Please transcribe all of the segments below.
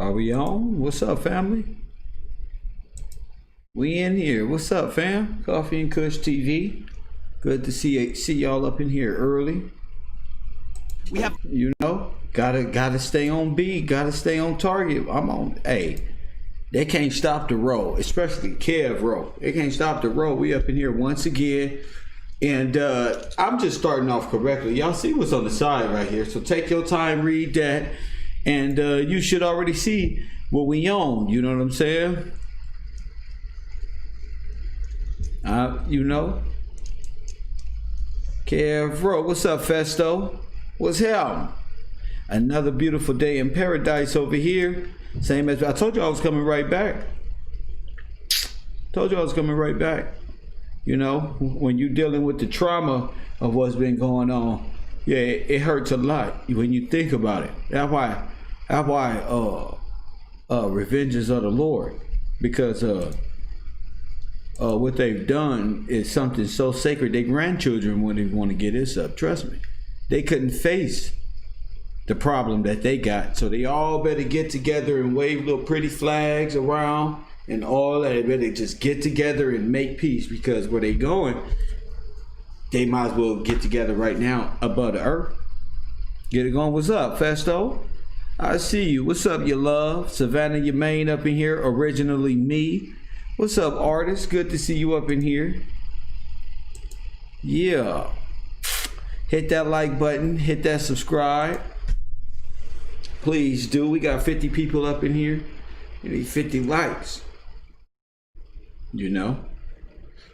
Are we on? What's up, family? We in here. What's up, fam? Coffee and Kush TV. Good to see y'all up in here early. We have, you know, gotta stay on beat, gotta stay on target. I'm on. Hey, they can't stop the roll, especially Kev roll. They can't stop the roll. We up in here once again, and I'm just starting off correctly. Y'all see what's on the side right here, so take your time, read that, and you should already see what we own. You know what I'm saying? You know, Kev roll. What's up, Festo? What's happening? Another beautiful day in paradise over here. Same as I told you I was coming right back. Told you I was coming right back. You know, when you're dealing with the trauma of what's been going on, yeah, it hurts a lot when you think about it. That's why revenge is of the Lord, because what they've done is something so sacred. Their grandchildren wouldn't want to get this up. Trust me. They couldn't face the problem that they got, so they all better get together and wave little pretty flags around and all that. They better just get together and make peace, because where they going, they might as well get together right now above the earth. Get it going. What's up, Festo? I see you. What's up, you love? Savannah, your main up in here, originally me. What's up, artist? Good to see you up in here. Yeah. Hit that like button, hit that subscribe. Please do. We got 50 people up in here. We need 50 likes. You know?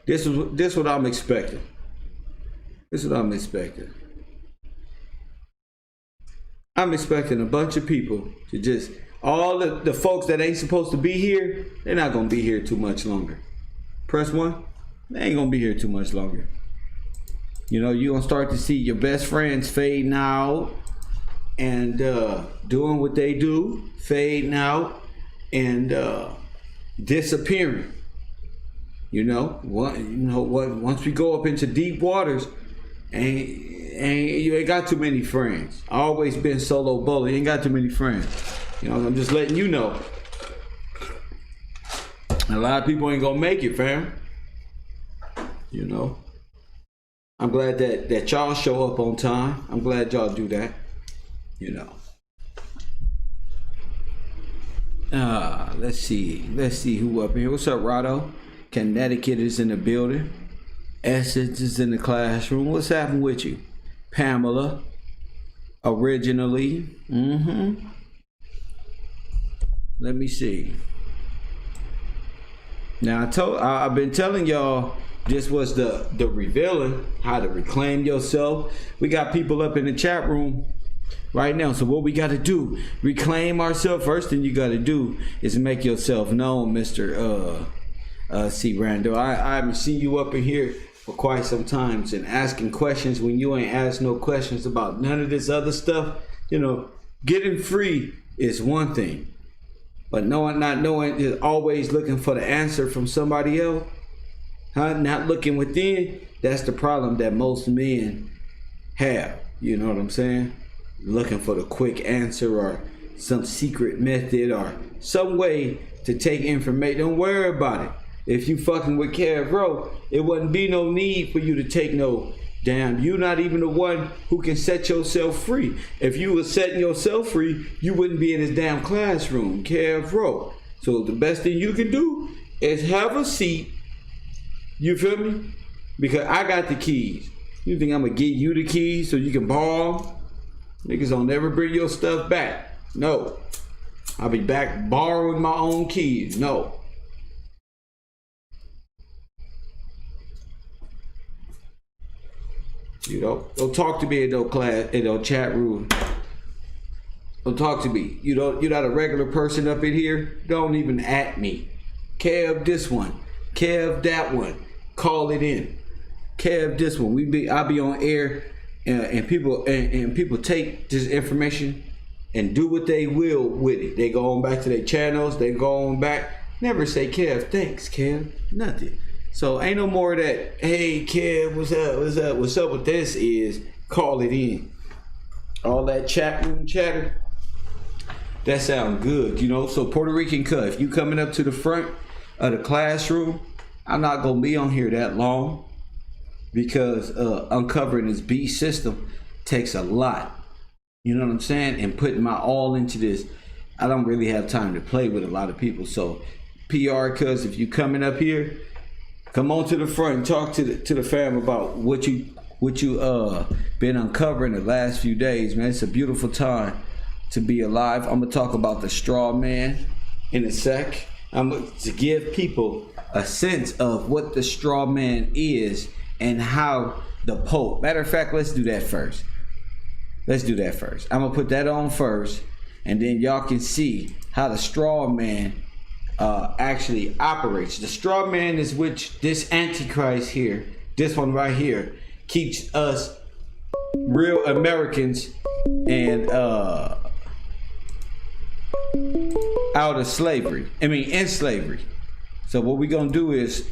This what I'm expecting. This is what I'm expecting. I'm expecting a bunch of people to just, all the folks that ain't supposed to be here, they're not gonna be here too much longer. Press 1. They ain't gonna be here too much longer. You know, you're gonna start to see your best friends fading out and doing what they do, fading out and disappearing. You know, once we go up into deep waters, you ain't got too many friends. I always been solo bowler. You ain't got too many friends. You know, I'm just letting you know. A lot of people ain't gonna make it, fam. You know. I'm glad that y'all show up on time. I'm glad y'all do that. You know. Let's see who up here. What's up, Rado? Connecticut is in the building. Essence is in the classroom. What's happening with you? Pamela. Originally. Let me see. Now I've been telling y'all, this was the revealing how to reclaim yourself. We got people up in the chat room right now. So what we got to do, reclaim ourselves. First thing you got to do is make yourself known, Mr. C. Randall. I haven't seen you up in here for quite some time and asking questions when you ain't asked no questions about none of this other stuff. You know, getting free is one thing, but not knowing is always looking for the answer from somebody else. Not looking within, that's the problem that most men have. You know what I'm saying? Looking for the quick answer or some secret method or some way to take information. Don't worry about it. If you fucking with Kev Rowe, it wouldn't be no need for you to take no damn. You're not even the one who can set yourself free. If you were setting yourself free, you wouldn't be in this damn classroom, Kev Rowe. So the best thing you can do is have a seat. You feel me? Because I got the keys. You think I'm gonna give you the keys so you can borrow them? Niggas don't never bring your stuff back. No. I'll be back borrowing my own keys. No. You know, don't talk to me in no class, in no chat room. Don't talk to me. You're not a regular person up in here. Don't even at me. Kev this one. Kev that one. Call it in. Kev this one. I'll be on air, and people take this information and do what they will with it. They go on back to their channels. They go on back. Never say, Kev, thanks, Kev. Nothing. So ain't no more of that, hey, Kev, what's up? What's up with this is call it in. All that chat room chatter, that sound good, you know. So Puerto Rican cut, if you coming up to the front of the classroom, I'm not gonna be on here that long because uncovering this beast system takes a lot. You know what I'm saying? And putting my all into this, I don't really have time to play with a lot of people. So PR, cuz if you coming up here, come on to the front and talk to the fam about what you been uncovering the last few days, man. It's a beautiful time to be alive. I'm gonna talk about the straw man in a sec. I'm going to give people a sense of what the straw man is and how the Pope. Matter of fact, let's do that first. I'm gonna put that on first, and then y'all can see how the straw man actually operates. The straw man is which this Antichrist here, this one right here, keeps us real Americans and out of slavery. In slavery. So what we're gonna do is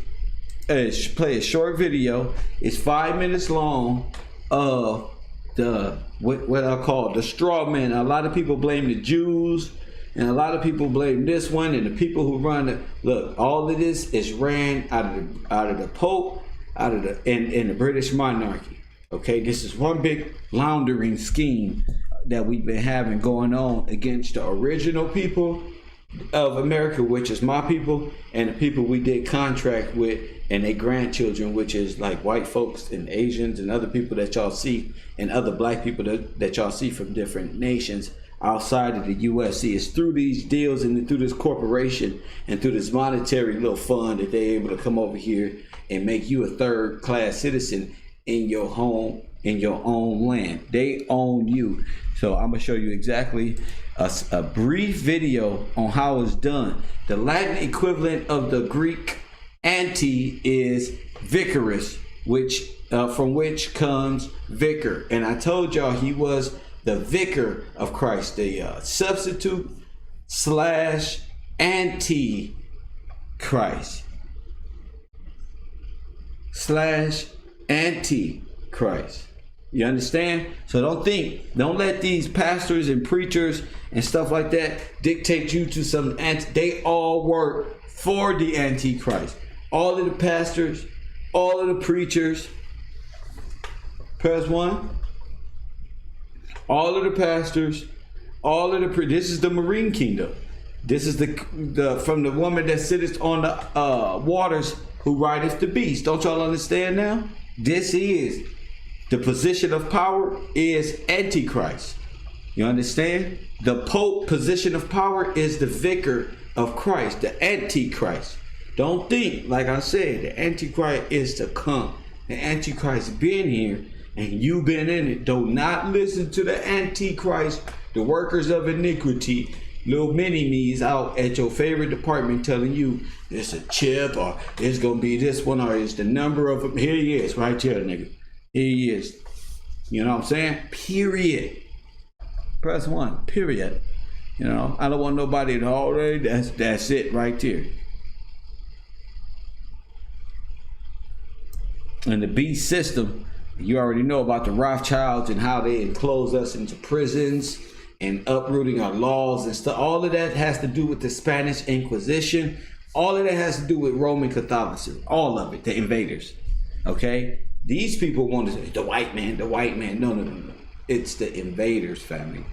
play a short video. It's 5 minutes long of the what I call the straw man. A lot of people blame the Jews, and a lot of people blame this one, and the people who run it. Look, all of this is ran out of the Pope, out of the in the British monarchy. Okay, this is one big laundering scheme that we've been having going on against the original people of America, which is my people, and the people we did contract with and their grandchildren, which is like white folks and Asians and other people that y'all see, and other black people that y'all see from different nations outside of the US. See, it's through these deals and through this corporation and through this monetary little fund that they're able to come over here and make you a third class citizen in your home, in your own land. They own you. So I'm gonna show you exactly a brief video on how it's done. The Latin equivalent of the Greek anti is vicarus, which from which comes vicar. And I told y'all he was the vicar of Christ, the substitute / anti-Christ / anti-Christ. You understand? So don't let these pastors and preachers and stuff like that dictate you to some they all work for the Antichrist. All of the pastors, all of the preachers. Press one. All of the pastors, all of the this is the marine kingdom. This is the from the woman that sitteth on the waters, who rideth the beast. Don't y'all understand now? This is the position of power is Antichrist. You understand? The Pope position of power is the vicar of Christ, the Antichrist. Don't think, like I said, the Antichrist is to come. The Antichrist been here and you been in it. Do not listen to the Antichrist, the workers of iniquity, little mini-me's out at your favorite department telling you it's a chip or it's gonna be this one or it's the number of them. Here he is, right here, nigga. Here he is. You know what I'm saying? Period. Press one. Period. You know, I don't want nobody to already. That's it right there. And the beast system, you already know about the Rothschilds and how they enclose us into prisons and uprooting our laws and stuff. All of that has to do with the Spanish Inquisition. All of that has to do with Roman Catholicism. All of it, the invaders. Okay? These people want to say, the white man, the white man. No, no, no, no. It's the invaders, family.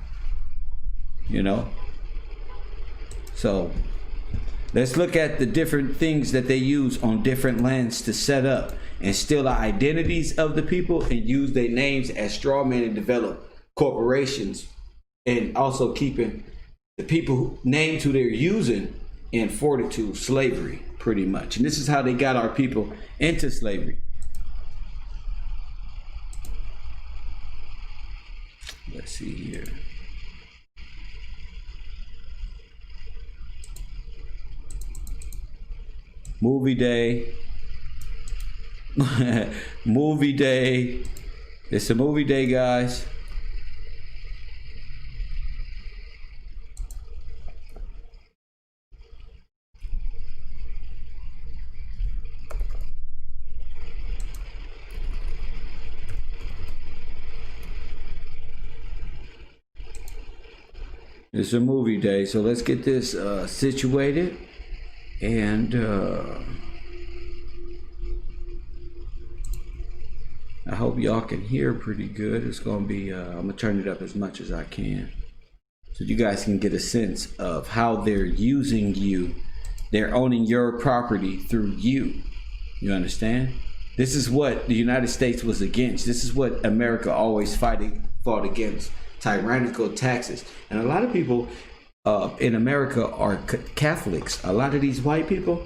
You know? So, let's look at the different things that they use on different lands to set up and steal the identities of the people and use their names as straw men and develop corporations, and also keeping the people named who they're using in fortitude, slavery, pretty much. And this is how they got our people into slavery. Let's see here. Movie day. Movie day. It's a movie day, guys. It's a movie day, so let's get this situated. And I hope y'all can hear pretty good. It's gonna be, I'm gonna turn it up as much as I can, so you guys can get a sense of how they're using you. They're owning your property through you. You understand? This is what the United States was against. This is what America always fought against: tyrannical taxes. And a lot of people in America are Catholics. A lot of these white people,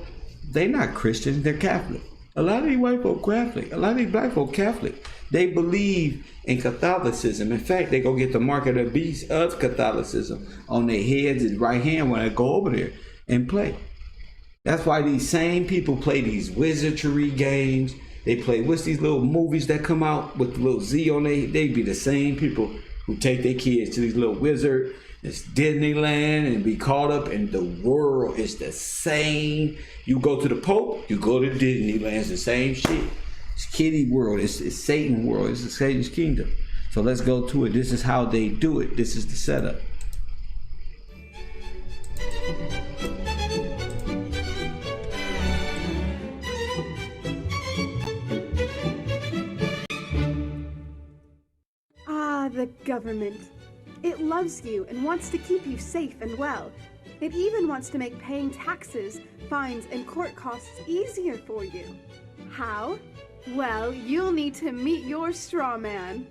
they're not Christians, they're Catholic. A lot of these white folk Catholic. A lot of these black folk Catholic. They believe in Catholicism. In fact, they go get the mark of the beast of Catholicism on their heads and right hand when I go over there and play. That's why these same people play these wizardry games. They play, what's these little movies that come out with the little Z on they be the same people who take their kids to these little wizard, it's Disneyland, and be caught up in the world. It's the same. You go to the Pope, you go to Disneyland, it's the same shit. It's kiddie world, it's Satan world, it's the Satan's kingdom. So let's go to it. This is how they do it. This is the setup. The government. It loves you and wants to keep you safe and well. It even wants to make paying taxes, fines, and court costs easier for you. How? Well, you'll need to meet your straw man.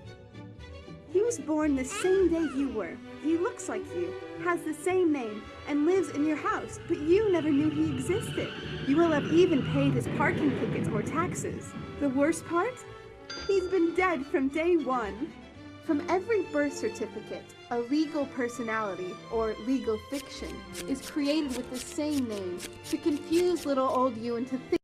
He was born the same day you were. He looks like you, has the same name, and lives in your house, but you never knew he existed. You will have even paid his parking tickets or taxes. The worst part? He's been dead from day one. From every birth certificate, a legal personality, or legal fiction, is created with the same name to confuse little old you into thinking.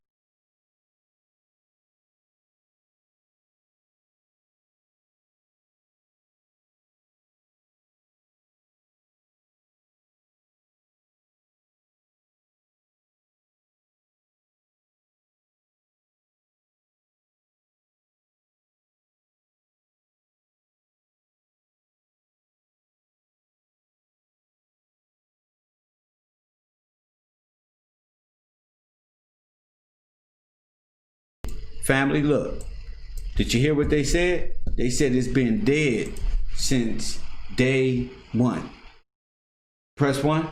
Family, look. Did you hear what they said? They said it's been dead since day one. Press 1.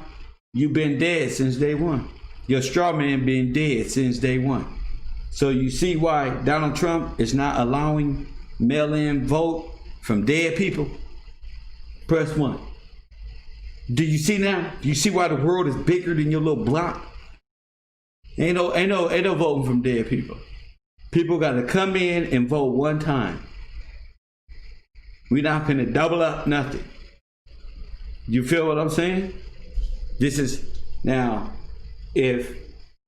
You've been dead since day one. Your straw man been dead since day one. So you see why Donald Trump is not allowing mail-in vote from dead people? Press 1. Do you see now? Do you see why the world is bigger than your little block? Ain't no voting from dead people. People got to come in and vote one time. We're not going to double up nothing. You feel what I'm saying? This is, now, if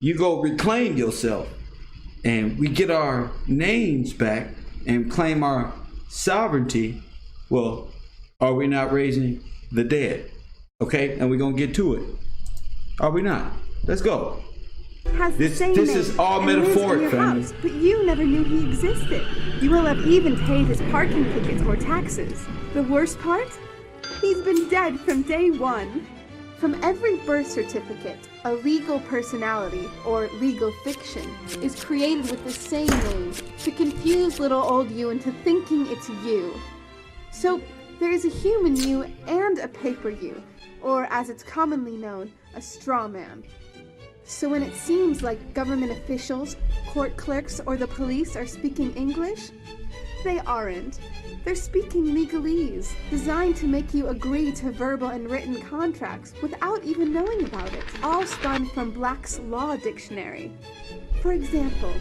you go reclaim yourself and we get our names back and claim our sovereignty, well, are we not raising the dead? Okay, and we're going to get to it. Are we not? Let's go. This is all metaphoric, family. But you never knew he existed. You will have even paid his parking tickets or taxes. The worst part? He's been dead from day one. From every birth certificate, a legal personality, or legal fiction, is created with the same name to confuse little old you into thinking it's you. So there is a human you and a paper you, or as it's commonly known, a straw man. So when it seems like government officials, court clerks, or the police are speaking English, they aren't. They're speaking legalese, designed to make you agree to verbal and written contracts without even knowing about it, all spun from Black's Law Dictionary. For example,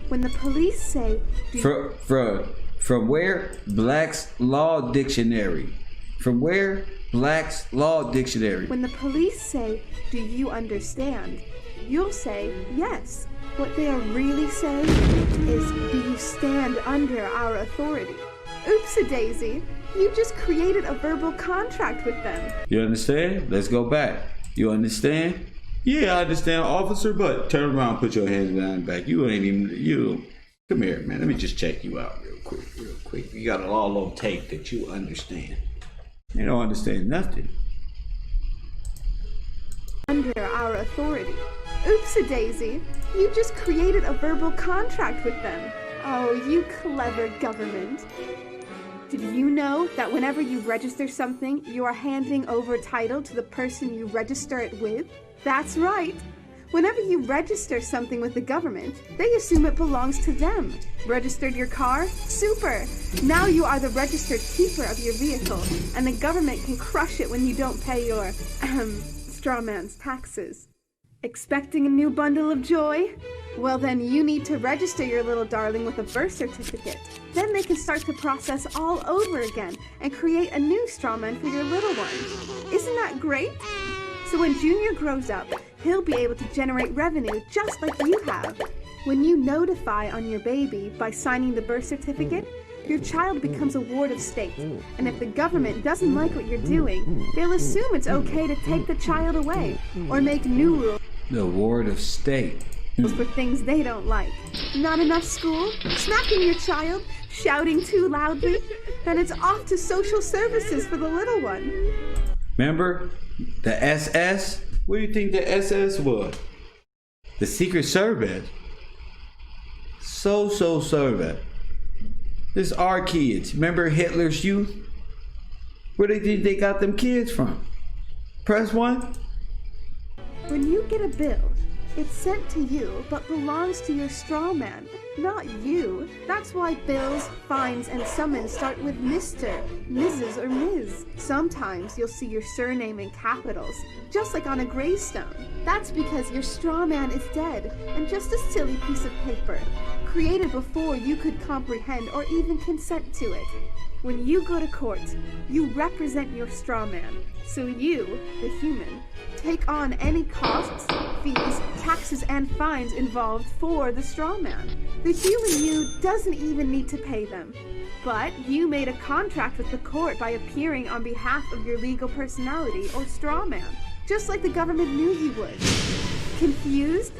when the police say... From where? Black's Law Dictionary. From where? Black's Law Dictionary. When the police say, "Do you understand?" you'll say, "Yes." What they are really saying is, "Do you stand under our authority?" Oops-a-daisy, you just created a verbal contract with them. You understand? Let's go back. You understand? Yeah, I understand, officer, but turn around, put your hands behind back. You ain't even, you. Come here, man. Let me just check you out real quick. You got it all on tape that you understand. You don't understand nothing. under our authority. Oops-a-daisy, you just created a verbal contract with them. Oh, you clever government. Did you know that whenever you register something, you are handing over title to the person you register it with? That's right. Whenever you register something with the government, they assume it belongs to them. Registered your car? Super! Now you are the registered keeper of your vehicle, and the government can crush it when you don't pay your, strawman's taxes. Expecting a new bundle of joy? Well then you need to register your little darling with a birth certificate. Then they can start the process all over again and create a new strawman for your little one. Isn't that great? So when Junior grows up, he'll be able to generate revenue just like you have. When you notify on your baby by signing the birth certificate, your child becomes a ward of state. And if the government doesn't like what you're doing, they'll assume it's okay to take the child away or make new rules. The ward of state. For things they don't like. Not enough school? Smacking your child? Shouting too loudly? Then it's off to social services for the little one. Remember the SS? What do you think the SS was? The Secret Service. So Service. This our kids. Remember Hitler's Youth? Where do you think they got them kids from? Press 1. When you get a bill, it's sent to you but belongs to your straw man, not you. That's why bills, fines, and summons start with Mr., Mrs., or Ms. Sometimes you'll see your surname in capitals, just like on a gravestone. That's because your straw man is dead and just a silly piece of paper, created before you could comprehend or even consent to it. When you go to court, you represent your straw man. So you, the human, take on any costs, fees, taxes, and fines involved for the straw man. The human you doesn't even need to pay them. But you made a contract with the court by appearing on behalf of your legal personality or straw man, just like the government knew you would. Confused?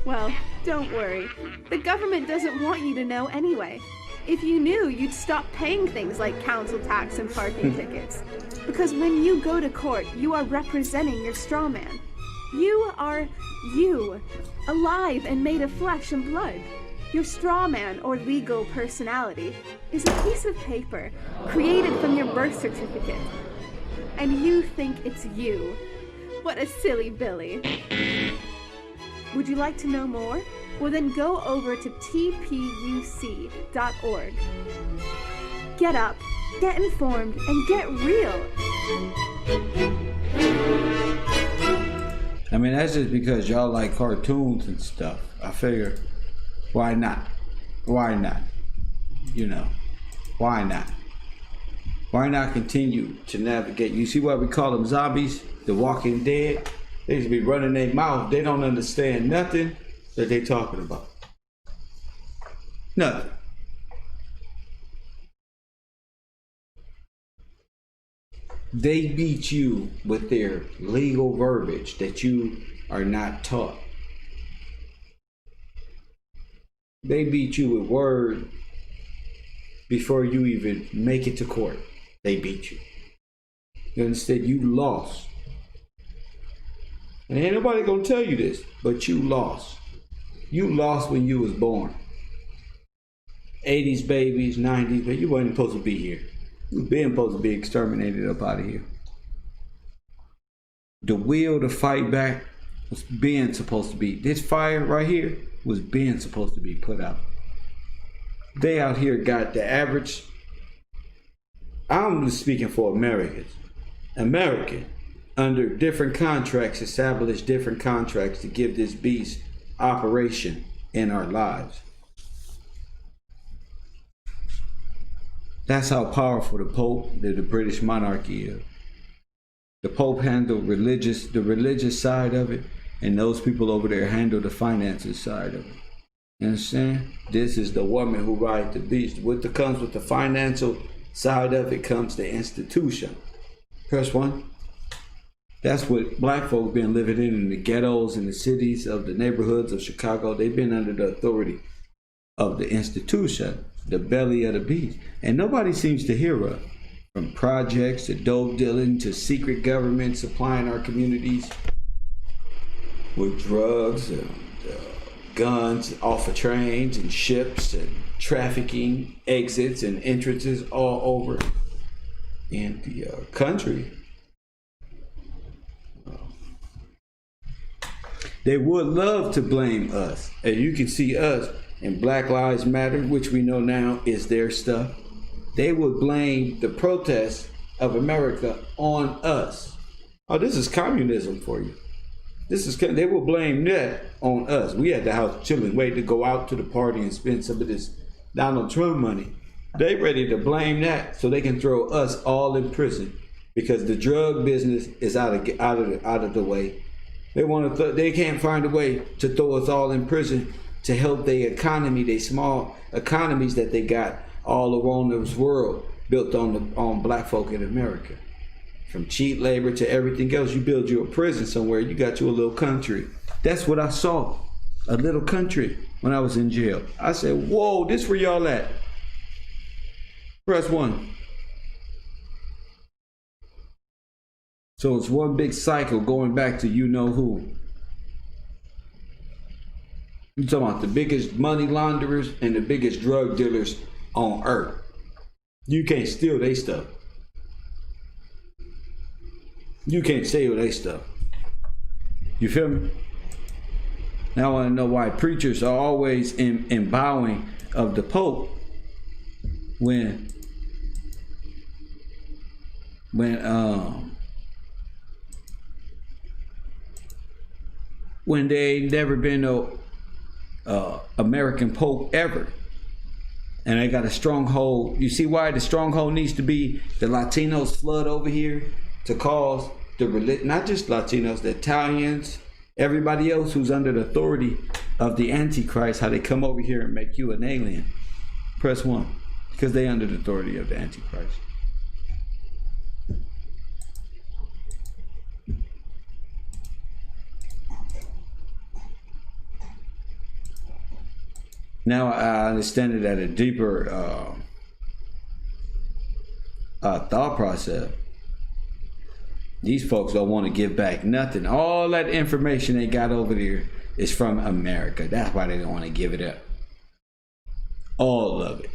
Well, don't worry. The government doesn't want you to know anyway. If you knew, you'd stop paying things like council tax and parking tickets. Because when you go to court, you are representing your straw man. You are you, alive and made of flesh and blood. Your straw man, or legal personality, is a piece of paper created from your birth certificate. And you think it's you. What a silly Billy. Would you like to know more? Well then go over to tpuc.org. Get up, get informed, and get real. I mean, that's just because y'all like cartoons and stuff. I figure, why not? Why not? You know, why not? Why not continue to navigate? You see why we call them zombies? The Walking Dead? They just be running their mouth. They don't understand nothing that they talking about. Nothing. They beat you with their legal verbiage that you are not taught. They beat you with word before you even make it to court. They beat you. Instead, you lost. And ain't nobody gonna tell you this, but you lost. You lost when you was born. 80s babies, 90s, but you wasn't supposed to be here. You been supposed to be exterminated up out of here. The will to fight back was being supposed to be. This fire right here was being supposed to be put out. They out here got the average. I'm just speaking for Americans. American, under different contracts, establish different contracts to give this beast operation in our lives. That's how powerful the Pope, the British monarchy is. The Pope handled the religious side of it, and those people over there handle the finances side of it. You understand? This is the woman who rides the beast. What comes with the financial side of it comes the institution. Press 1. That's what black folk been living in the ghettos, in the cities of the neighborhoods of Chicago. They've been under the authority of the institution, the belly of the beast. And nobody seems to hear us. From projects to dope dealing to secret government supplying our communities with drugs and guns off of trains and ships and trafficking exits and entrances all over in the country. They would love to blame us. And you can see us in Black Lives Matter, which we know now is their stuff. They would blame the protests of America on us. Oh, this is communism for you. They will blame that on us. We at the house chilling, waiting to go out to the party and spend some of this Donald Trump money. They ready to blame that so they can throw us all in prison because the drug business is out of the way. They can't find a way to throw us all in prison to help their economy, their small economies that they got all around this world built on black folk in America. From cheap labor to everything else, you build you a prison somewhere, you got you a little country. That's what I saw, a little country when I was in jail. I said, whoa, this where y'all at? Press 1. So it's one big cycle going back to you know who. You're talking about the biggest money launderers and the biggest drug dealers on earth. You can't steal their stuff. You can't steal their stuff. You feel me? Now I want to know why preachers are always in bowing of the Pope when they ain't never been no American Pope ever. And they got a stronghold. You see why the stronghold needs to be the Latinos flood over here to cause the religion, not just Latinos, the Italians, everybody else who's under the authority of the Antichrist, how they come over here and make you an alien. Press 1, because they under the authority of the Antichrist. Now I understand it at a deeper thought process. These folks don't want to give back nothing. All that information they got over there is from America. That's why they don't want to give it up. All of it.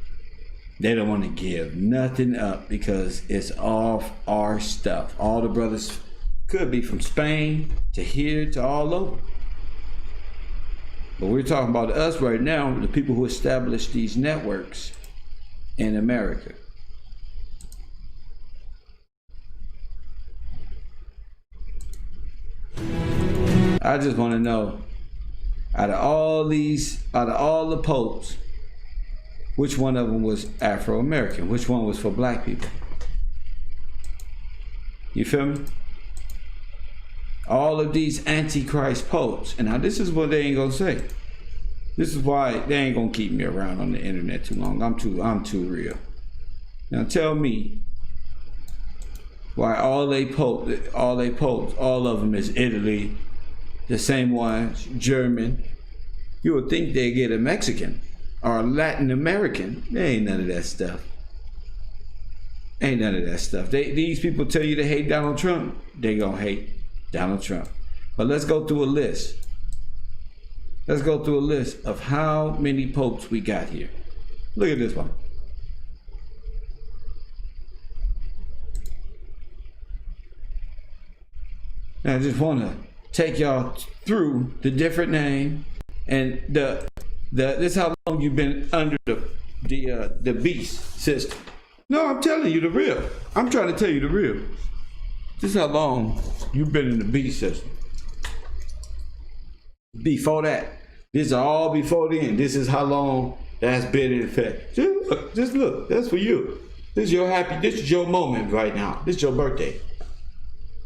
They don't want to give nothing up because it's off our stuff. All the brothers could be from Spain to here to all over. But we're talking about us right now, the people who established these networks in America. I just want to know, out of all the popes, which one of them was Afro-American? Which one was for black people? You feel me? All of these Antichrist popes, and now this is what they ain't gonna say. This is why they ain't gonna keep me around on the internet too long. I'm too real. Now tell me why all they popes, all of them is Italy, the same ones, German. You would think they'd get a Mexican or a Latin American. There ain't none of that stuff. Ain't none of that stuff. These people tell you they hate Donald Trump, they gonna hate Donald Trump. But let's go through a list. Let's go through a list of how many popes we got here. Look at this one. Now I just want to take y'all through the different names and this is how long you've been under the beast system. No, I'm telling you the real. I'm trying to tell you the real. This is how long you've been in the beast system. Before that, this is all before then. This is how long that's been in effect. Just look, that's for you. This is your moment right now. This is your birthday.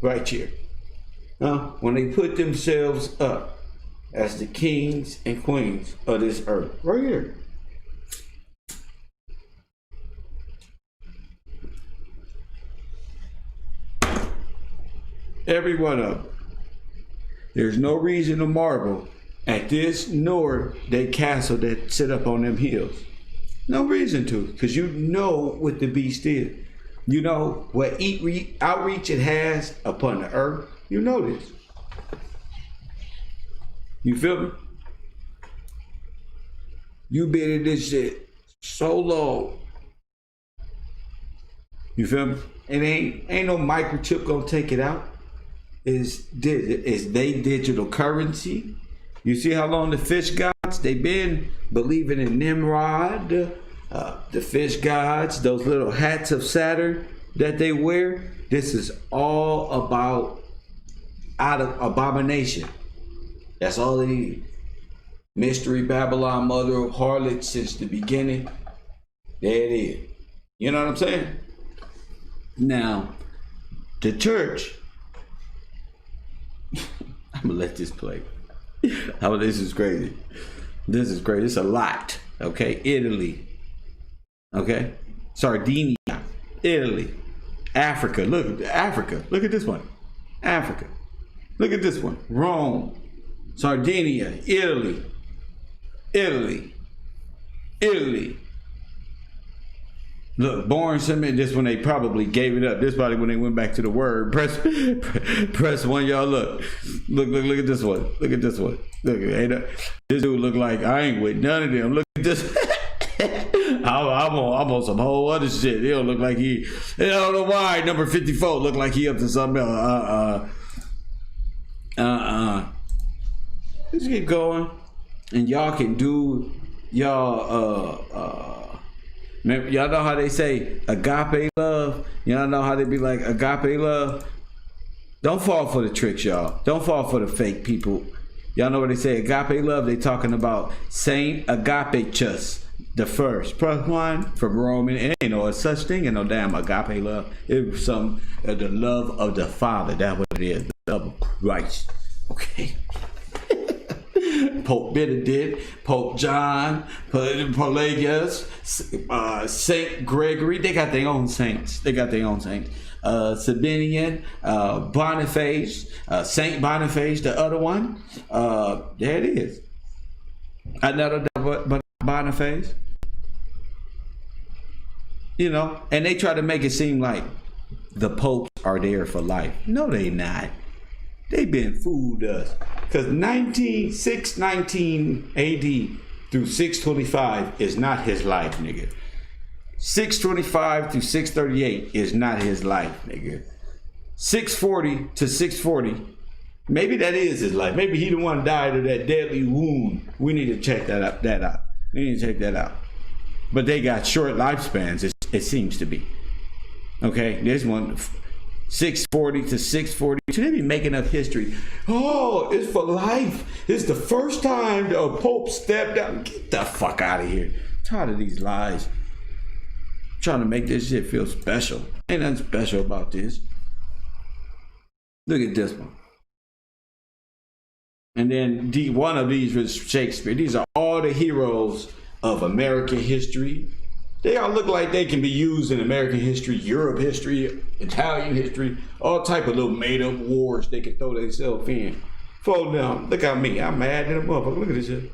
Right here. When they put themselves up as the kings and queens of this earth. Right here. Every one of them. There's no reason to marvel at this nor that castle that sit up on them hills. No reason to, because you know what the beast is. You know what outreach it has upon the earth. You know this. You feel me? You been in this shit so long. You feel me? And ain't no microchip gonna take it out. It's they digital currency. You see how long the fish gods, they been believing in Nimrod, the fish gods, those little hats of Saturn that they wear. This is all about out of abomination. That's all they need. Mystery Babylon, mother of harlots since the beginning. There it is. You know what I'm saying? Now, the church, I'm gonna let this play. Oh, this is crazy. This is crazy. It's a lot. Okay, Italy. Okay, Sardinia, Italy, Africa. Look, Africa. Look at this one. Africa. Look at this one. Rome, Sardinia, Italy, Italy, Italy. Look, born submit. This one they probably gave it up. This probably when they went back to the word. Press one, y'all. Look at this one. Look at this one. Look, this dude look like I ain't with none of them. Look at this. I'm on some whole other shit. He don't look like he. I don't know why number 54 look like he up to something else. Let's keep going, and y'all can do y'all. Y'all know how they say agape love? Y'all know how they be like agape love? Don't fall for the tricks, y'all. Don't fall for the fake people. Y'all know what they say agape love? They talking about Saint Agapechus the first. Plus one from Roman. It ain't no such thing in no damn agape love. It was some the love of the Father. That's what it is. The love of Christ. Okay. Pope Benedict, Pope John, Pelagius, Saint Gregory. They got their own saints. Sabinian, Boniface, Saint Boniface, the other one. There it is. Another Boniface. You know, and they try to make it seem like the popes are there for life. No, they not. They been fooled us. Because 619 AD through 625 is not his life, nigga. 625 through 638 is not his life, nigga. 640 to 640, maybe that is his life. Maybe he the one died of that deadly wound. We need to check that out. We need to check that out. But they got short lifespans, it seems to be. Okay, there's one. 640 to 642. They be making up history. Oh, it's for life. It's the first time the Pope stepped out. Get the fuck out of here. I'm tired of these lies. I'm trying to make this shit feel special. Ain't nothing special about this. Look at this one. And then one of these was Shakespeare. These are all the heroes of American history. They all look like they can be used in American history, Europe history, Italian history, all type of little made-up wars they can throw themselves in. Fold down. Look at me. I'm mad at a motherfucker. Look at this shit.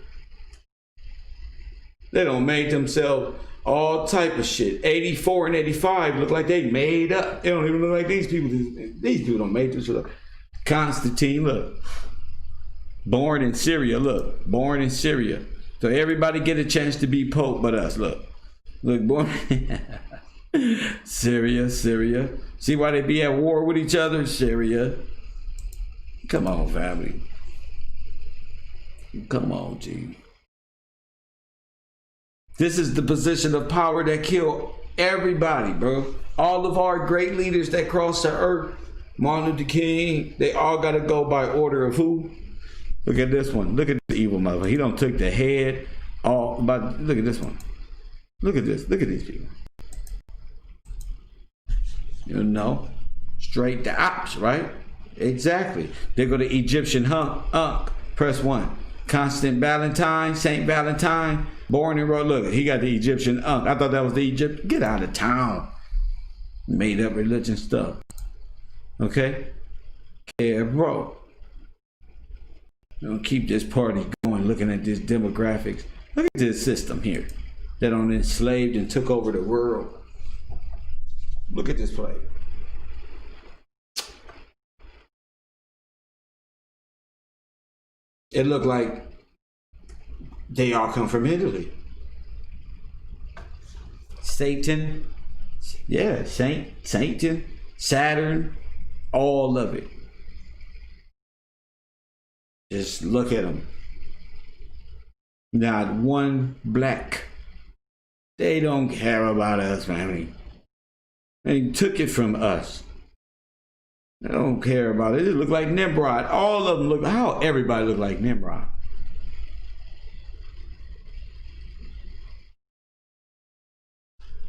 They don't make themselves all type of shit. 84 and 85 look like they made up. They don't even look like these people. These people don't make this shit up. Constantine, look. Born in Syria, look. Born in Syria. So everybody get a chance to be Pope but us, look. Look, born Syria. See why they be at war with each other? Syria. Come on, family. Come on, G. This is the position of power that killed everybody, bro. All of our great leaders that crossed the earth, Martin Luther King, they all got to go by order of who? Look at this one. Look at the evil mother. He don't took the head all. But look at this one. Look at this. Look at these people. You know, straight to ops, right? Exactly. They go to Egyptian Unk. Press 1. Constant Valentine, Saint Valentine, born and wrote. Look, he got the Egyptian Unk. I thought that was the Egypt. Get out of town. Made up religion stuff. Okay? Yeah, bro. Don't keep this party going looking at this demographics. Look at this system here that on enslaved and took over the world. Look at this play. It looked like they all come from Italy. Satan, yeah, Satan, Saturn, all of it. Just look at them. Not one black. They don't care about us, family. They took it from us. They don't care about it. It look like Nimrod. All of them look. How everybody look like Nimrod?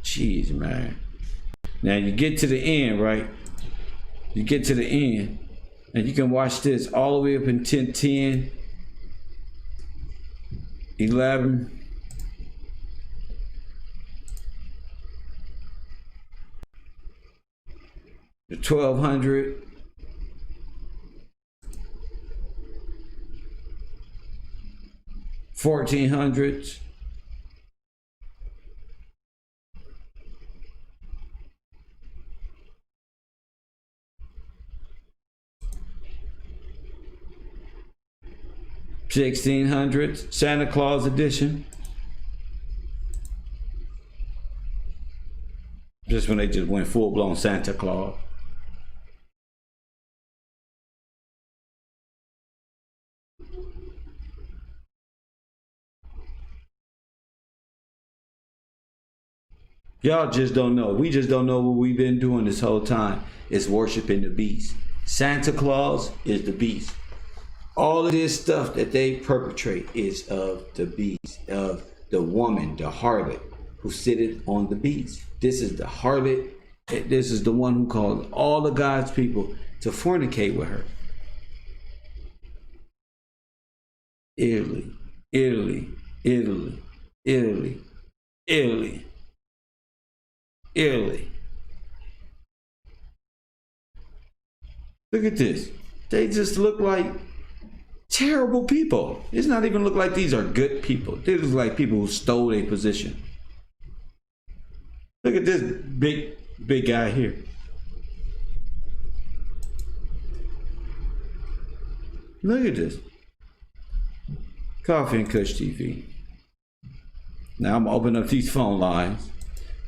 Jeez, man. Now you get to the end, right? You get to the end, and you can watch this all the way up in 10, 11. The 1200. $1400s. $1600s, Santa Claus edition. Just when they just went full-blown Santa Claus. Y'all just don't know. We just don't know what we've been doing this whole time. It's worshiping the beast. Santa Claus is the beast. All of this stuff that they perpetrate is of the beast, of the woman, the harlot, who sitteth on the beast. This is the harlot. This is the one who called all of God's people to fornicate with her. Italy, Italy, Italy, Italy, Italy, Italy. Look at this. They just look like terrible people. It's not even look like these are good people. They look like people who stole a position. Look at this big guy here. Look at this. Coffee and Kush TV. Now I'm gonna open up these phone lines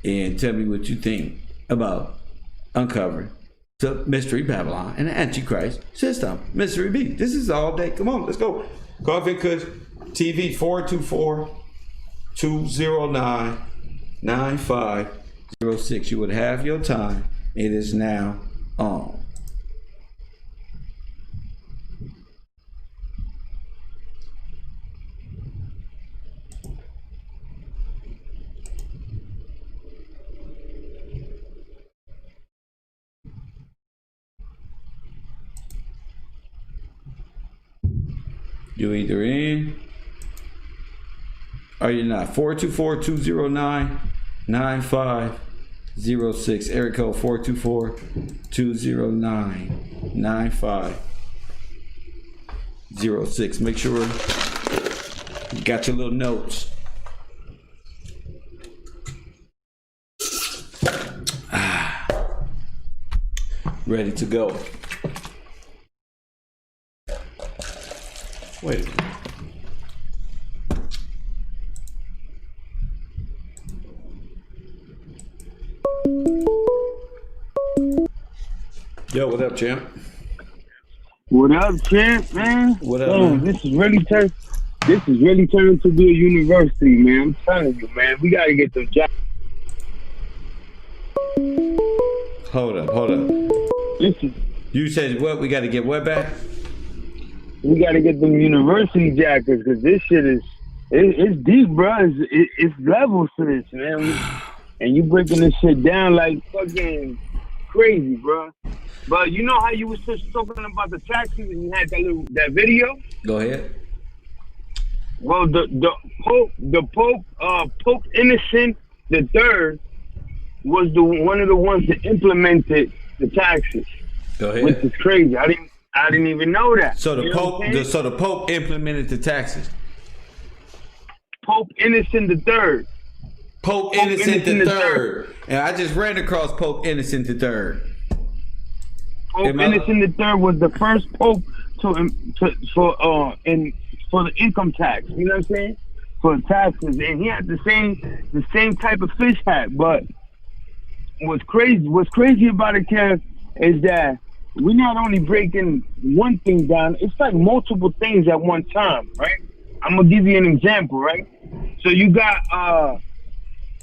and tell me what you think about uncovering the Mystery Babylon and the Antichrist system. Mystery B. This is all day. Come on, let's go. Coffee and Kush TV 424-209-9506. You would have your time. It is now on. You either in or you're not. 424-209-9506. Area code 424-209-9506. Make sure you got your little notes. Ready to go. Wait a minute. Yo, what up, champ? What up, champ, man? What up, man? This is really turning to be a university, man. I'm telling you, man. We gotta get them jobs. Hold up. You said what? We gotta get what back? We gotta get them university jackets, because this shit it's deep, bro. It's levels to this, man. And you breaking this shit down like fucking crazy, bro. But you know how you was just talking about the taxes and you had that video? Go ahead. Well, the Pope Innocent III was one of the ones that implemented the taxes. Go ahead. Which is crazy. I didn't even know that. So the Pope implemented the taxes. Pope Innocent III. Pope Innocent III. And I just ran across Pope Innocent III. Pope Innocent III was the first pope for the income tax. You know what I'm saying? For taxes, and he had the same type of fish hat. But what's crazy about it, Kev, is that we're not only breaking one thing down, it's like multiple things at one time, right? I'm gonna give you an example, right? So you got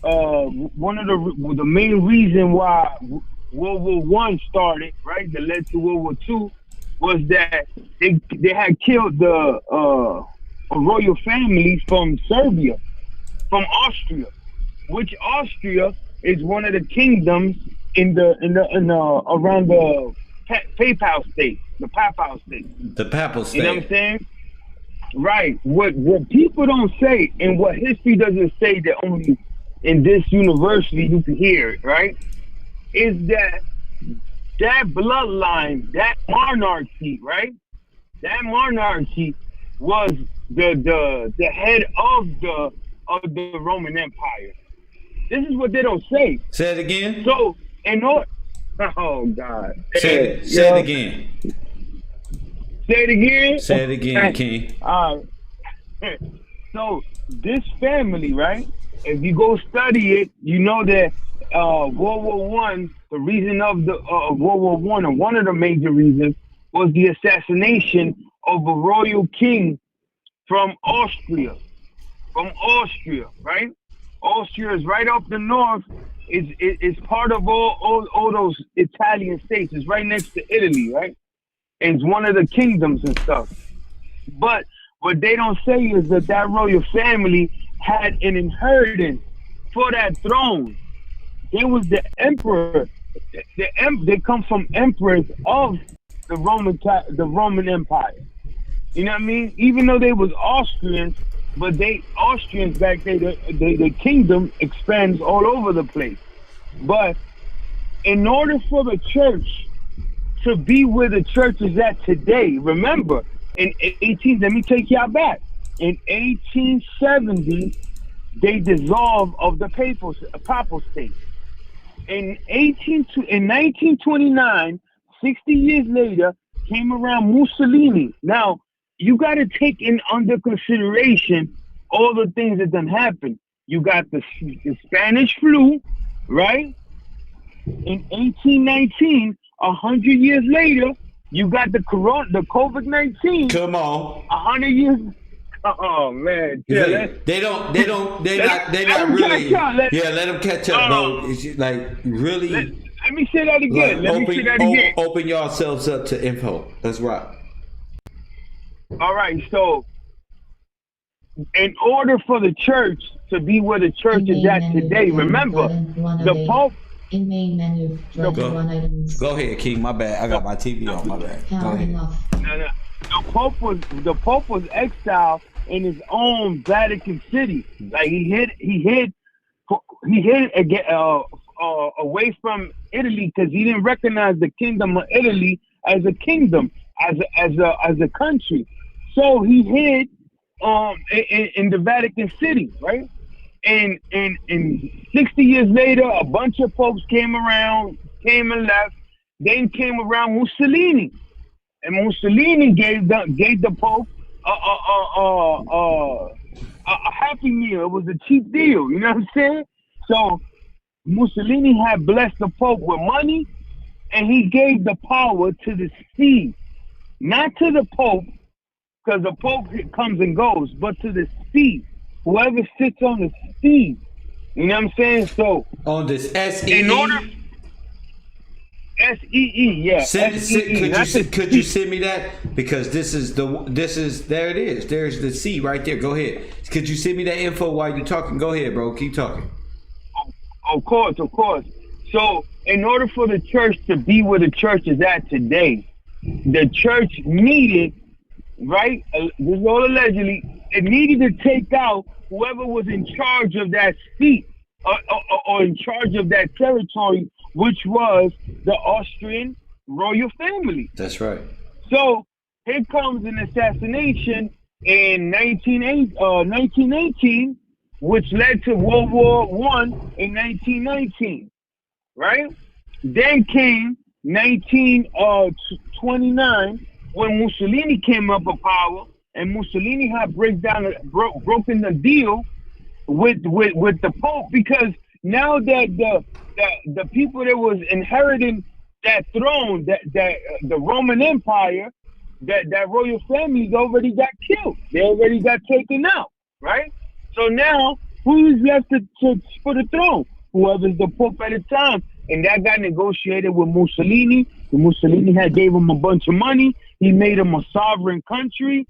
one of the main reason why World War One started, right, that led to World War Two, was that they had killed the a royal family from Serbia, from Austria, which Austria is one of the kingdoms in around the Papal state, the Papal state. The Papal state. You know what I'm saying? Right. What people don't say, and what history doesn't say, that only in this university you can hear it, right? Is that bloodline, that monarchy, right? That monarchy was the head of the Roman Empire. This is what they don't say. Say it again. So, in order, oh God, say it again. Say it again. Say it again, King. So this family, right? If you go study it, you know that World War One, the reason of the World War One, or one of the major reasons, was the assassination of a royal king from Austria. From Austria, right? Austria is right up the north. It's part of all those Italian states. It's right next to Italy, right? And it's one of the kingdoms and stuff. But what they don't say is that royal family had an inheritance for that throne. They was the emperor. They come from emperors of the Roman Empire. You know what I mean? Even though they was Austrians, but Austrians back there, the kingdom expands all over the place. But in order for the church to be where the church is at today, remember, let me take y'all back. In 1870, they dissolved of the papal state. In 1929, 60 years later, came around Mussolini. Now, you got to take under consideration all the things that done happened. You got the Spanish flu, right? In 1819, 100 years later, you got the COVID-19. Come on. 100 years. Oh man, they're not really. Let them catch up, bro. It's like really. Let me say that again. Open yourselves up to info. That's right. All right. So, in order for the church to be where the church is at today, remember the Pope. In main menu, go ahead, King. My bad. I got my TV on. My bad. Go ahead. No. The Pope was exiled in his own Vatican City. Like he hid again away from Italy because he didn't recognize the kingdom of Italy as a kingdom, as a country. So he hid in the Vatican City, right? And 60 years later, a bunch of popes came and left. Then came around Mussolini. And Mussolini gave the Pope a happy meal. It was a cheap deal, you know what I'm saying? So Mussolini had blessed the Pope with money, and he gave the power to the see, not to the Pope, because the Pope comes and goes, but to the see, whoever sits on the see. You know what I'm saying? So on this SEE. In order. SEE, yeah. Could you send me that? Because there it is. There's the C right there. Go ahead. Could you send me that info while you're talking? Go ahead, bro. Keep talking. Of course. So in order for the church to be where the church is at today, the church needed, right? This is all allegedly. It needed to take out whoever was in charge of that seat or in charge of that territory, which was the Austrian royal family. That's right. So here comes an assassination in 1918, which led to World War One in 1919, right? Then came 1929, when Mussolini came up with power, and Mussolini had broken the deal with the Pope, because now that the people that was inheriting that throne, that the Roman Empire, that royal families already got killed. They already got taken out, right? So now who's left for the throne? Whoever's the Pope at the time. And that got negotiated with Mussolini. Mussolini had gave him a bunch of money. He made him a sovereign country,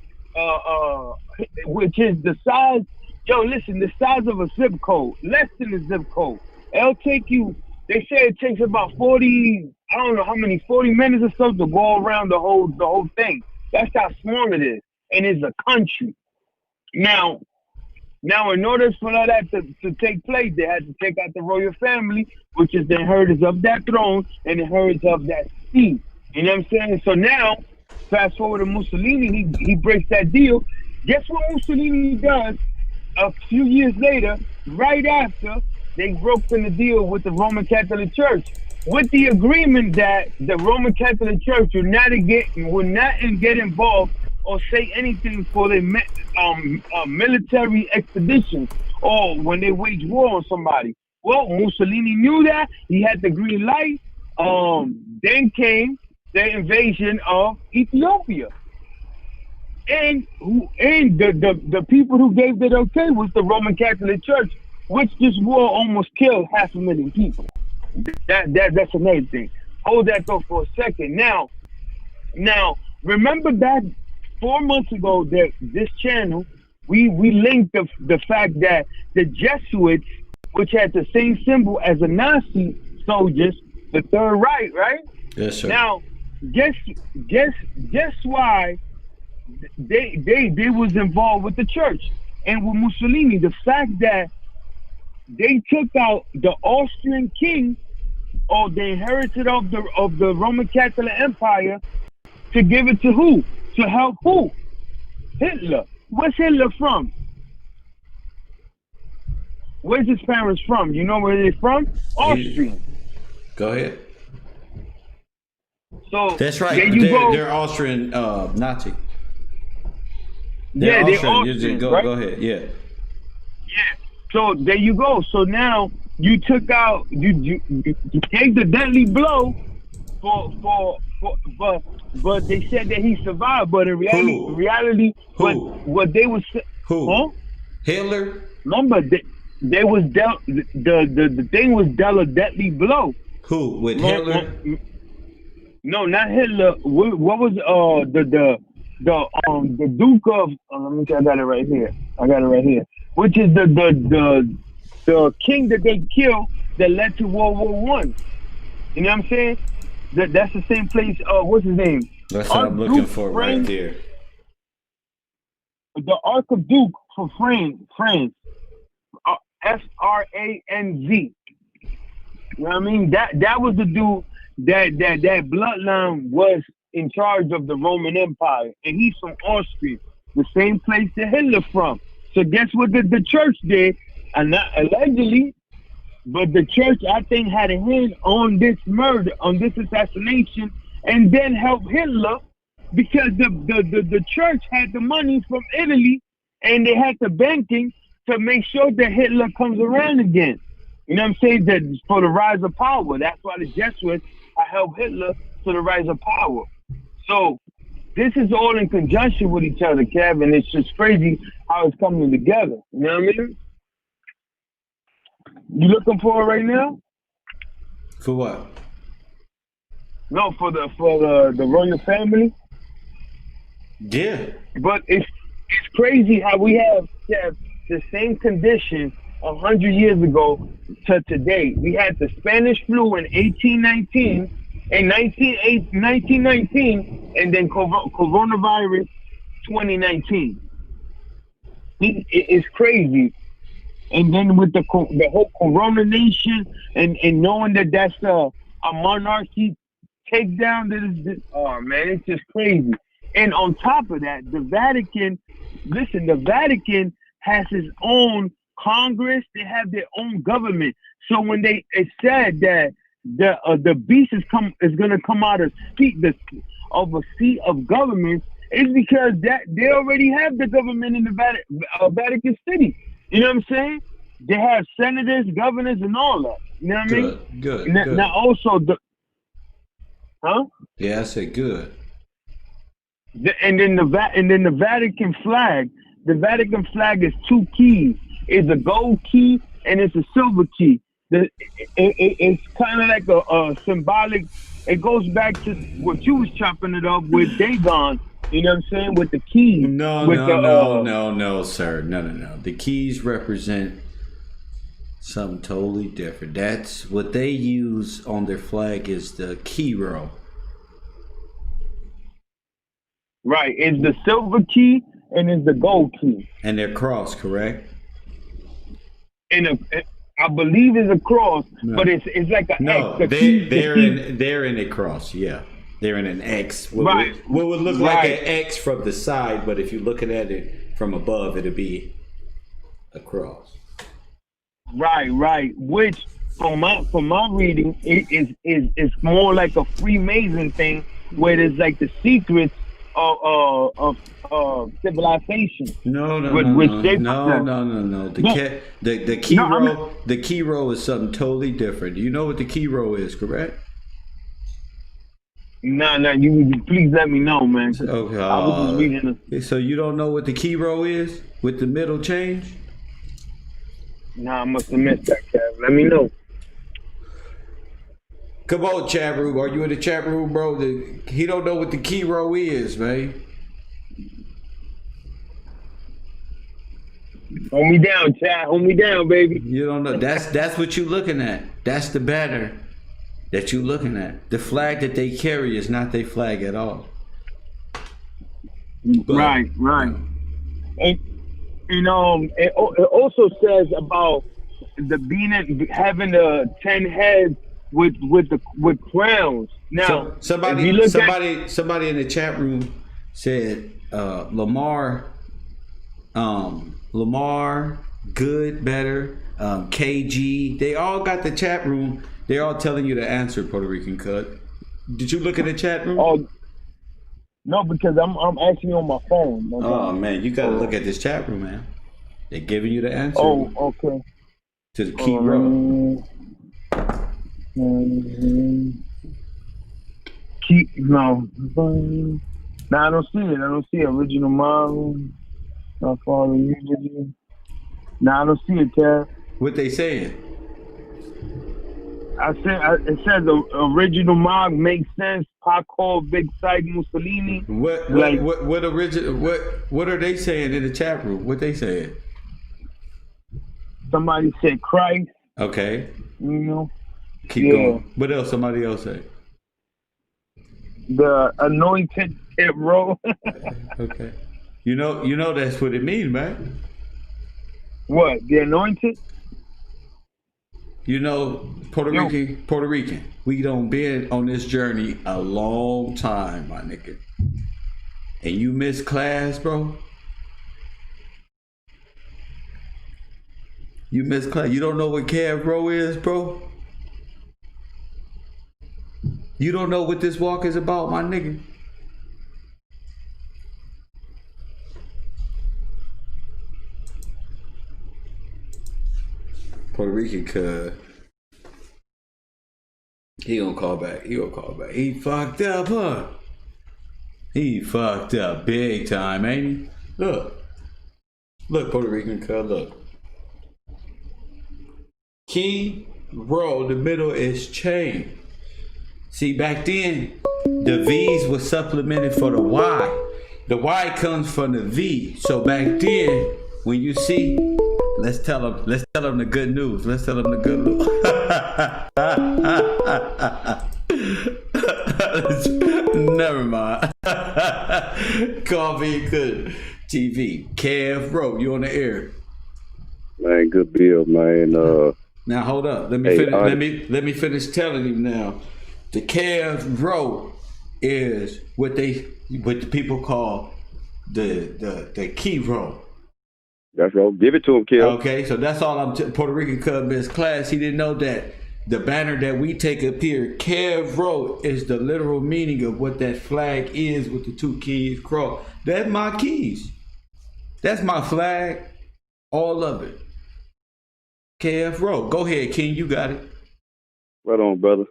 which is the size. Yo, listen, the size of a zip code, less than a zip code. It'll take you. They say it takes about 40. I don't know how many, 40 minutes or so to go around the whole thing. That's how small it is, and it's a country. Now, in order for all that to take place, they had to take out the royal family, which is the inheritors of that throne and inheritors of that sea. You know what I'm saying? So now, fast forward to Mussolini, he breaks that deal. Guess what Mussolini does a few years later, right after they broke the deal with the Roman Catholic Church, with the agreement that the Roman Catholic Church would not get involved or say anything for their military expeditions or when they wage war on somebody. Well, Mussolini knew that. He had the green light. Then came the invasion of Ethiopia. And the people who gave it okay was the Roman Catholic Church, which this war almost killed 500,000 people. That's another thing. Hold that thought for a second. Now, remember that 4 months ago that this channel, we linked the fact that the Jesuits, which had the same symbol as the Nazi soldiers, the Third Reich, right? Yes, sir. Now, guess why they was involved with the church and with Mussolini. The fact that they took out the Austrian king, or the inherited of the Roman Catholic Empire, to give it to who? To help who? Hitler. Where's Hitler from? Where's his parents from? You know where they're from? Austrian. Go ahead. So that's right. There you go. They're Austrian Nazi. They're Austrian, go right? Go ahead. Yeah. So there you go. So now you took out, you take the deadly blow but they said that he survived. But in reality, what they was who? Huh? Hitler. Remember, they was dealt the thing was dealt a deadly blow. Who with Hitler? No, not Hitler. What was the Duke of? Let me see. I got it right here. Which is the king that they killed that led to World War I. You know what I'm saying? That's the same place. What's his name? That's what I'm looking for right there. The Archduke for France. Franz. You know what I mean? That was the dude that bloodline was in charge of the Roman Empire, and he's from Austria, the same place that Hitler from. So guess what the church did? And not allegedly, but the church, I think, had a hand on this murder, on this assassination, and then helped Hitler, because the church had the money from Italy, and they had the banking to make sure that Hitler comes around again. You know what I'm saying? That for the rise of power. That's why the Jesuits helped Hitler to the rise of power. So this is all in conjunction with each other, Kev, and it's just crazy how it's coming together. You know what I mean? You looking for it right now? For what? No, for the royal family. Yeah. But it's crazy how we have the same condition 100 years ago to today. We had the Spanish flu in 1819, in 1919, and then coronavirus 2019. It's crazy. And then with the whole Corona nation and knowing that that's a monarchy takedown, oh man, it's just crazy. And on top of that, the Vatican has its own Congress. They have their own government. So when it's said that the beast is gonna come out of a seat of government is because that they already have the government in the Vatican City. You know what I'm saying? They have senators, governors, and all that. You know what I mean? Good. Now also Yeah, I said good. And then the Vatican flag. The Vatican flag is two keys. It's a gold key and it's a silver key. It's kind of like a symbolic. It goes back to what you was chopping it up with Dagon. You know what I'm saying? With the keys. No, sir. No. The keys represent something totally different. That's what they use on their flag is the key row. Right. It's the silver key and it's the gold key. And they're cross, correct? And I believe it's a cross, but it's like an X. They're in a cross, yeah. They're in an X. What would look like an X from the side, but if you're looking at it from above, it'll be a cross. Right. Which, from my reading, it's more like a Freemason thing, where there's like the secrets of civilization. No. The key row is something totally different. You know what the key row is, correct? Nah. You please let me know, man. Okay. I was just reading So you don't know what the key row is with the middle change? Nah, I must have missed that, Kev. Let me know. Come on, chat room. Are you in the chat room, bro? He don't know what the key row is, man. Hold me down, chat. Hold me down, baby. You don't know. That's what you looking at. That's the banner that you looking at. The flag that they carry is not their flag at all. But, right. And it also says about having the 10 heads with crowns. Now, somebody in the chat room said Lamar, good, better, KG. They all got the chat room. They're all telling you the answer, Puerto Rican cut. Did you look at the chat room? Oh, no, because I'm actually on my phone. Oh man, you gotta look at this chat room, man. They're giving you the answer. Oh, okay. To the key row. No, I don't see it. I don't see original model. Not following you. I don't see it, Kev. What they saying? It says the original mob makes sense. Paco, Big Side Mussolini. What are they saying in the chat room? What they saying? Somebody said Christ. Okay. You know. Keep going. What else? Somebody else say? The anointed row. Okay. You know that's what it means, man. What? The anointed? You know, Puerto Rican, we done been on this journey a long time, my nigga. And you miss class, bro? You miss class. You don't know what Cav Row is, bro? You don't know what this walk is about, my nigga? Puerto Rican cuz he gonna call back. He fucked up, huh? He fucked up big time, ain't he? Look, Puerto Rican cuz, look. Key row, the middle is chain. See, back then the V's were supplemented for the Y. The Y comes from the V. So back then, when you see, let's tell them the good news. Let's tell them the good news. Never mind. Coffee good. TV. Kev Rowe, you on the air. Man, good bill, man. Now hold up. Let me finish telling you now. The Kev Rowe is what the people call the key row. That's right. Give it to him, Kev. Okay, so that's all I'm Puerto Rican cub missed class. He didn't know that the banner that we take up here, Kev wrote, is the literal meaning of what that flag is with the two keys crossed. That's my keys. That's my flag. All of it. Kev wrote. Go ahead, King. You got it. Right on, brother.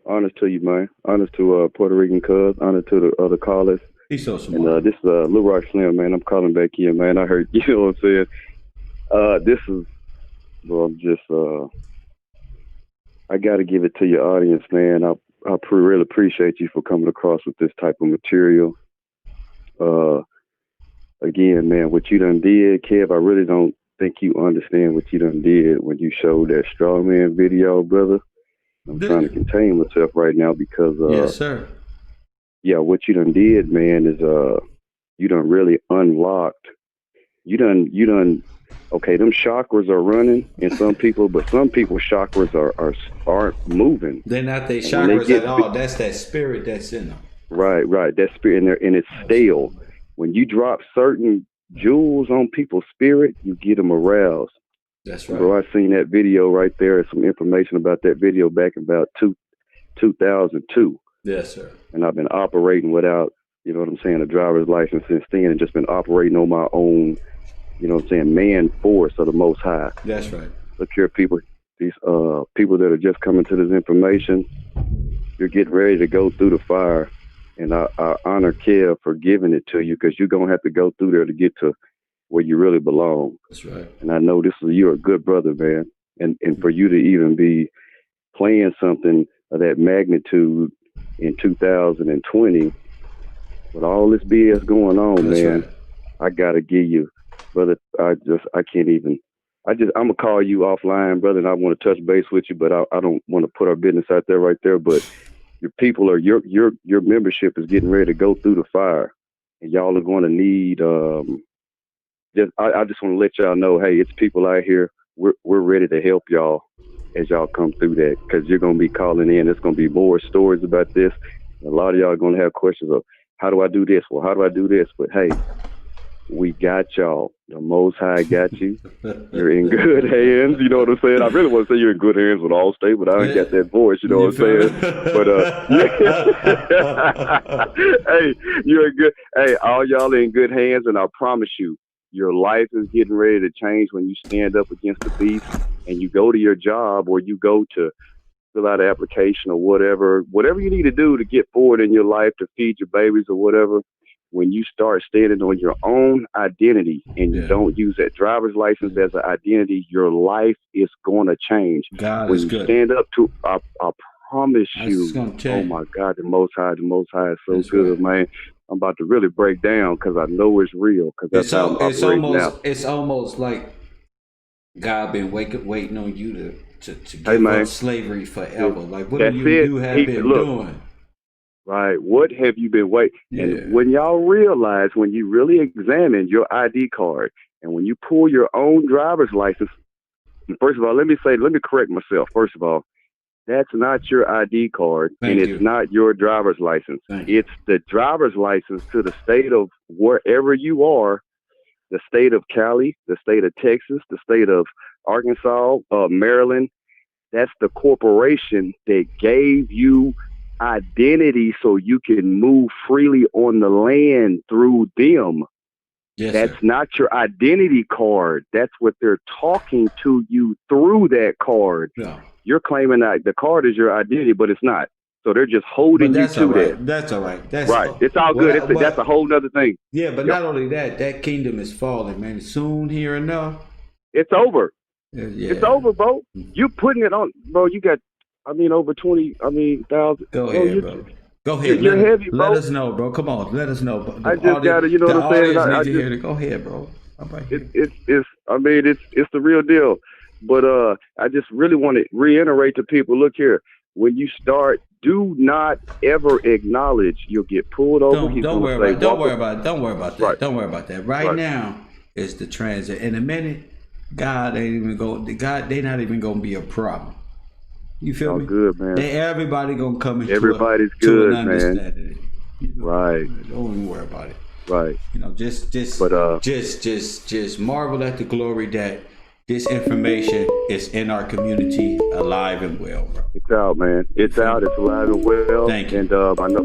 Honest to you, man. Honest to Puerto Rican cuz. Honest to the other callers. He's so smart. And this is Lil Rock Slim, man. I'm calling back in, man. I heard, you know what I'm saying? This is, well, I'm just, I got to give it to your audience, man. I really appreciate you for coming across with this type of material. Again, man, what you done did, Kev, I really don't think you understand what you done did when you showed that straw man video, brother. I'm trying to contain myself right now because, yes, sir. Yeah, what you done did, man, is you done really unlocked. You done. Okay, them chakras are running in some people, but some people's chakras aren't moving. They're not their chakras at all. That's that spirit that's in them. Right. That spirit in there, and it's stale. When you drop certain jewels on people's spirit, you get them aroused. That's right. Bro, I seen that video right there. Some information about that video back in about 2002. Yes, sir. And I've been operating without, you know what I'm saying, a driver's license since then, and just been operating on my own, you know what I'm saying, man force of the Most High. That's right. Look here, people, these people that are just coming to this information, you're getting ready to go through the fire. And I honor Kev for giving it to you, because you're going to have to go through there to get to where you really belong. That's right. And I know you're a good brother, man. And for you to even be playing something of that magnitude in 2020 with all this BS going on, that's man, right. I got to give you, brother, I can't even. I'm going to call you offline, brother, and I want to touch base with you, but I don't want to put our business out there right there. But your people are, your membership is getting ready to go through the fire, and y'all are going to need, I just want to let y'all know, hey, it's people out here. We're ready to help y'all as y'all come through that, because you're going to be calling in. There's going to be more stories about this. A lot of y'all are going to have questions of, how do I do this? Well, how do I do this? But hey, we got y'all. The Most High got you. You're in good hands. You know what I'm saying? I really want to say you're in good hands with Allstate, but I ain't got that voice. You know what I'm saying? But hey, you're in good. Hey, all y'all are in good hands, and I promise you, your life is getting ready to change when you stand up against the beast and you go to your job, or you go to fill out an application or whatever you need to do to get forward in your life, to feed your babies or whatever. When you start standing on your own identity and you don't use that driver's license as an identity, your life is going to change. God when is you good. stand up to, I promise you, oh my God, the Most High is so that's good, right. man. I'm about to really break down, because I know it's real. Because that's how I'm operating now. It's almost like God been waiting on you to give up slavery forever. Like, what have you been doing? Right. What have you been waiting? Yeah. And when y'all realize, when you really examine your ID card, and when you pull your own driver's license, first of all, let me correct myself. First of all, that's not your ID card, it's not your driver's license. It's the driver's license to the state of wherever you are, the state of Cali, the state of Texas, the state of Arkansas, Maryland. That's the corporation that gave you identity so you can move freely on the land through them. Yes, that's sir. not your identity card. That's what they're talking to you through that card. Yeah. You're claiming that the card is your identity, but it's not. So they're just holding you to that. That's all right. That's right. It's all good. That's a whole nother thing. Yeah, but not only that kingdom is falling, man. Soon, here and now. It's over. Yeah. It's over, bro. You putting it on, bro. You got, over 20,000. Go ahead, bro. Go ahead. You're heavy, bro. Let us know, bro. Come on, let us know. I just got to, you know what I'm saying? I just hear it. Go ahead, bro. I'm right here. It's the real deal. But I just really want to reiterate to people, look here, when you start, do not ever acknowledge you'll get pulled over. Don't worry about that. Right. Don't worry about that. Right now is the transit. In a minute, God ain't even they not even gonna be a problem. You feel me? Good, man. Everybody gonna come into everybody's to good, an understanding. Man. Right. Don't even worry about it. Right. Just marvel at the glory that this information is in our community, alive and well, bro. It's out, man. It's out. It's alive and well. Thank you. And I know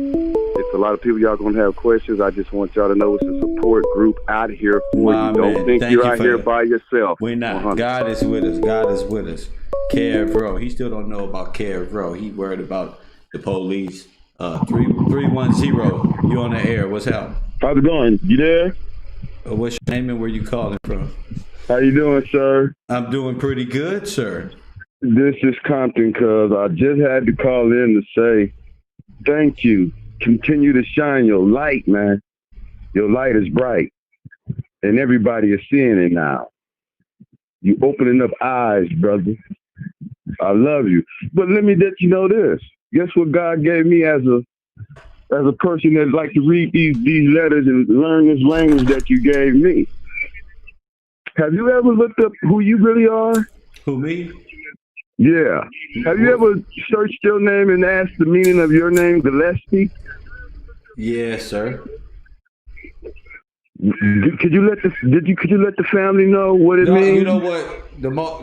it's a lot of people y'all gonna have questions. I just want y'all to know it's a support group out here for My you. Don't man, think thank you're you out for here that. by yourself. We're not. 100. God is with us. God is with us. Kev Rowe. He still don't know about Kev Rowe. He worried about the police. 310. You on the air. What's happening? How's it going? You there? What's your name and where you calling from? How you doing, sir? I'm doing pretty good, sir. This is Compton, cuz I just had to call in to say thank you. Continue to shine your light, man. Your light is bright, and everybody is seeing it now. You opening up eyes, brother. I love you. But let me let you know this. Guess what God gave me as a person that like to read these letters and learn this language that you gave me. Have you ever looked up who you really are? Who, me? Yeah. Have you ever searched your name and asked the meaning of your name, Gillespie? Yes, sir. Could you let the family know what it No, means? you know what?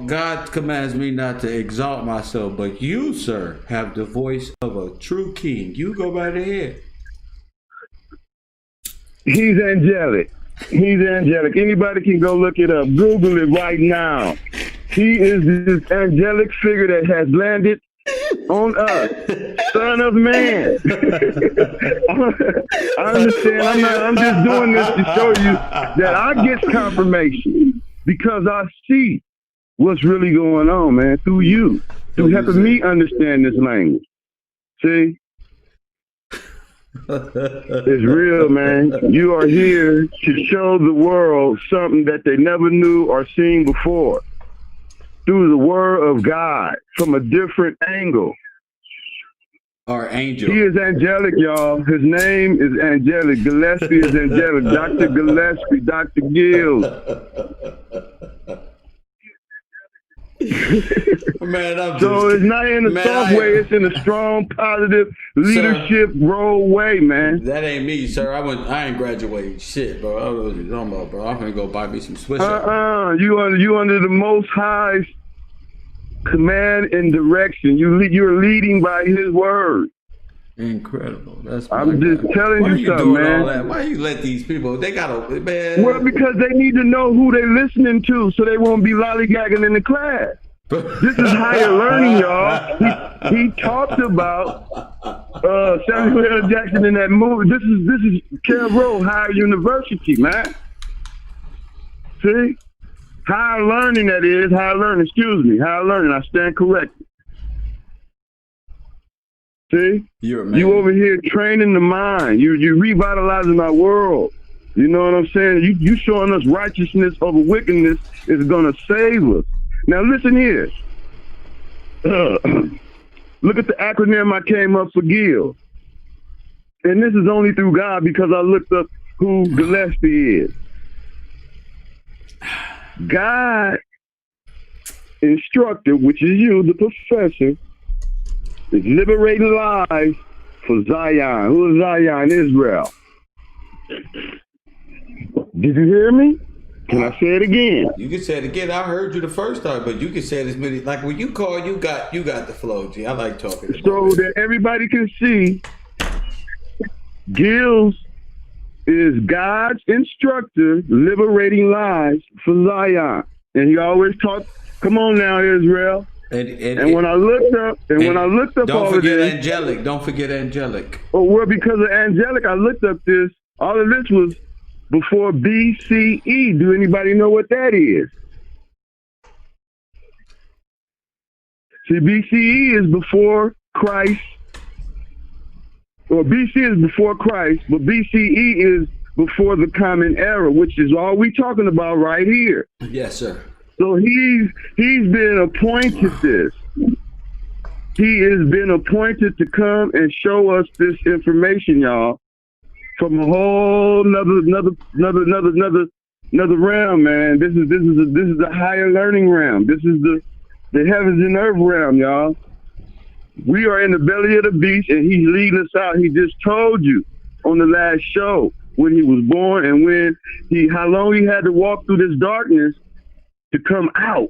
God commands me not to exalt myself, but you, sir, have the voice of a true king. You go right ahead. He's angelic. He's angelic. Anybody can go look it up. Google it right now. He is this angelic figure that has landed on us, Son of Man. I understand. I'm just doing this to show you that I get confirmation because I see what's really going on, man, through you, through helping me understand this language. See? It's real, man. You are here to show the world something that they never knew or seen before. Through the word of God from a different angle. Our angel. He is angelic, y'all. His name is angelic. Gillespie is angelic. Dr. Gillespie, Dr. Gills. Man, So it's not in a soft way, it's in a strong, positive leadership role way, man. That ain't me, sir. I ain't graduating shit, bro. I don't know what you're talking about, bro. I'm gonna go buy me some Swiss. You under the Most High's command and direction. You're leading by His word. Incredible. I'm just telling you something, man. Why you let these people? They gotta, man. Well, because they need to know who they're listening to, so they won't be lollygagging in the class. This is higher learning, y'all. He talked about Samuel L. Jackson in that movie. This is Kev Rowe Higher University, man. See, higher learning that is higher learning. Excuse me, higher learning. I stand corrected. See, you over here training the mind. You revitalizing our world. You know what I'm saying? You showing us righteousness over wickedness is gonna save us. Now listen here. Look at the acronym I came up for Gill. And this is only through God because I looked up who Gillespie is. God instructor, which is you, the professor, is liberating lives for Zion. Who is Zion? Israel. Did you hear me? Can I say it again? You can say it again. I heard you the first time, but you can say it as many. Like when you call, you got the flow, G. I like talking. So that everybody can see, Gills is God's instructor, liberating lives for Zion, and he always talks. Come on now, Israel. And when I looked up, don't all forget of this, angelic. Don't forget angelic. Oh well, because of angelic, I looked up this. All of this was before BCE. Do anybody know what that is? See, BCE is before Christ, or BC is before Christ, but BCE is before the Common Era, which is all we talking about right here. Yes, sir. So he's been appointed this. He has been appointed to come and show us this information, y'all, from a whole another realm, man. This is a higher learning realm. This is the heavens and earth realm, y'all. We are in the belly of the beast, and he's leading us out. He just told you on the last show when he was born and how long he had to walk through this darkness to come out.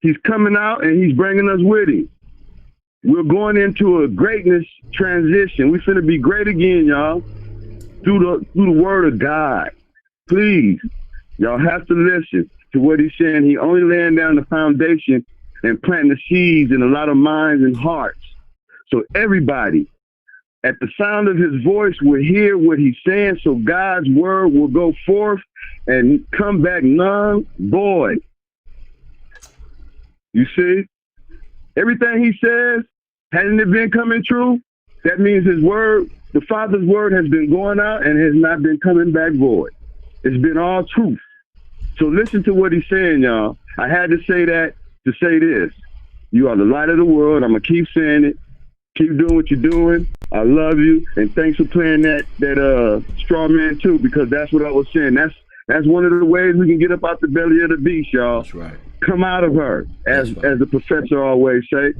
He's coming out and he's bringing us with him. We're going into a greatness transition. We finna be great again, y'all, through the word of God. Please, y'all have to listen to what he's saying. He only laying down the foundation and planting the seeds in a lot of minds and hearts. So everybody, at the sound of his voice, will hear what he's saying, so God's word will go forth and come back non-void. You see? Everything he says, hasn't it been coming true? That means his word, the Father's word, has been going out and has not been coming back void. It's been all truth. So listen to what he's saying, y'all. I had to say that to say this. You are the light of the world. I'm going to keep saying it. Keep doing what you're doing. I love you. And thanks for playing that straw man too, because that's what I was saying. That's one of the ways we can get up out the belly of the beast, y'all. That's right. Come out of her, as the professor always say.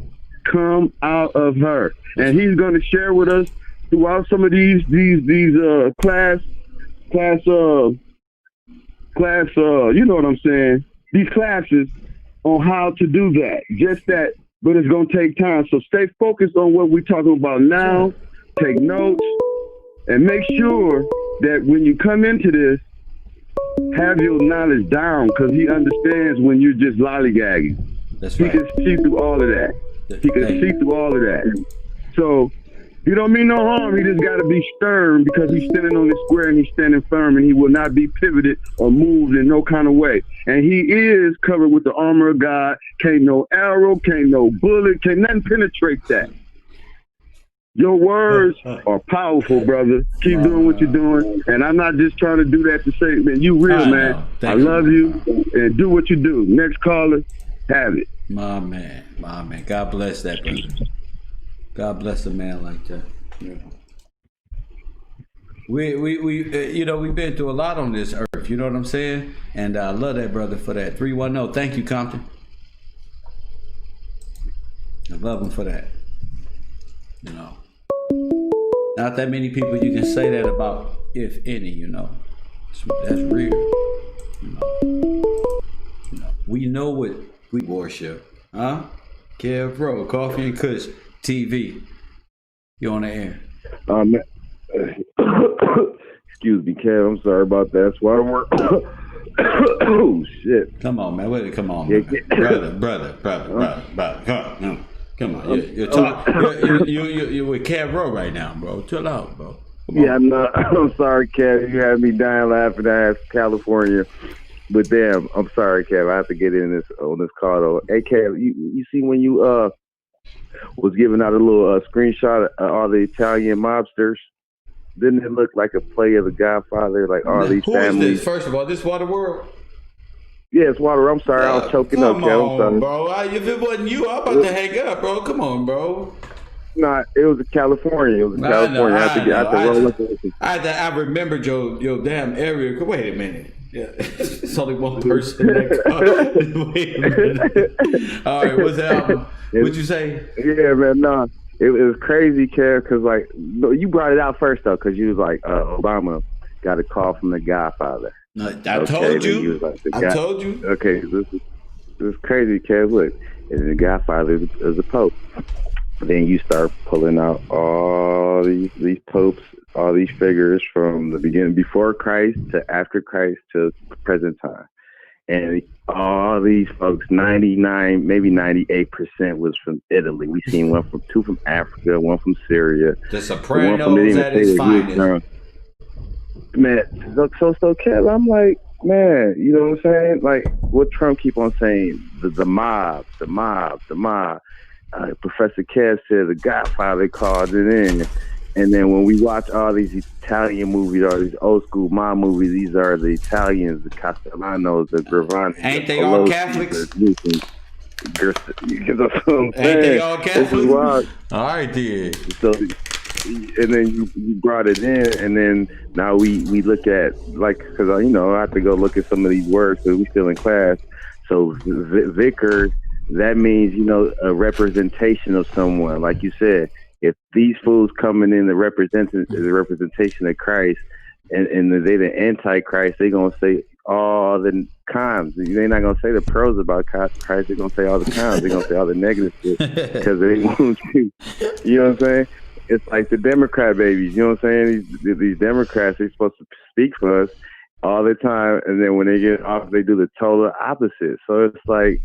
Come out of her. And he's going to share with us throughout some of these class, you know what I'm saying? These classes on how to do that. Just that, but it's going to take time. So stay focused on what we're talking about now. Take notes and make sure that when you come into this, have your knowledge down, because he understands when you're just lollygagging. That's right. He can see through all of that. He can see through all of that. So he don't mean no harm. He just got to be stern, because he's standing on the square and he's standing firm, and he will not be pivoted or moved in no kind of way. And he is covered with the armor of God. Can't no arrow, can't no bullet, can't nothing penetrate that. Your words are powerful, brother. Keep doing what you're doing. And I'm not just trying to do that to say, man, you real, man. I love you, and do what you do. Next caller, have it. My man. God bless that brother. God bless a man like that. You know. We you know, we've been through a lot on this earth. You know what I'm saying? And I love that brother for that. 310. Thank you, Compton. I love him for that. You know, not that many people you can say that about, if any. You know, that's real. You know, we know what we worship, huh? Kev Pro, Coffee and Kush TV. You on the air? Excuse me, Kev. I'm sorry about that. That's why I'm working. Oh shit! Come on, man. Wait, come on, man. brother. Come on. You're with Kev Rowe right now, bro. Chill out, bro. Yeah, I'm sorry, Kev. You had me dying laughing. I asked California. But damn, I'm sorry, Kev. I have to get in on this call though. Hey, Kev, you see when you was giving out a little screenshot of all the Italian mobsters? Didn't it look like a play of The Godfather? Like all these families. Who is this? First of all, this Waterworld? Yeah, it's Water. I'm sorry, I was choking up, Kev. I'm sorry, bro. If it wasn't you, I'm about to hang up, bro. Come on, bro. Nah, it was California. I remembered your damn area. Wait a minute. Yeah, it's only one person. Wait a minute. All right, what's the album? What'd you say? Yeah, man, no. It was crazy, Kev, because, like, you brought it out first, though, because you was like, Obama got a call from The Godfather. No, I told you. I told you. Okay, this is crazy, Kev. Look, and The Godfather is a pope. Then you start pulling out all these popes, all these figures from the beginning, before Christ to after Christ to present time. And all these folks, 99, maybe 98% was from Italy. We seen two from Africa, one from Syria. The Sopranos at its finest. Man, so Kev, I'm like, man, you know what I'm saying? Like what Trump keep on saying, the mob. Professor Kev said The Godfather called it in. And then when we watch all these Italian movies, all these old school mob movies, these are the Italians, the Castellanos, the Gravani. Ain't they all Catholics? Ain't they all Catholics? All right, then. So, and then you brought it in, and then now we look at, like, because, I have to go look at some of these words because we still in class. So vicar, that means, a representation of someone, like you said. If these fools coming in the representation of Christ, and they the Antichrist, they gonna say all the cons. They're not gonna say the pros about Christ. They're gonna say all the cons. They're gonna say all the negative shit because they want you. You know what I'm saying? It's like the Democrat babies. You know what I'm saying? These Democrats, they're supposed to speak for us all the time, and then when they get off, they do the total opposite. So it's like,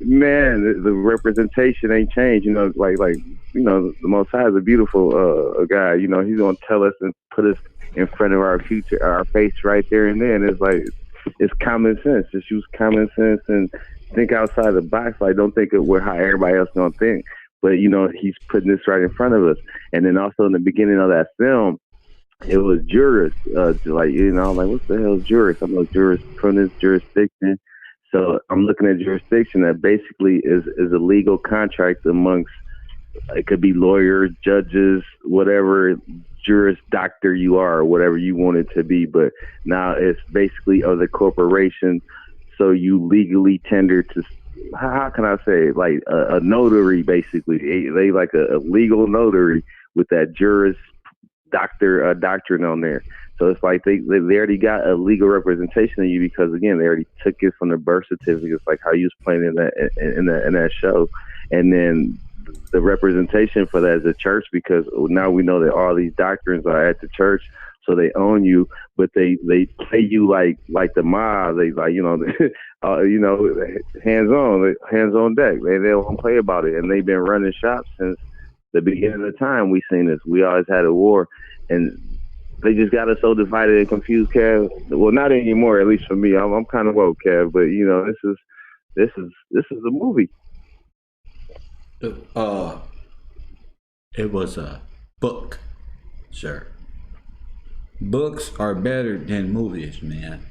man, the representation ain't changed. You know, like you know, the Most High is a beautiful guy. You know, he's gonna tell us and put us in front of our future, our face right there and then. It's like, it's common sense. Just use common sense and think outside the box. Like, don't think of how everybody else gonna think. But you know, he's putting this right in front of us. And then also in the beginning of that film, it was jurists, like, you know, I'm like, what the hell is jurist? I'm like, jurist from this jurisdiction. So I'm looking at jurisdiction that basically is a legal contract amongst, it could be lawyers, judges, whatever juris doctor you are, or whatever you want it to be. But now it's basically of the corporation. So you legally tender to, how can I say it? Like a notary, basically. They like a legal notary with that juris doctrine on there. So it's like they already got a legal representation of you because, again, they already took it from the birth certificates, like how you was playing in that show. And then the representation for that is the church, because now we know that all these doctrines are at the church, so they own you, but they play you like the mob. They like, you know, you know, hands on deck. They don't play about it, and they've been running shops since the beginning of the time. We seen this. We always had a war, and they just got us so divided and confused, Kev. Well, not anymore, at least for me. I'm kind of woke, Kev, but you know, this is a movie. It was a book, sir. Books are better than movies, man.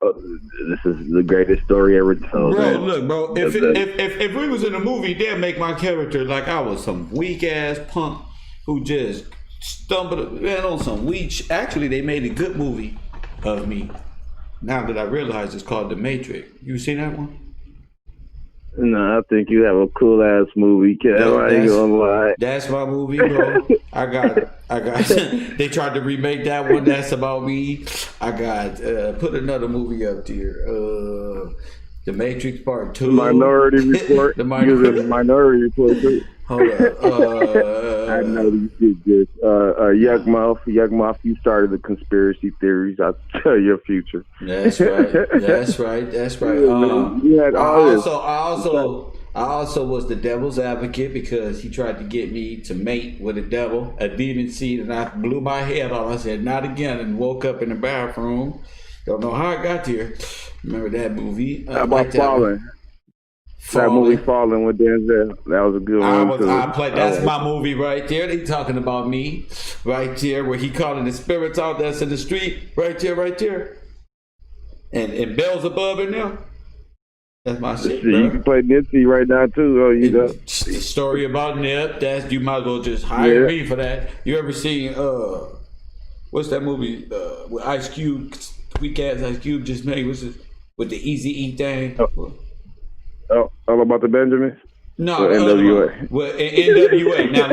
This is the greatest story ever told. Bro, look, bro. If we was in a movie, they'd make my character like I was some weak ass punk who just stumbled on some weak. Actually, they made a good movie of me. Now that I realize it's called The Matrix. You seen that one? No, I think you have a cool ass movie, Kev. I ain't gonna lie. That's my movie, bro. I got. They tried to remake that one. That's about me. I got. Put another movie up there. The Matrix Part 2. Minority Report. Minority Report too. Hold up. I know you did this. Yuck Mouth, you started the conspiracy theories. I'll tell your future. That's right. You had all I also was the devil's advocate because he tried to get me to mate with a devil, a demon seed, and I blew my head off. I said, not again, and woke up in the bathroom. Don't know how I got here. Remember that movie? How about Fallen? That movie Fallen with Denzel. That was a good one. That's my movie right there. They talking about me right there, where he calling the spirits out that's in the street. Right there. And bells above in there. That's my shit, bro. You can play Nipsey right now too. Oh, you know. Story about Nip. You might as well just hire me for that. You ever seen what's that movie with Ice Cube? Weak ass Ice Cube just made. What's it with the Easy E thing? Oh, all about the Benjamins? No, NWA. Well, NWA. Now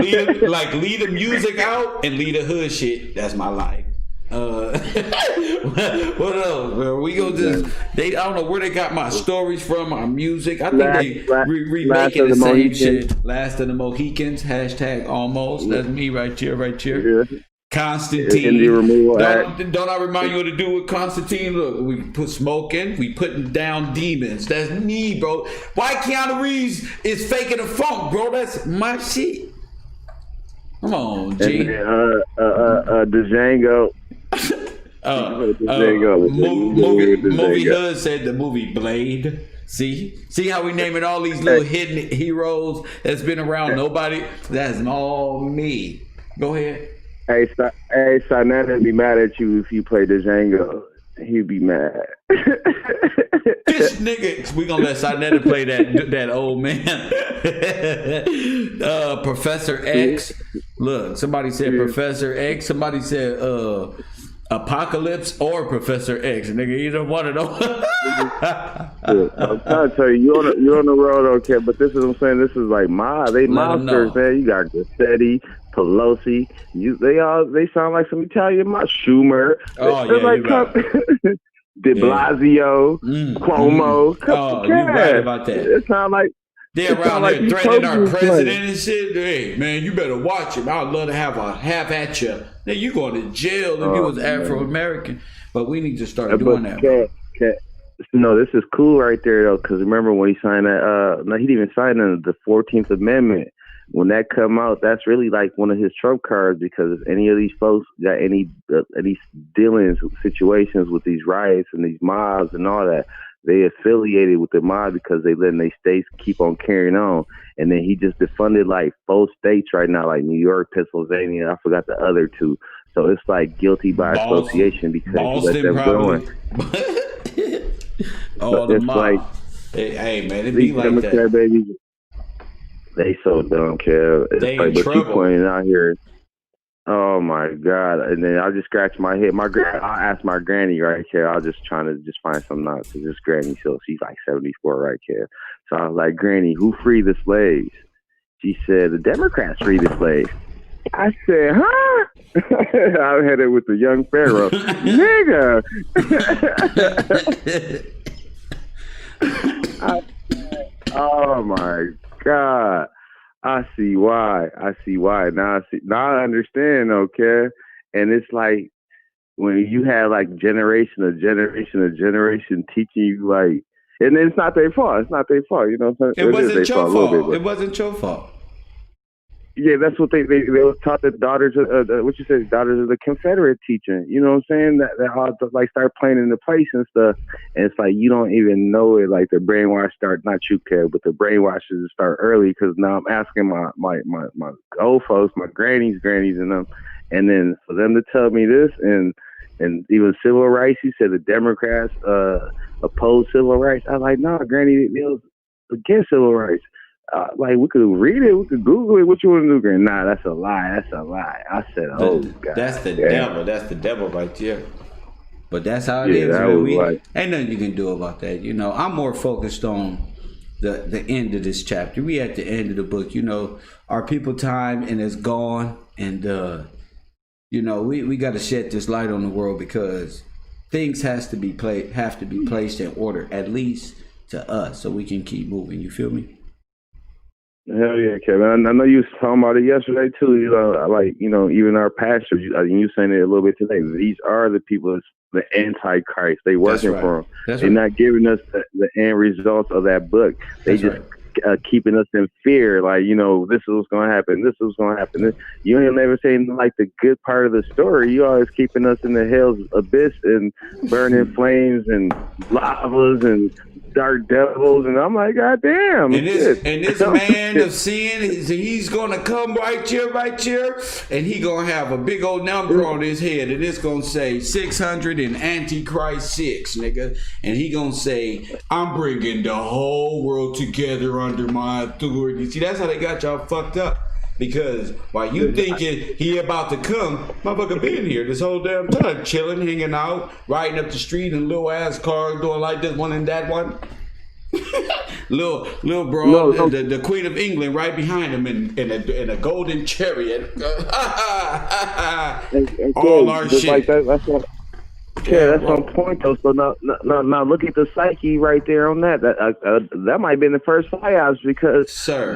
leave the music out and leave the hood shit. That's my life. What else, bro? We go just I don't know where they got my stories from, my music. I think they remaking the same shit. Last of the Mohicans, # almost. That's me right here. Yeah. Constantine. Don't I remind you what to do with Constantine? Look, we put smoke in, we putting down demons. That's me, bro. Why Keanu Reeves is faking the funk, bro? That's my shit. Come on, G. Django. Movie Hood said the movie Blade. See how we naming all these little hidden heroes that's been around. Nobody. That's all me. Go ahead. Hey, Sinetta be mad at you if you play Django. He'd be mad. This nigga, we gonna let Sinetta play that old man. Professor X. Look, somebody said Professor X. Somebody said Apocalypse or Professor X. Nigga, either one of them. I'm trying to tell you, you're on the road, okay, but this is what I'm saying. This is like they monsters, man. You got Gassetti, Pelosi. They sound like some Italian Schumer. Oh, yeah, De Blasio, Cuomo. Oh, you right about that. It sounds like they're around there threatening our president and shit. Hey, man, you better watch him. I'd love to have a half at you. Now you going to jail if you was Afro-American. But we need to start doing that. No, this is cool right there, though, because remember when he signed that, no, he didn't even sign the 14th Amendment. When that come out, that's really like one of his trump cards, because if any of these folks got any dealings, situations with these riots and these mobs and all that, they affiliated with the mob because they letting their states keep on carrying on. And then he just defunded like 4 states right now, like New York, Pennsylvania. I forgot the other 2. So it's like guilty by association because Boston, he let them going. Oh, the it's mob. like, hey, man, it be like Democrat that. Babies, they so dumb, Kev. It's They like, in but trouble. you pointing out here. Oh my God! And then I just scratch my head. I asked my granny, right, Kev. I was just trying to find something out to this granny. So she's like 74, right, Kev. So I was like, Granny, who freed the slaves? She said the Democrats freed the slaves. I said, huh? I had it with the young Pharaoh. Nigga. Oh my God. I see why. Now I understand, okay? And it's like when you have like generation teaching you, like, and it's not their fault. You know what I'm saying? It wasn't your fault. It wasn't your fault. Yeah, that's what they was taught the daughters of daughters of the Confederate teaching. You know what I'm saying? That all like start playing into place and stuff. And it's like you don't even know it. Like the brainwash start, not you, Kev, but the brainwashes start early. Because now I'm asking my old folks, my grannies, and them, and then for them to tell me this and even civil rights. He said the Democrats oppose civil rights. I was like, no, Granny, it was against civil rights. Like we could read it, we could Google it. What you want to do, Granny? Nah, that's a lie. I said, oh God, that's the devil. That's the devil right there. But that's how it is. Right. Ain't nothing you can do about that. You know, I'm more focused on the end of this chapter. We at the end of the book. You know, our people time and it's gone, and you know, we got to shed this light on the world because things have to be placed in order, at least to us, so we can keep moving. You feel me? Hell yeah, Kevin. I know you was talking about it yesterday too. You know, like, you know, even our pastors. You saying it a little bit today. These are the people that's the Antichrist. They working for them. They're not giving us the end results of that book. They keeping us in fear. Like, you know, this is what's going to happen. This is what's going to happen. You ain't never saying like the good part of the story. You always keeping us in the hell's abyss and burning flames and lavas and dark devils, and I'm like, God damn. And this man of sin, he's gonna come right here, and he gonna have a big old number on his head, and it's gonna say 600 and Antichrist 6, nigga. And he gonna say, I'm bringing the whole world together under my authority. See, that's how they got y'all fucked up. Because while you thinking he about to come, motherfucker been here this whole damn time, chilling, hanging out, riding up the street in little ass cars, doing like this one and that one. little bro, the Queen of England right behind him in a golden chariot. All our shit. Like that's what. Yeah, that's on point though. So now look at the psyche right there on that. That might have been the first psyops because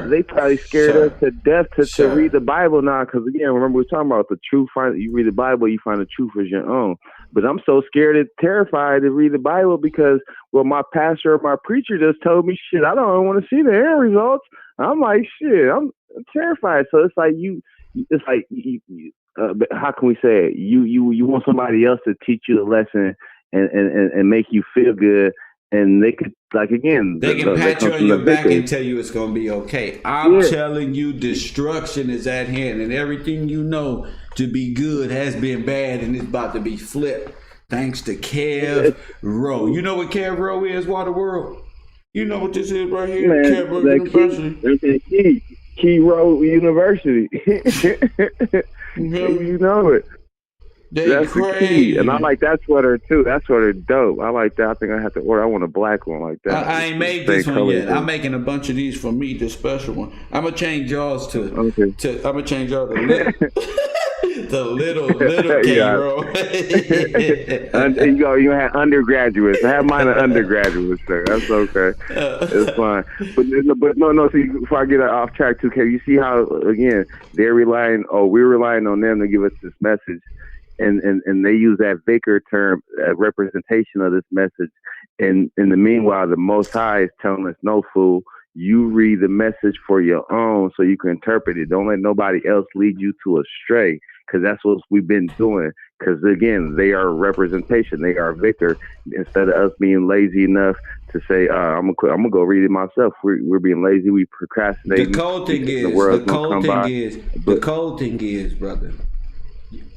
they probably scared us to death to read the Bible now. Because again, remember we were talking about the truth. You read the Bible, you find the truth as your own. But I'm so scared and terrified to read the Bible because my pastor or my preacher just told me shit. I don't want to see the end results. I'm like shit. I'm terrified. So it's like you. How can we say it? You want somebody else to teach you the lesson and make you feel good, and they could they can pat you on your back and tell you it's gonna be okay. I'm telling you, destruction is at hand, and everything you know to be good has been bad, and it's about to be flipped. Thanks to Kev Rowe. You know what Kev Rowe is, Water World? You know what this is right here? Man, Kev Rowe University. Key Road University. You know it. That's crazy. The key. And I like that sweater too. That sweater dope. I like that. I think I have to order. I want a black one like that. I ain't made this one yet. I'm making a bunch of these for me, the special one. I'm gonna change y'all to I'm gonna change y'all to The little K, Yeah. bro. You have undergraduates. I have mine undergraduates, sir. That's okay. It's fine. But no. See, before I get off track too, K, you see how again we're relying on them to give us this message, and they use that vicar term, representation of this message. And in the meanwhile, the Most High is telling us, no, fool. You read the message for your own so you can interpret it. Don't let nobody else lead you to astray, because that's what we've been doing. Because, again, they are a representation. They are a vicar. Instead of us being lazy enough to say, I'm gonna go read it myself, we're being lazy. We procrastinate. The cold thing is, brother,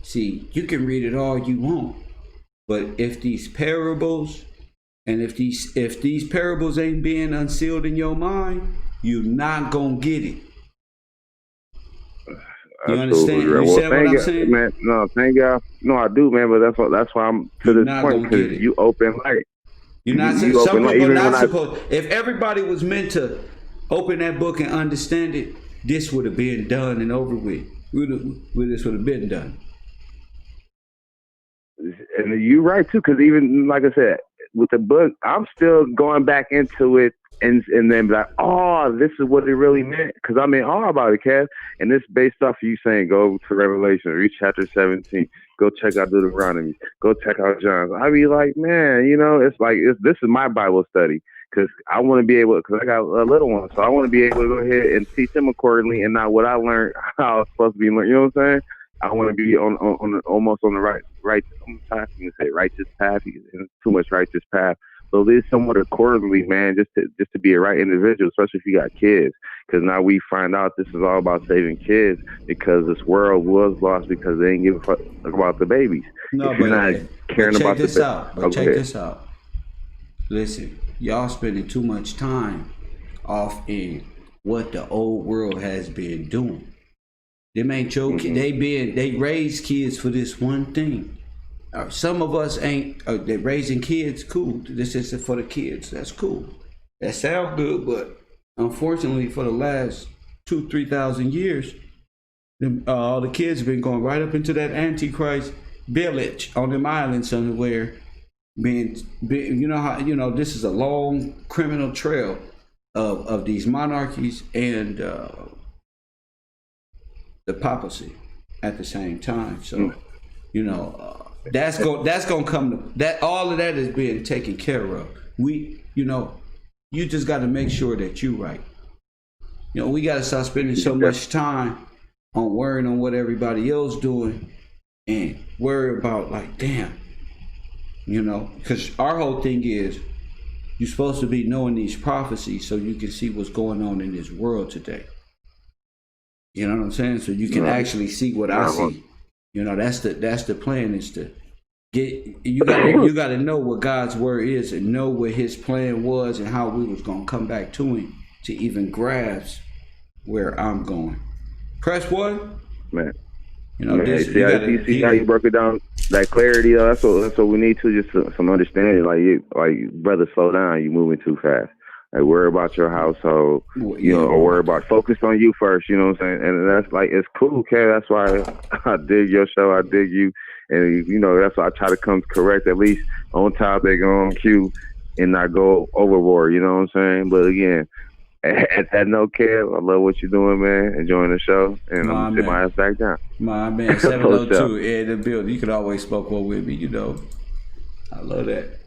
see, you can read it all you want, but if these parables... And if these parables ain't being unsealed in your mind, you're not gonna get it. You understand? You understand what I'm saying? Man, no, thank God. No, I do, man. But that's why I'm to this point, because you open light. You're not. Some people are not supposed. If everybody was meant to open that book and understand it, this would have been done and over with. This would have been done. And you're right too, because even like I said, with the book, I'm still going back into it and then be like, oh, this is what it really meant. Because I'm in awe about it, Kev. And it's based off of you saying, go to Revelation, read chapter 17, go check out Deuteronomy, go check out John. I be like, man, it's like, this is my Bible study. Because I want to be able, because I got a little one, so I want to be able to go ahead and teach them accordingly, and not what I learned, how it's supposed to be learned. You know what I'm saying? I want to be almost on the right path. You can say righteous path. Too much righteous path. So live somewhat accordingly, man. Just to be a right individual, especially if you got kids. Because now we find out this is all about saving kids, because this world was lost because they didn't give a fuck about the babies. No, if you're not caring about this out. But check this out. Listen, y'all spending too much time off in what the old world has been doing. Them ain't your kids. They raise kids for this one thing. Some of us ain't. They're raising kids. Cool. This is for the kids. That's cool. That sounds good, but unfortunately, for the last 2,000-3,000 years, all the kids have been going right up into that Antichrist village on them islands somewhere. Being this is a long criminal trail of these monarchies and the papacy at the same time. So, that's gonna come to that. All of that is being taken care of. You just got to make sure that you're right. We got to stop spending so much time on worrying on what everybody else doing and worry about like, damn, because our whole thing is you're supposed to be knowing these prophecies so you can see what's going on in this world today. You know what I'm saying? So you can actually see what I see. That's the plan, is to get you gotta know what God's word is and know what his plan was and how we was gonna come back to him to even grasp where I'm going. Press one. Man. You see how you broke it down, that clarity. That's what we need to, just some understanding. Like brother, slow down. You moving too fast. Like, worry about your household, or worry about, focus on you first, you know what I'm saying? And that's like, it's cool, okay? That's why I dig your show, I dig you. And, that's why I try to come correct, at least on topic, on cue, and not go overboard, you know what I'm saying? But again, at that note, Kev, I love what you're doing, man. Enjoying the show, and I'm going to sit my ass back down. My man, 702 in the building. You can always smoke one with me, I love that.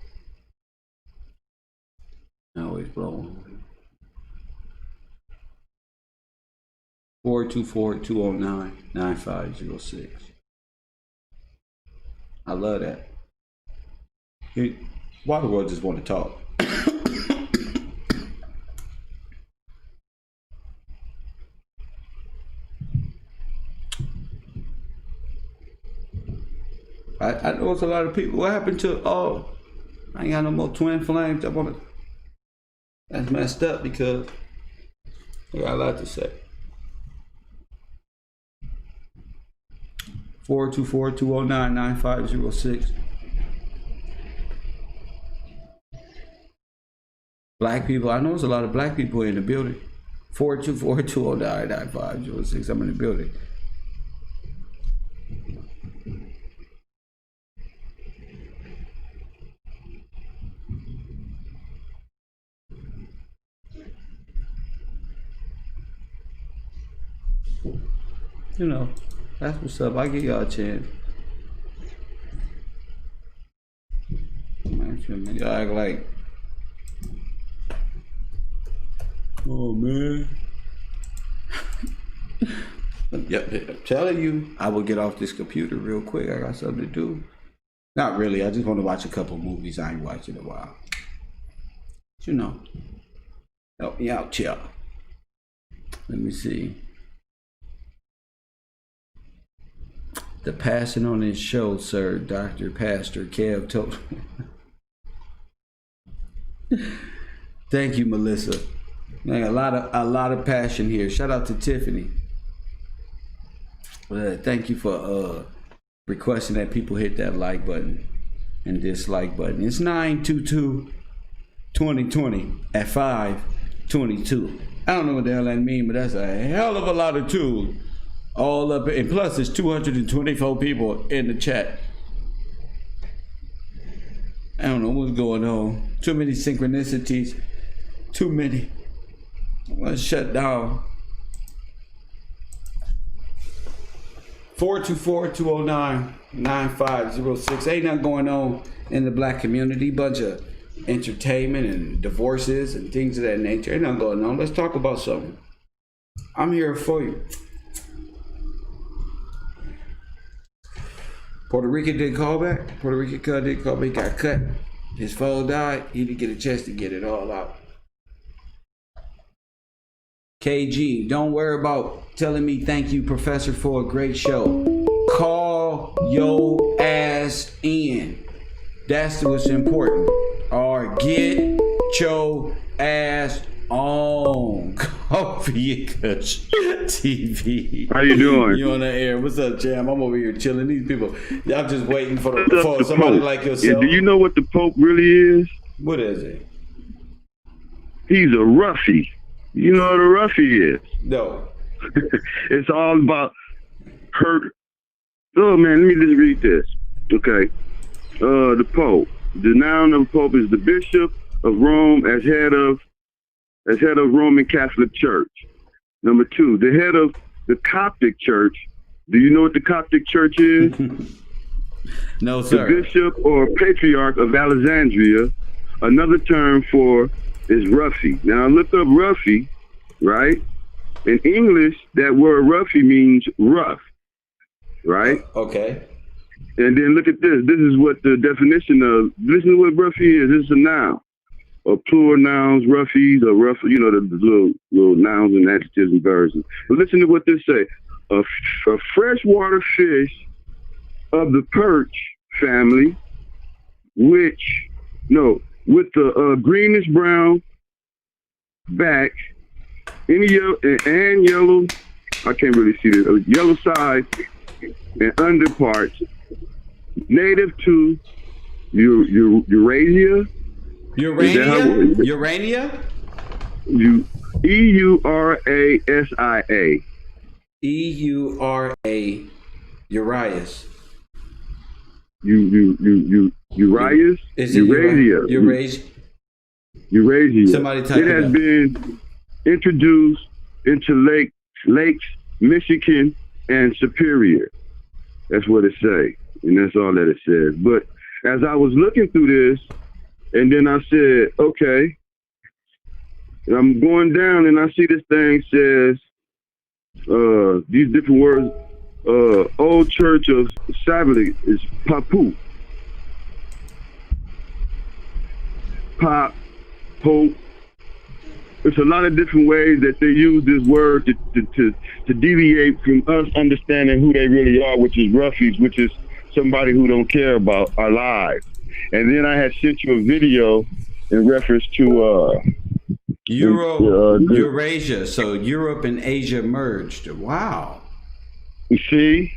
Always blowing. 424-209-9506. I love that. Why the world just want to talk? I know it's a lot of people. What happened to? I ain't got no more twin flames. That's messed up, because I got a lot to say. 424-209-9506. Black people. I know there's a lot of black people in the building. 424-209-9506. I'm in the building. You know, that's what's up. I give y'all a chance. Y'all act like, oh man. I'm telling you, I will get off this computer real quick. I got something to do. Not really. I just want to watch a couple movies I ain't watched in a while. But you know, help me out, y'all. Let me see. The passing on his show, sir, Dr. Pastor Kev told me. Thank you, Melissa. Man, a lot of passion here. Shout out to Tiffany. Thank you for requesting that people hit that like button and dislike button. It's 9/22/2020 at 5:22. I don't know what the hell that means, but that's a hell of a lot of tools. All up, and plus there's 224 people in the chat. I don't know what's going on. Too many synchronicities. Too many. Let's shut down. 424-209-9506. Ain't nothing going on in the black community. Bunch of entertainment and divorces and things of that nature. Ain't nothing going on. Let's talk about something. I'm here for you. Puerto Rican didn't call back. Puerto Rican cut didn't call back. He got cut. His phone died. He didn't get a chance to get it all out. KG, don't worry about telling me thank you, Professor, for a great show. Call your ass in. That's what's important. Or get your ass on. Coffee TV. How you doing? You on the air? What's up, Jam? I'm over here chilling. These people, I'm just waiting for somebody Pope. like yourself. Yeah, do you know what the Pope really is? What is it? He's a roughie. You know what a roughie is? No. It's all about hurt. Oh man, let me just read this. Okay. The Pope. The noun of Pope is the Bishop of Rome as head of Roman Catholic Church. Number 2, the head of the Coptic Church. Do you know what the Coptic Church is? No, sir. The Bishop or Patriarch of Alexandria. Another term for is roughie. Now look up roughie, right? In English, that word roughie means rough, right? Okay. And then look at this. This is what the definition of, listen to what roughie is. This is a noun. Or plural nouns, roughies, or rough, you know, the little nouns and adjectives and verbs. But listen to what this say. A freshwater fish of the perch family, with the greenish brown back and yellow, I can't really see this, yellow sides and under parts, native to Eurasia. Urania? EURASIA. EURA. Urias. Urias? Is it Eurasia. Eurasia. Somebody type it has been introduced into lakes Michigan and Superior. That's what it say, and that's all that it says. But as I was looking through this, and then I said, okay, and I'm going down, and I see this thing says these different words. Old Church of Sabbath is Papu. Pop, Pope. There's a lot of different ways that they use this word to deviate from us understanding who they really are, which is roughies, which is somebody who don't care about our lives. And then I had sent you a video in reference to Eurasia. So Europe and Asia merged. Wow. You see,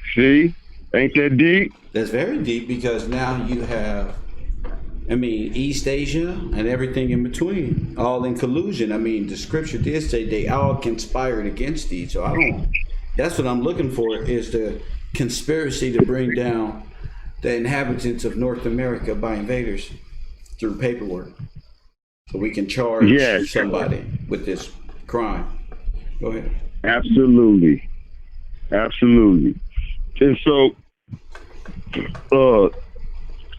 ain't that deep? That's very deep, because now you have, East Asia and everything in between, all in collusion. The scripture did say they all conspired against each. So that's what I'm looking for, is the conspiracy to bring down the inhabitants of North America by invaders through paperwork. So we can charge somebody with this crime. Go ahead. Absolutely. Absolutely. And so,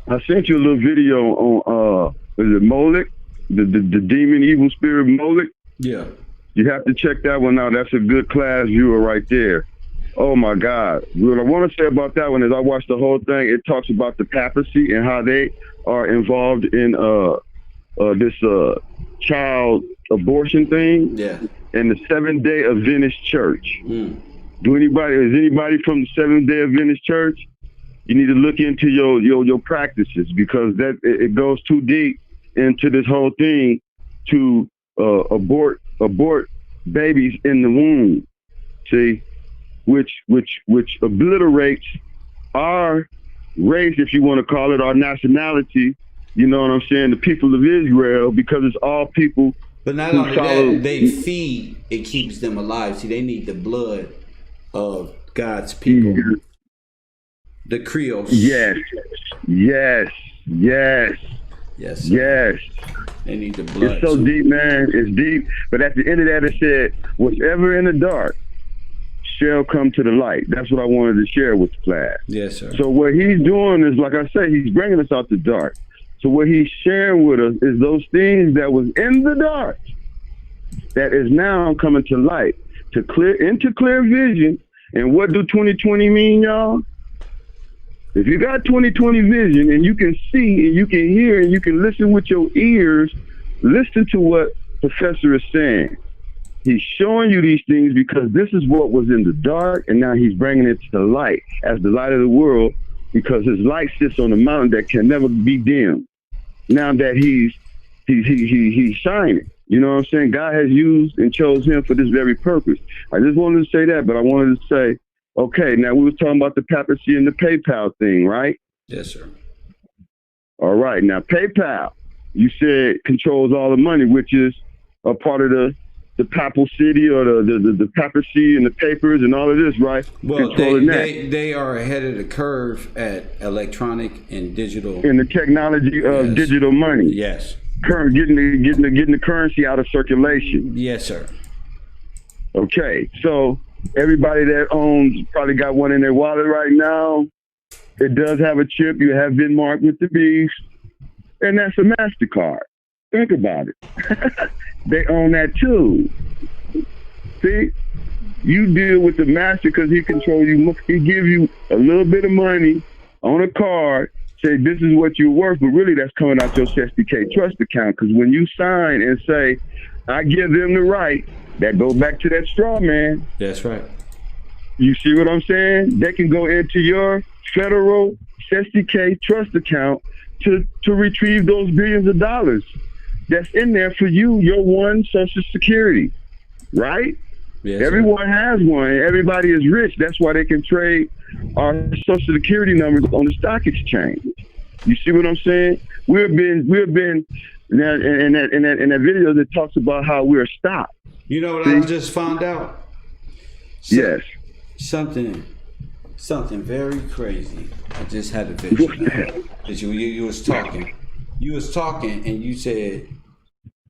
I sent you a little video on is it Moloch, the demon evil spirit Moloch. Yeah. You have to check that one out. That's a good class viewer right there. Oh my God. What I want to say about that one is I watched the whole thing. It talks about the papacy and how they are involved in this child abortion thing. Yeah. And the Seventh-day Adventist Church. Mm. Is anybody from the Seventh-day Adventist Church? You need to look into your practices, because that it goes too deep into this whole thing to abort babies in the womb. See, which obliterates our race, if you want to call it, our nationality. You know what I'm saying? The people of Israel, because it's all people. But not only that, they feed, it keeps them alive. See, they need the blood of God's people. The Creoles. Yes. Yes. They need the blood. It's so deep, man. It's deep. But at the end of that, it said, whatever in the dark shall come to the light. That's what I wanted to share with the class. Yes, sir. So what he's doing is, like I say, he's bringing us out the dark. So what he's sharing with us is those things that was in the dark that is now coming to light, to clear vision. And what do 2020 mean, y'all? If you got 2020 vision and you can see and you can hear and you can listen with your ears, listen to what Professor is saying. He's showing you these things because this is what was in the dark, and now he's bringing it to the light as the light of the world, because his light sits on a mountain that can never be dimmed. Now that he's shining, you know what I'm saying? God has used and chose him for this very purpose. I just wanted to say that, but I wanted to say, okay, now we were talking about the papacy and the PayPal thing, right? Yes, sir. All right, now PayPal, you said controls all the money, which is a part of the papal city or the papacy and the papers and all of this, right? Well, they are ahead of the curve at electronic and digital. In the technology of digital money. Yes. Getting the currency out of circulation. Yes, sir. Okay, so everybody that owns probably got one in their wallet right now. It does have a chip. You have been marked with the beast, and that's a MasterCard. Think about it. They own that too. See, you deal with the master because he controls you. He gives you a little bit of money on a card, say this is what you're worth, but really that's coming out your SPK trust account. Because when you sign and say, I give them the right, that goes back to that straw man. That's right. You see what I'm saying? They can go into your federal SDK trust account to retrieve those billions of dollars that's in there for you, your one Social Security, right? Yes, everyone has one. Everybody is rich. That's why they can trade our Social Security numbers on the stock exchange. You see what I'm saying? We've been now in that video that talks about how we're stopped. You know what I just found out? Yes. Something very crazy. I just had a vision. You was talking. You was talking and you said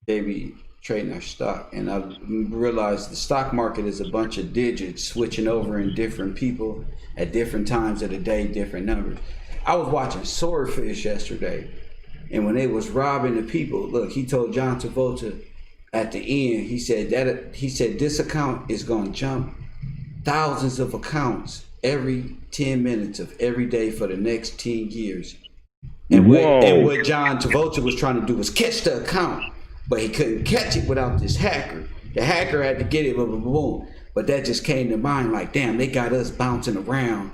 they be trading our stock, and I realized the stock market is a bunch of digits switching over in different people at different times of the day, different numbers. I was watching Swordfish yesterday, and when they was robbing the people, look, he told John Travolta at the end, he said this account is going to jump thousands of accounts every 10 minutes of every day for the next 10 years. And what John Travolta was trying to do was catch the account, but he couldn't catch it without this hacker. The hacker had to get it, boom, boom, boom. But that just came to mind like, damn, they got us bouncing around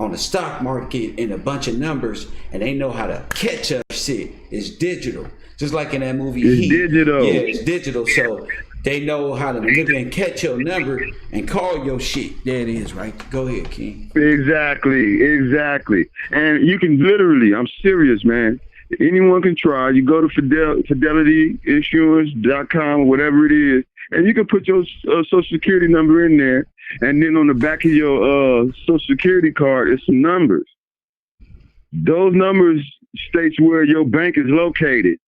on the stock market in a bunch of numbers, and they know how to catch us shit. It's digital. Just like in that movie Heat. Digital. Yeah, it's digital. So they know how to manipulate and catch your number and call your shit. There it is, right? Go ahead, King. Exactly. And you can literally, I'm serious, man. Anyone can try. You go to fidelityinsurance.com or whatever it is, and you can put your Social Security number in there. And then on the back of your Social Security card is some numbers. Those numbers states where your bank is located,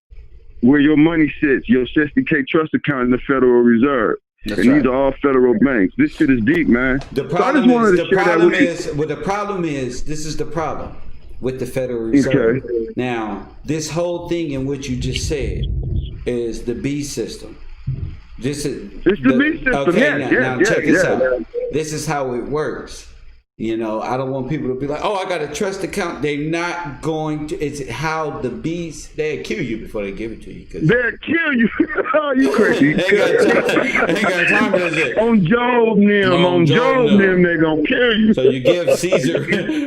where your money sits, your SDK trust account in the Federal Reserve. That's and right. these are all federal banks. This shit is deep, man. The So I problem just wanted is, to the share that problem with you. is, well, the problem is, this is the problem with the Federal Reserve. Okay. Now, this whole thing in what you just said is the B system. This is It's the B system. Okay, Yeah, now check this yeah. out. This is how it works. You know, I don't want people to be like, "Oh, I got a trust account." They're not going to. It's how the bees. They'll kill you before they give it to you. They'll kill you. Oh, you crazy. ain't got time for that. On Job, on Job, they gonna kill you. So you give Caesar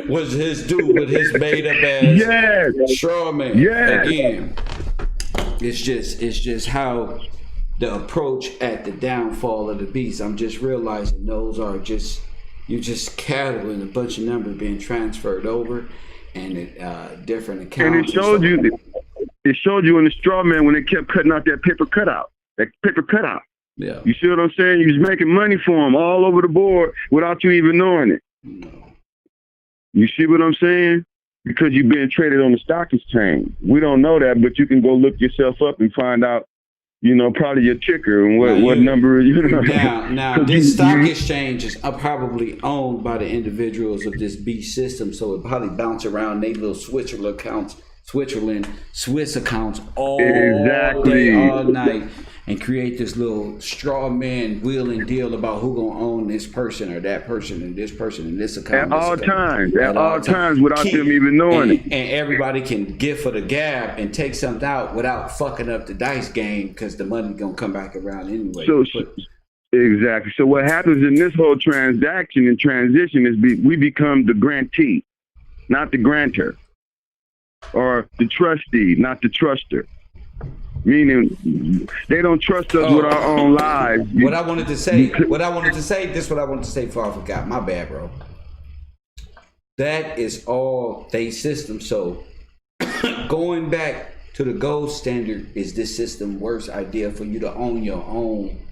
was his due with his made up ass straw man. Yes. Again, it's just how the approach at the downfall of the beast. I'm just realizing those are just. You're just cattle and a bunch of numbers being transferred over, and different accounts. And it showed you in the straw man when they kept cutting out that paper cutout. Yeah. You see what I'm saying? You was making money for them all over the board without you even knowing it. No. You see what I'm saying? Because you've been traded on the stock exchange. We don't know that, but you can go look yourself up and find out. You know, probably your ticker and what number, you know. Now this stock exchange is probably owned by the individuals of this B system, so it probably bounce around their little Swiss accounts all day, all night, and create this little straw man wheel and deal about who gonna own this person or that person and this person and this account. At all times, without them even knowing it. And everybody can give for the gab and take something out without fucking up the dice game because the money gonna come back around anyway. Exactly. So what happens in this whole transaction and transition is we become the grantee, not the grantor, or the trustee, not the truster. Meaning they don't trust us with our own lives. What I wanted to say before I forgot. My bad, bro. That is all they system. So going back to the gold standard, is this system worse idea for you to own your own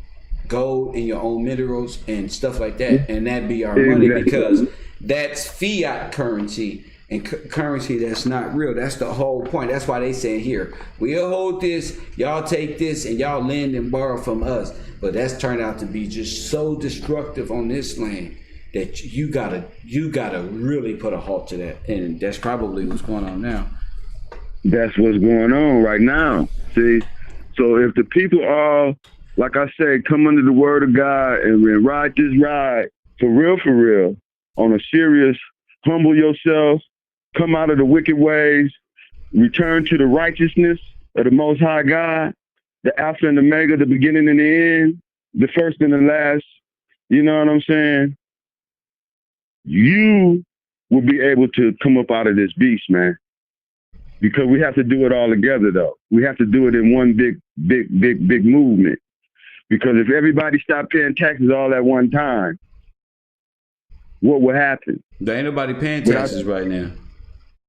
gold and your own minerals and stuff like that, and that be our money, because that's fiat currency. And currency that's not real. That's the whole point. That's why they say here, we'll hold this, y'all take this, and y'all lend and borrow from us. But that's turned out to be just so destructive on this land that you gotta really put a halt to that. And that's probably what's going on now. That's what's going on right now. See? So if the people all, like I said, come under the word of God and ride this ride for real, on a serious, humble yourself, come out of the wicked ways, return to the righteousness of the Most High God, the Alpha and the Omega, the beginning and the end, the first and the last. You know what I'm saying? You will be able to come up out of this beast, man. Because we have to do it all together, though. We have to do it in one big movement. Because if everybody stopped paying taxes all at one time, what will happen? There ain't nobody paying taxes right now.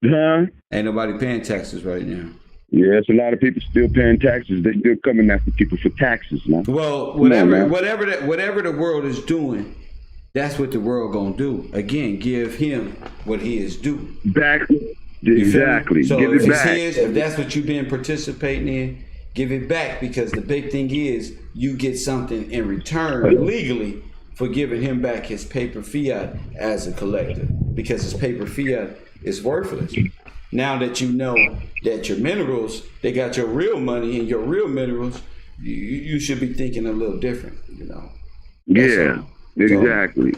Huh? Ain't nobody paying taxes right now. Yeah, it's a lot of people still paying taxes. They still coming after people for taxes, man. Well, whatever the world is doing, that's what the world gonna do. Again, give him what he is due. Back, exactly. So give if it back. If that's what you've been participating in, give it back, because the big thing is you get something in return legally for giving him back his paper fiat as a collective, because his paper fiat is worthless. Now that you know that your minerals, they got your real money and your real minerals, you should be thinking a little different, you know. Yeah, exactly.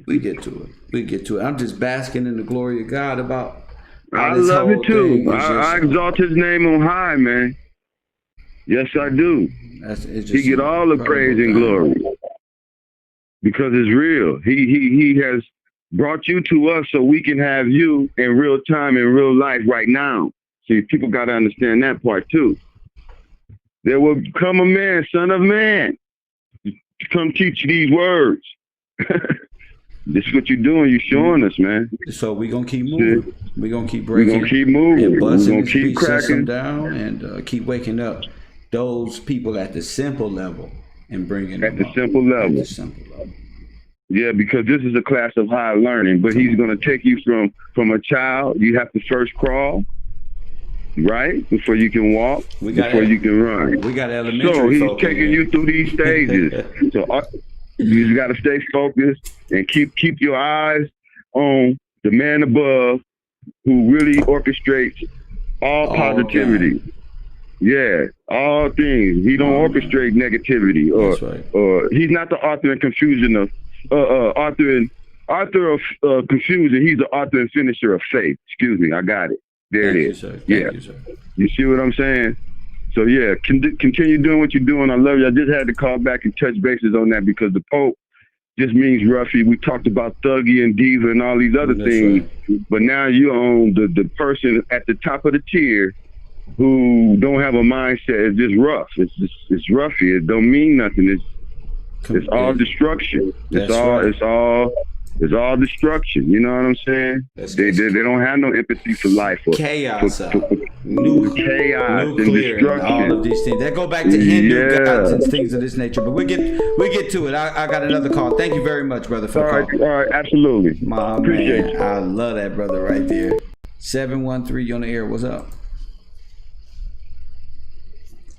We get to it. I'm just basking in the glory of God about. I love it too. I exalt his name on high, man. Yes, I do. He get all the praise and glory because it's real. He has brought you to us so we can have you in real time, in real life right now. See, people got to understand that part too. There will come a man, son of man, to come teach you these words. This is what you're doing. You're showing us, man. So we're going to keep moving. We're going to keep breaking. We're going to keep moving. And busting we're going to keep cracking down and keep waking up those people at the simple level and bringing them at the simple level. Yeah, because this is a class of high learning, but he's going to take you from a child. You have to first crawl. right? Before you can walk, before you can run. We got elementary. So he's taking you through these stages. So you just got to stay focused and keep your eyes on the man above, who really orchestrates all positivity. God. Yeah, all things. He don't orchestrate negativity, or he's not the author and confusion of author of confusion. He's the author and finisher of faith. Excuse me, I got it. There it is. Thank you, sir. You see what I'm saying? So yeah, continue doing what you're doing. I love you. I just had to call back and touch bases on that because the Pope just means roughy. We talked about thuggy and diva and all these other things, but now you're on the person at the top of the tier who don't have a mindset. It's just rough. It's roughy. It don't mean nothing. It's all destruction. It's all destruction. You know what I'm saying? They don't have no empathy for life. Chaos. Chaos Nuclear and destruction. And all of these things. That go back to Hindu gods and things of this nature. But we get to it. I got another call. Thank you very much, brother, for the call. All right, absolutely. My Appreciate man, you. I love that brother right there. 713, you on the air. What's up?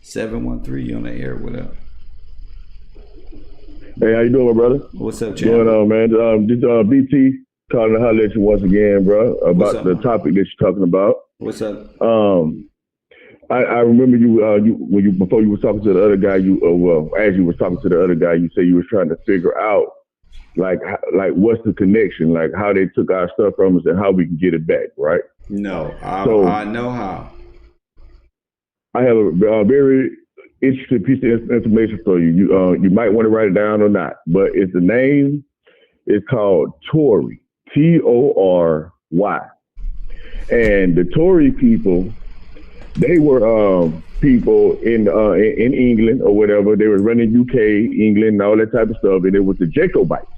713, you on the air. What up? Hey, how you doing, my brother? What's up, champ? Going on, man? This BT calling to holler at you once again, bro, about up, the man? topic that you're talking about. What's up? I remember you before you were talking to the other guy. As you were talking to the other guy, you said you were trying to figure out like what's the connection, like how they took our stuff from us and how we can get it back, right? No, I know how. I have a very interesting piece of information for you. You might want to write it down or not, but the name is called Tory, Tory, and the Tory people, they were people in England or whatever. They were running UK, England, and all that type of stuff, and it was the Jacobites.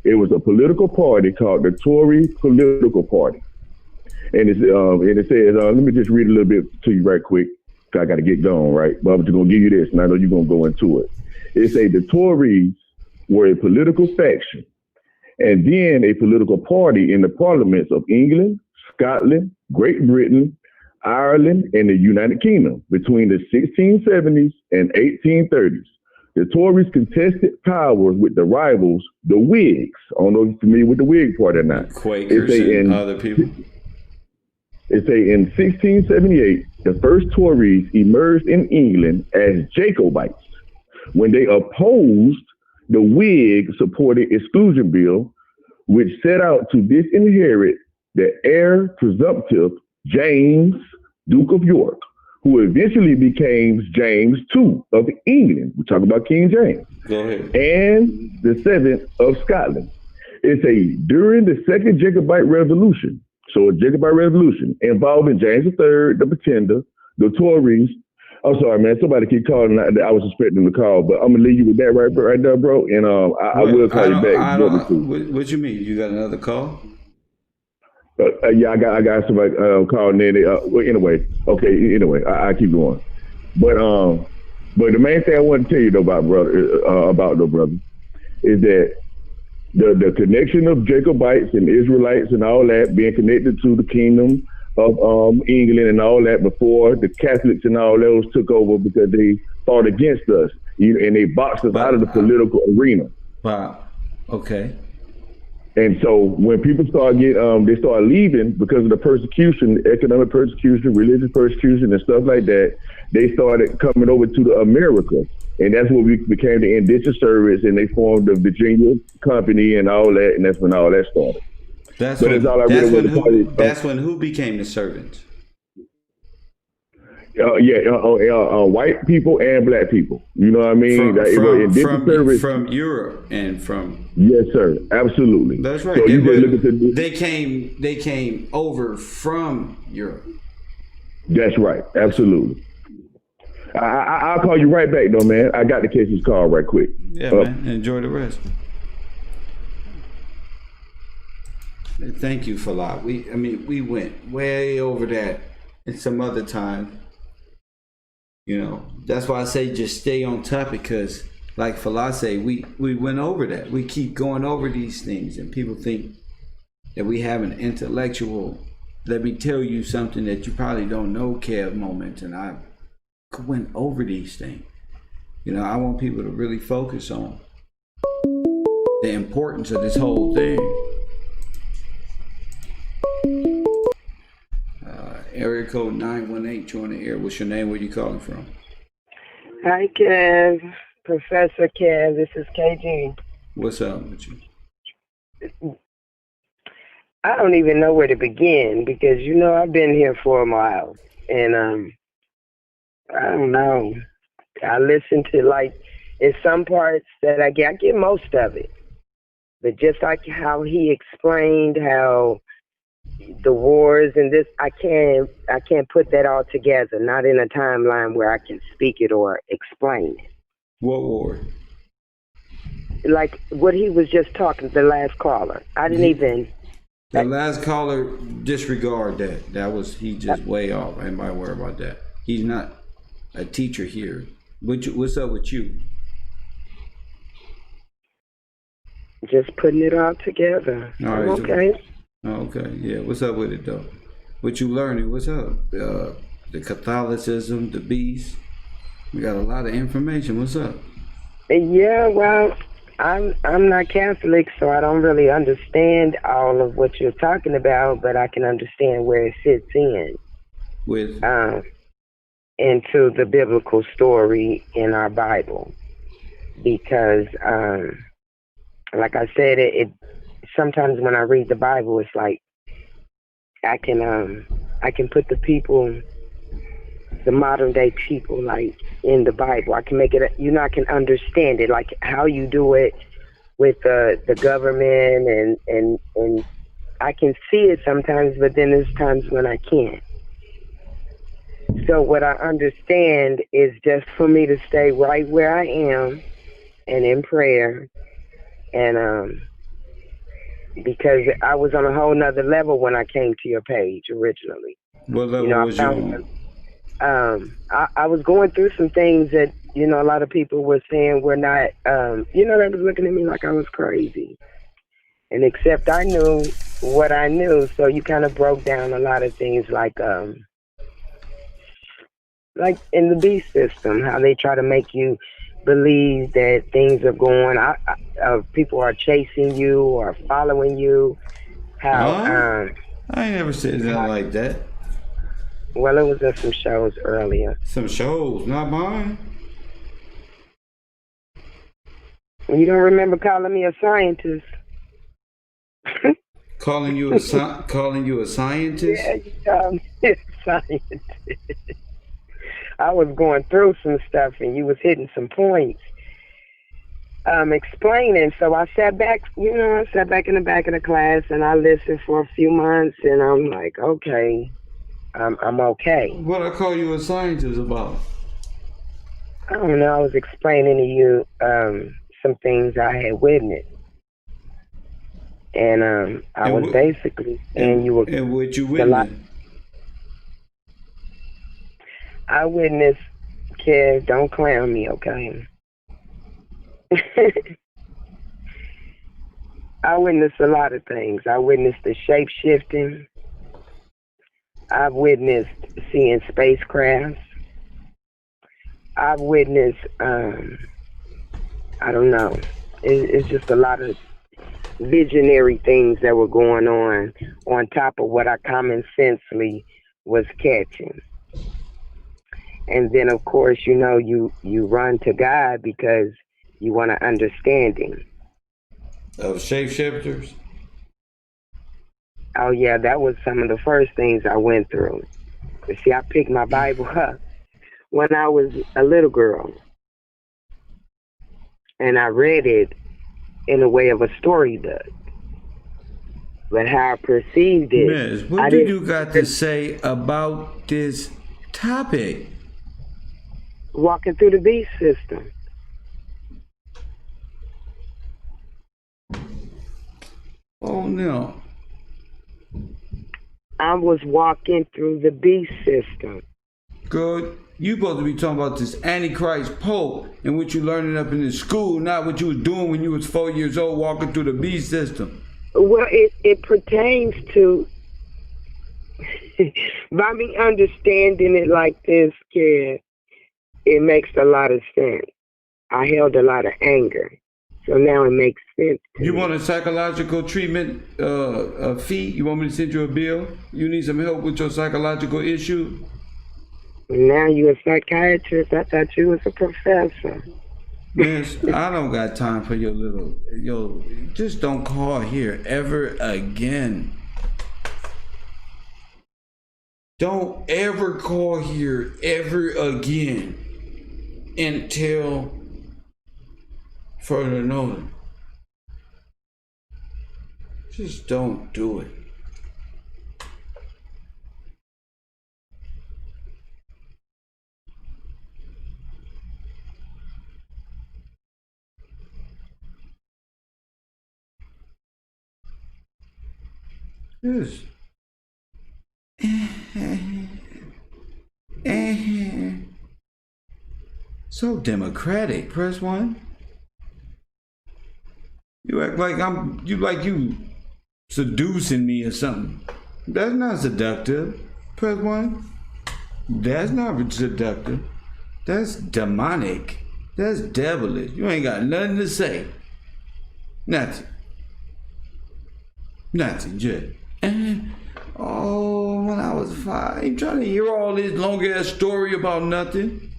It was a political party called the Tory Political Party, and it says, let me just read a little bit to you right quick. I got to get going, right? But I'm just going to give you this, and I know you're going to go into it. It say the Tories were a political faction and then a political party in the parliaments of England, Scotland, Great Britain, Ireland, and the United Kingdom between the 1670s and 1830s. The Tories contested power with the rivals, the Whigs. I don't know if you're familiar with the Whig Party or not. Quakers and other people. It say in 1678, the first Tories emerged in England as Jacobites when they opposed the Whig-supported exclusion bill, which set out to disinherit the heir presumptive James, Duke of York, who eventually became James II of England. We're talking about King James. Go ahead. And the 7th of Scotland. It say during the Second Jacobite Revolution, so a Jacobite revolution involving James III, the Pretender, the Tories. I'm sorry, man. Somebody keep calling. I was expecting the call, but I'm gonna leave you with that right there, bro. And I will call you back. What you mean? You got another call? Yeah, I got somebody calling in. Well, anyway, okay. Anyway, I keep going. But the main thing I want to tell you though about brother, is that the connection of Jacobites and Israelites and all that being connected to the kingdom of England and all that before the Catholics and all those took over because they fought against us, and they boxed us out of the political arena. Wow. Okay. And so when people start they start leaving because of the persecution, economic persecution, religious persecution, and stuff like that. They started coming over to the Americas, and that's when we became the indentured service, and they formed the Virginia Company and all that, and that's when all that started. That's when who became the servants? White people and black people. You know what I mean? From Europe and from. Yes, sir. Absolutely. That's right. So they came over from Europe. That's right. Absolutely. I'll call you right back, though, man. I got to catch this call right quick. Yeah, man. Enjoy the rest. Thank you, Falah. We went way over that in some other time. That's why I say just stay on topic, because like Falah say, we went over that. We keep going over these things, and people think that we have an intellectual let me tell you something that you probably don't know, Kev Moment, and I went over these things. You know, I want people to really focus on the importance of this whole thing. Area code 918, you're on the air. What's your name? Where you calling from? Hi, Kev. Professor Kev. This is KG. What's up with you? I don't even know where to begin because, you know, I've been here for a while. And I don't know. I listen to, like, in some parts that I get most of it. But just like how he explained how the wars and this, I can't put that all together, not in a timeline where I can speak it or explain it. What war? Like what he was just talking, the last caller. I didn't even... The last caller, disregard that. He just way off. Anybody worry about that. He's not a teacher here. What's up with you? Just putting it all together. All right, okay. Okay, yeah. What's up with it though? What you learning? What's up? The Catholicism, the beast. We got a lot of information. What's up? Yeah, well, I'm not Catholic, so I don't really understand all of what you're talking about, but I can understand where it fits in with into the biblical story in our Bible, because like I said, it sometimes when I read the Bible, it's like I can put the people, the modern day people, like in the Bible. I can make it, I can understand it, like how you do it with the government, and I can see it sometimes, but then there's times when I can't. So what I understand is just for me to stay right where I am and in prayer, and because I was on a whole nother level when I came to your page originally. What level was you on? I was going through some things that, a lot of people were saying were not, they was looking at me like I was crazy. And except I knew what I knew, so you kind of broke down a lot of things like in the beast system, how they try to make you believe that things are going, people are chasing you or following you. How I ain't never said nothing like that. Well, it was in some shows earlier. Some shows, not mine. You don't remember calling me a scientist? Calling you a scientist? Yeah, you called me a scientist. I was going through some stuff and you was hitting some points, explaining. So I sat back, in the back of the class and I listened for a few months and I'm like, okay, I'm okay. What I call you a scientist about? I don't know. I was explaining to you some things I had witnessed. And I was basically saying you were... And what you witnessed? I witnessed, Kev, don't clown me, okay? I witnessed a lot of things. I witnessed the shape-shifting. I've witnessed seeing spacecrafts. I've witnessed, I don't know. It's just a lot of visionary things that were going on top of what I common sensely was catching. And then, of course, you run to God because you want an understanding. Of shapeshifters? Oh, yeah, that was some of the first things I went through. You see, I picked my Bible up when I was a little girl. And I read it in a way of a storybook. But how I perceived it... Miss, what do you got to say about this topic? Walking through the beast system. Oh, no. I was walking through the beast system. Good. You supposed to be talking about this Antichrist Pope and what you learning up in the school, not what you was doing when you was 4 years old walking through the beast system. Well, it pertains to By me understanding it like this, kid, it makes a lot of sense. I held a lot of anger, so now it makes sense. You want a psychological treatment fee? You want me to send you a bill? You need some help with your psychological issue? Now you a psychiatrist. I thought you was a professor. Man, I don't got time for just don't call here ever again. Don't ever call here ever again until further notice. Just don't do it. Yes. So democratic. Press 1. You act like you seducing me or something. That's not seductive. Press 1. That's not seductive. That's demonic. That's devilish. You ain't got nothing to say. Nothing. Nothing, just. Oh, when I was 5, I ain't trying to hear all this long ass story about nothing.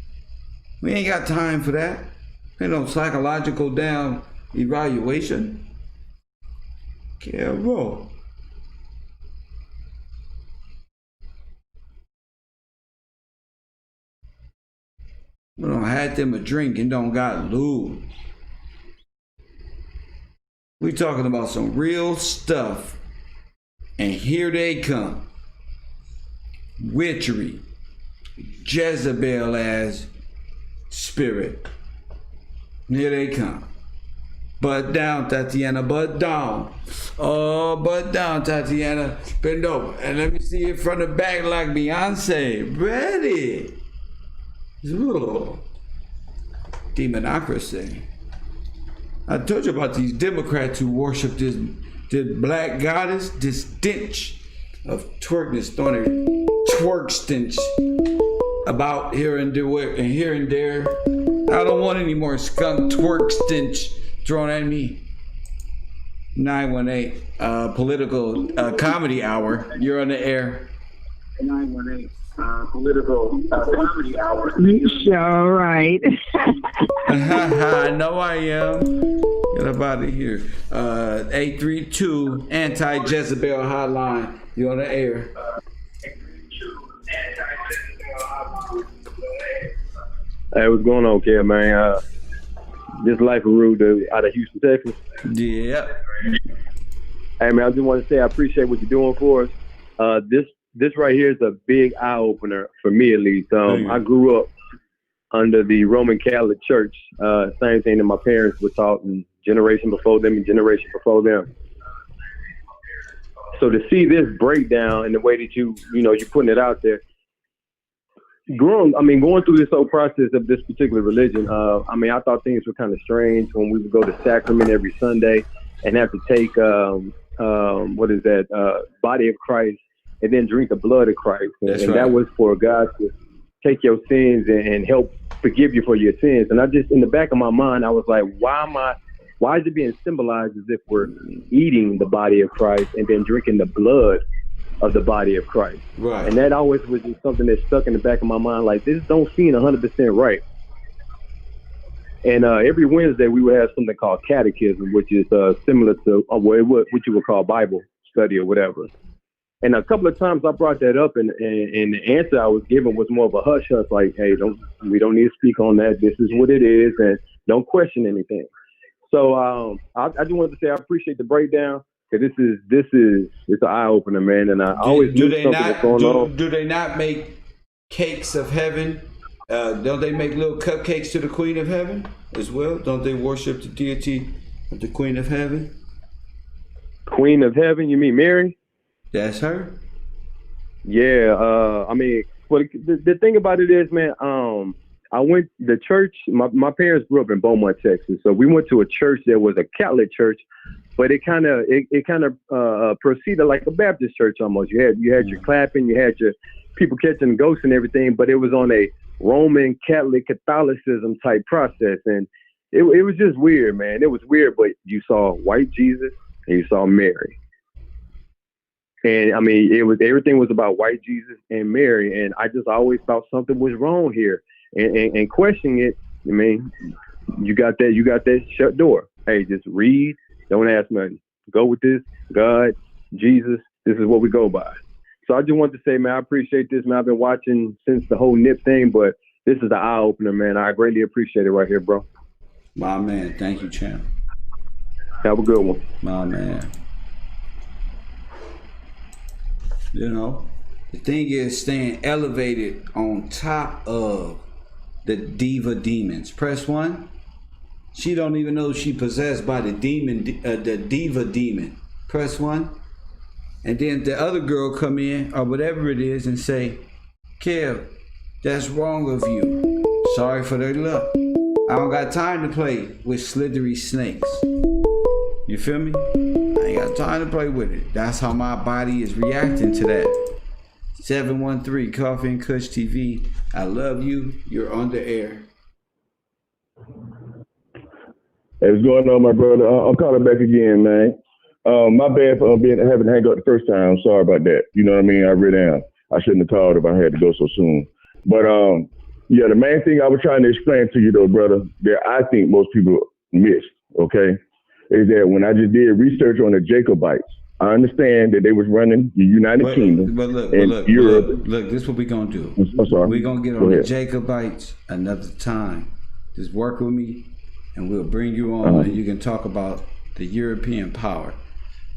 We ain't got time for that. Ain't no psychological down evaluation. Careful. We don't had them a drink and don't got lose. We talking about some real stuff. And here they come. Witchery. Jezebel ass spirit. Here they come. Butt down, Tatiana, butt down. Oh, butt down, Tatiana. Bend over. And let me see it from the back like Beyonce. Ready. Ooh. Demonocracy. I told you about these Democrats who worship this black goddess, this stench of twerkness, throwing a twerk stench about here and there. I don't want any more skunk twerk stench thrown at me. 918 political comedy hour. You're on the air. 918 political comedy hour. Sure, right. I know I am. Get up out of here. 832 Anti-Jezebel Hotline. You're on the air. Hey, what's going on, Kev, man? This Life of Rude out of Houston, Texas. Yeah. Hey, man, I just want to say I appreciate what you're doing for us. This right here is a big eye opener for me, at least. I grew up under the Roman Catholic Church. Same thing that my parents were taught, and generation before them and generation before them. So to see this breakdown in the way that you're putting it out there, going through this whole process of this particular religion, I thought things were kind of strange when we would go to sacrament every Sunday and have to take body of Christ and then drink the blood of Christ. And that was for God to take your sins and help forgive you for your sins. And I just, in the back of my mind, I was like, why is it being symbolized as if we're eating the body of Christ and then drinking the blood of the body of Christ? Right. And that always was just something that stuck in the back of my mind, like, this don't seem 100% right. And every Wednesday we would have something called catechism, which is similar to what you would call Bible study or whatever. And a couple of times I brought that up, and the answer I was given was more of a hush hush, like, hey, we don't need to speak on that. This is what it is, and don't question anything. So I just wanted to say I appreciate the breakdown. This is it's an eye opener, man. And I always knew something was going on. Do they not make cakes of heaven? Don't they make little cupcakes to the Queen of Heaven as well? Don't they worship the deity of the Queen of Heaven? Queen of Heaven? You mean Mary? That's her. Yeah. Well, the thing about it is, man, I went the church. My parents grew up in Beaumont, Texas, so we went to a church that was a Catholic church, but it kind of proceeded like a Baptist church almost. You had your clapping, you had your people catching ghosts and everything, but it was on a Roman Catholicism type process, and it was just weird, man. It was weird, but you saw white Jesus and you saw Mary. And I mean, everything was about white Jesus and Mary, and I just always thought something was wrong here. And questioning it, I mean, you got that shut door. Hey, just read, don't ask nothing. Go with this, God, Jesus. This is what we go by. So I just want to say, man, I appreciate this, man. I've been watching since the whole NIP thing, but this is the eye opener, man. I greatly appreciate it right here, bro. My man, thank you, champ. Have a good one. My man. You know, the thing is staying elevated on top of the diva demons. Press 1. She don't even know she possessed by the demon, the diva demon. Press 1. And then the other girl come in or whatever it is and say, Kev, that's wrong of you. Sorry for their luck. I don't got time to play with slithery snakes. You feel me? I ain't got time to play with it. That's how my body is reacting to that. 713 Coffee and Kush TV. I love you. You're on the air. Hey, what's going on, my brother? I'm calling back again, man. My bad for having to hang up the first time. I'm sorry about that. You know what I mean? I really am. I shouldn't have called if I had to go so soon. But yeah, the main thing I was trying to explain to you, though, brother, that I think most people missed, okay, is that when I just did research on the Jacobites, I understand that they was running the United Kingdom and Europe. Look, this is what we're going to do. I'm sorry. We're going to get on the Jacobites another time. Just work with me, and we'll bring you on, and you can talk about the European power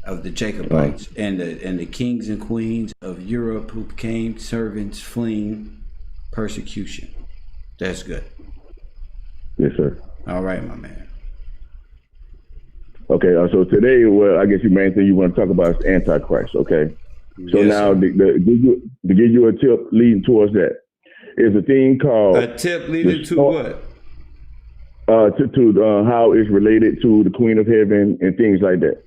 of the Jacobites and the kings and queens of Europe who became servants fleeing persecution. That's good. Yes, sir. All right, my man. Okay, so today, well, I guess the main thing you want to talk about is Antichrist, okay? So Yes, now, to give you a tip leading towards that, is a thing called... A tip leading to what? To how it's related to the Queen of Heaven and things like that.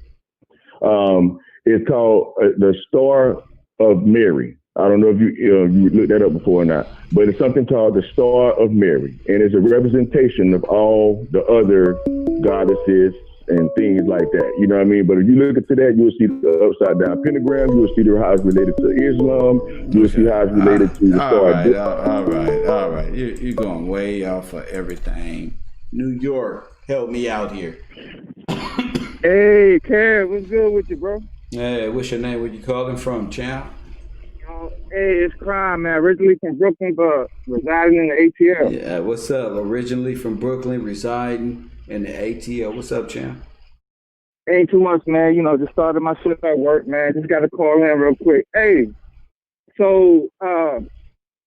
It's called the Star of Mary. I don't know if you looked that up before or not, but it's something called the Star of Mary, and it's a representation of all the other goddesses and things like that. You know what I mean? But if you look into that, you'll see the upside down pentagram. You'll see how it's related to Islam. You'll see how it's related to the Star. All right. You're going way off of everything. New York, help me out here. Hey, Kev, what's good with you, bro? Hey, what's your name? Where you calling from, champ? Hey, it's Crime, man. Originally from Brooklyn, but residing in the ATL. Yeah, what's up? Originally from Brooklyn, residing in the ATL. What's up, champ? Ain't too much, man. You know, just started my shift at work, man. Just got to call in real quick. Hey, so,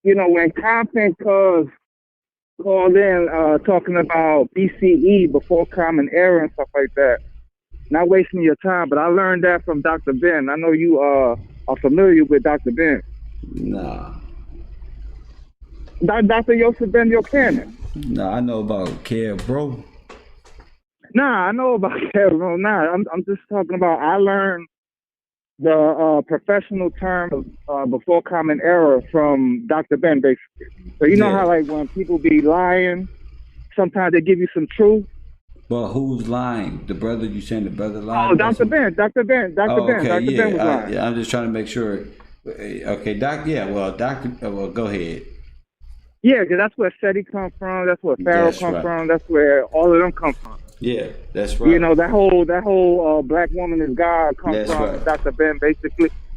you know, when Compton called in talking about BCE, before Common Era and stuff like that, not wasting your time, but I learned that from Dr. Ben. I know you are familiar with Dr. Ben. Nah. Dr. Yosef Ben Yochanan. Nah, I know about Kev, bro. Nah, I know about Kev, bro. Nah, I'm just talking about, I learned the professional term of before Common Era from Dr. Ben, basically. So you know how, like, when people be lying, sometimes they give you some truth. But who's lying? The brother, you saying the brother lied? Oh, Dr. Ben. Dr. Ben was lying. I'm just trying to make sure. Okay, well, go ahead. Yeah, because that's where Seti come from. That's where Pharaoh come from. That's where all of them come from. Yeah, that's right. You know, that whole black woman is God comes from right. Dr. Ben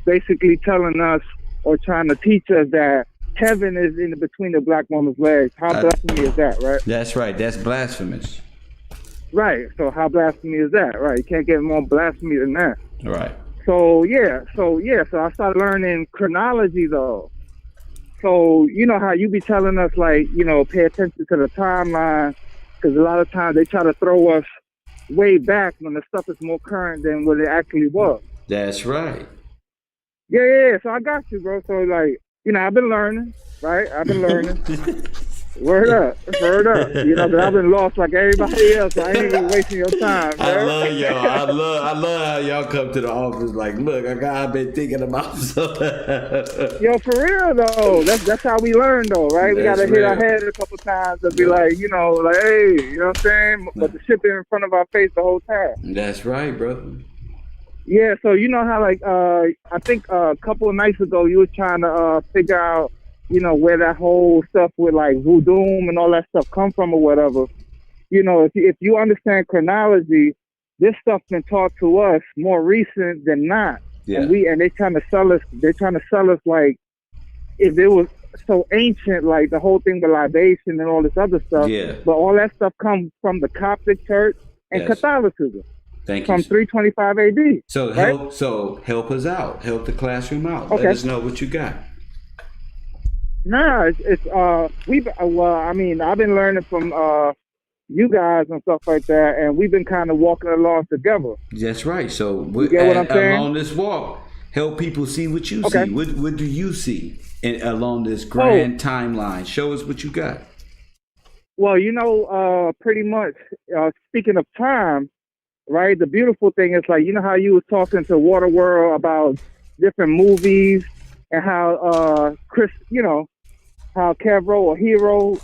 basically telling us or trying to teach us that heaven is in between the black woman's legs. How blasphemy is that, right? That's right. That's blasphemous. Right. So how blasphemy is that? Right. You can't get more blasphemy than that. Right. So I started learning chronology though. So you know how you be telling us, like, you know, pay attention to the timeline, because a lot of times they try to throw us way back when the stuff is more current than what it actually was. That's right. Yeah. So I got you, bro. So, like, you know, I've been learning, right? Word up. You know, 'cause I've been lost like everybody else, so I ain't even wasting your time. I Man. love y'all. I love how y'all come to the office like, look, I've been thinking about something. Yo, for real though, that's how we learn though, right? We That's gotta hit our real. head a couple times and be like, you know, like, hey, you know what I'm saying? But the shit been in front of our face the whole time. That's right, brother. Yeah, so you know how like I think a couple of nights ago you were trying to figure out, you know, where that whole stuff with like voodoo and all that stuff come from or whatever. You know, if you understand chronology, this stuff been taught to us more recent than not. Yeah. And they trying to sell us like if it was so ancient, like the whole thing with libation and all this other stuff. Yeah. But all that stuff comes from the Coptic Church and Yes. Catholicism. Thank From you. 325 AD. So right? help us out. Help the classroom out. Okay. Let us know what you got. Nah, I mean, I've been learning from you guys and stuff like that, and we've been kind of walking along together. That's right. So You get what I'm saying? along this walk, help people see what you Okay. see. What do you see along this grand timeline? Show us what you got. Well, you know, pretty much, speaking of time, right, the beautiful thing is, like, you know how you was talking to Waterworld about different movies and how Chris, you know, how Kevro or Hero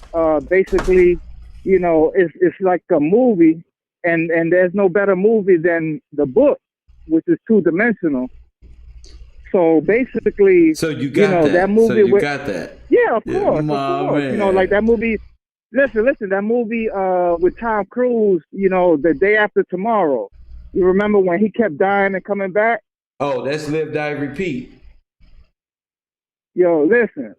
basically, you know, it's like a movie, and there's no better movie than the book, which is two-dimensional. So basically, So you got that movie. So you got that. Yeah, of Yeah, course, my of course. man. You know, like that movie. Listen, that movie with Tom Cruise. You know, The Day After Tomorrow. You remember when he kept dying and coming back? Oh, that's Live, Die, Repeat. Yo, listen,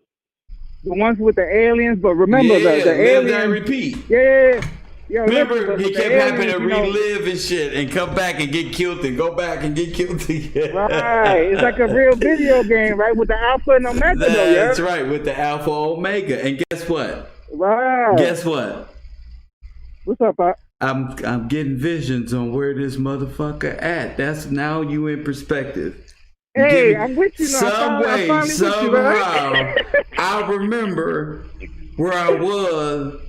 the ones with the aliens. But remember the Live, aliens. Die, Repeat. Yeah. Yo, Remember, listen, he with kept the having to aliens, you know, relive and shit and come back and get killed and go back and get killed again. Right. It's like a real video game, right? With the Alpha and Omega, though, That's yeah? right, with the Alpha Omega. And guess what? Right. Guess what? What's up, Pop? I'm getting visions on where this motherfucker at. That's now you in perspective. You Hey, get me? I'm with you now. Some I'm way, finally with you, somehow, right? I remember where I was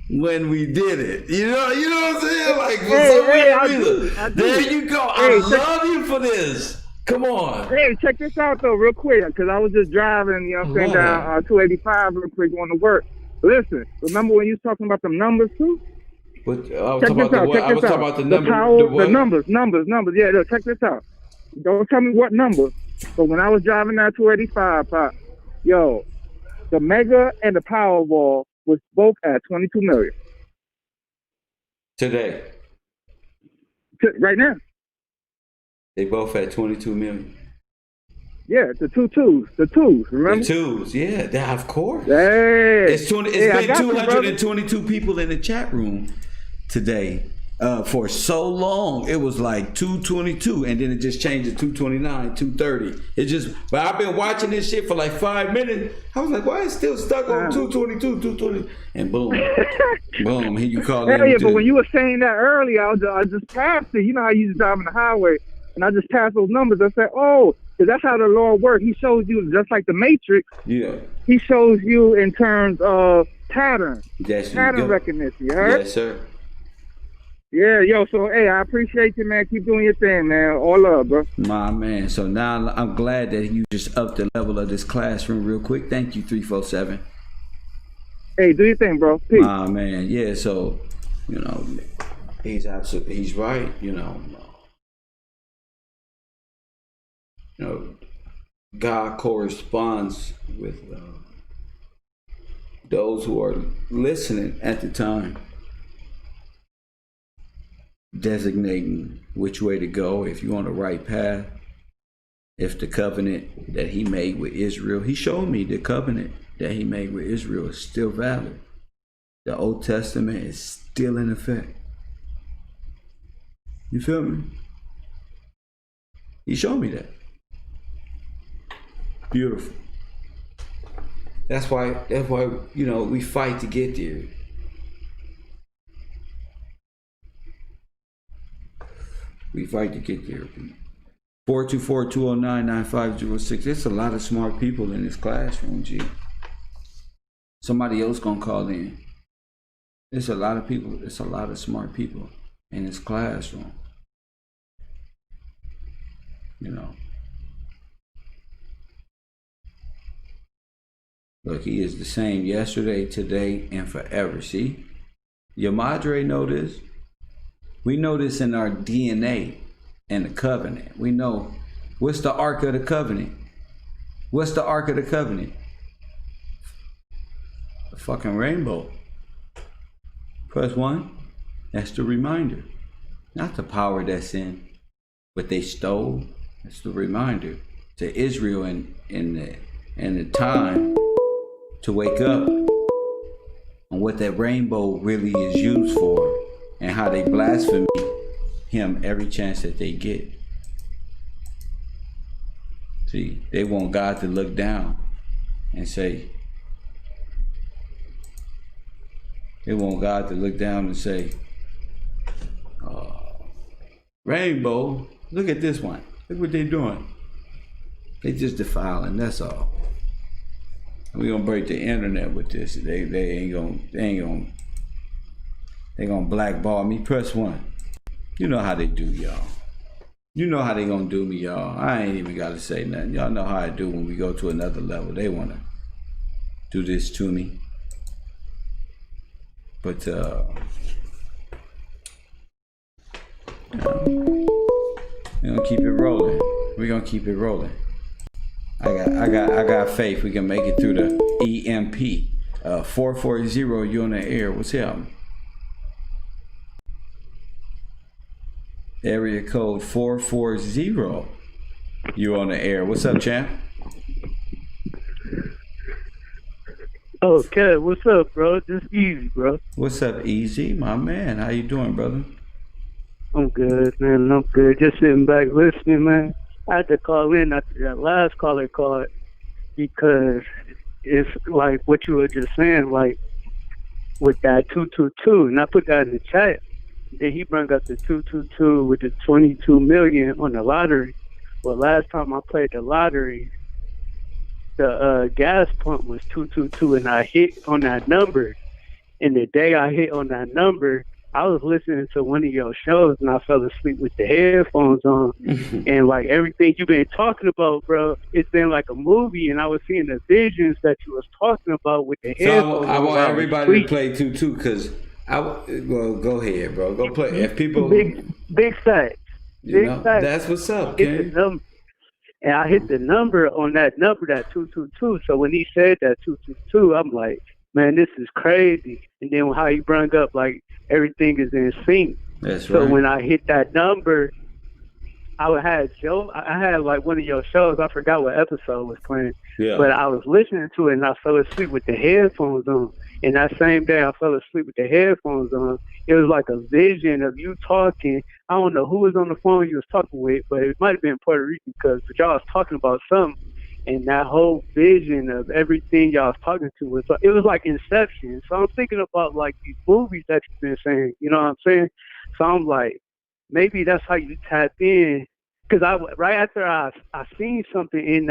when we did it. You know what I'm saying? Like, for some reason. I do. There you go. Hey, I love you for this. Come on. Hey, check this out though, real quick, because I was just driving, you know what I'm saying, down 285 real quick going to work. Listen, remember when you was talking about them numbers too? What, I was Check talking this about the out. what? Check I this was out. talking about the The number. power, The what? the numbers. Yeah, look, check this out. Don't tell me what number. But when I was driving down 285, Pop, yo, the Mega and the Powerball was both at 22 million. Today. Right now. They both had 22 million. Yeah, the twos, remember? The twos, yeah, of course. Hey, It's been 222 people in the chat room today. For so long, it was like 222, and then it just changed to 229, 230. It just, but I've been watching this shit for like 5 minutes. I was like, why is it still stuck on 222, 220? And boom, boom, here you call in. Yeah, but when you were saying that earlier, I just passed it. You know how you just drive on the highway, and I just passed those numbers. I said, oh, because that's how the Lord works. He shows you, just like the Matrix. Yeah. He shows you in terms of pattern. Yes, pattern recognition. You heard? Yes, sir. Yeah, yo, so, hey, I appreciate you, man. Keep doing your thing, man. All love, bro. My man. So now I'm glad that you just upped the level of this classroom real quick. Thank you, 347. Hey, do your thing, bro. Peace. My man. Yeah, so, you know, he's right, you know. You know, God corresponds with those who are listening at the time, designating which way to go, if you're on the right path, if the covenant that he made with Israel, he showed me the covenant that he made with Israel is still valid. The Old Testament is still in effect. You feel me? He showed me that. Beautiful. That's why, you know, we fight to get there. We fight to get there. 424-209-9506. There's a lot of smart people in this classroom, G. Somebody else gonna call in. It's a lot of people. It's a lot of smart people in this classroom. You know. Look, he is the same yesterday, today, and forever. See? Your madre know this. We know this in our DNA and the covenant. We know what's the Ark of the Covenant. What's the Ark of the Covenant? The fucking rainbow. Press 1. That's the reminder. Not the power that's in what they stole. That's the reminder to Israel in the time to wake up on what that rainbow really is used for and how they blaspheme him every chance that they get. See, they want God to look down and say, rainbow, look at this one. Look what they're doing. They just defiling, that's all. We're gonna break the internet with this. They gonna blackball me. Press 1. You know how they do, y'all. You know how they gonna do me, y'all. I ain't even gotta say nothing. Y'all know how I do when we go to another level. They wanna do this to me. But we're gonna keep it rolling. We're gonna keep it rolling. I got faith we can make it through the EMP. 440, you on the air. What's up? Area code 440. You on the air. What's up, champ? Okay, what's up, bro? Just Easy, bro. What's up, Easy? My man, how you doing, brother? I'm good, man. I'm good. Just sitting back listening, man. I had to call in after that last caller called because it's like what you were just saying, like with that 222, and I put that in the chat. Then he brought up the 222 with the 22 million on the lottery. Well, last time I played the lottery, the gas pump was 222, and I hit on that number. And the day I hit on that number, I was listening to one of your shows and I fell asleep with the headphones on. And like everything you've been talking about, bro, it's been like a movie, and I was seeing the visions that you was talking about with the headphones. So I want everybody to play 2-2 because well, go ahead, bro. Go play. If people big facts. Big facts. That's what's up, King. And I hit the number on that number, that 222. So when he said that 222, I'm like, man, this is crazy. And then how he brought up like everything is in sync. That's so right. When I hit that number, I had like one of your shows. I forgot what episode was playing. Yeah. But I was listening to it and I fell asleep with the headphones on. And that same day I fell asleep with the headphones on. It was like a vision of you talking. I don't know who was on the phone you was talking with, but it might have been Puerto Rican but y'all was talking about something. And that whole vision of everything y'all was talking to was like Inception. So I'm thinking about like these movies that you've been saying, you know what I'm saying? So I'm like, maybe that's how you tap in. Because right after I seen something in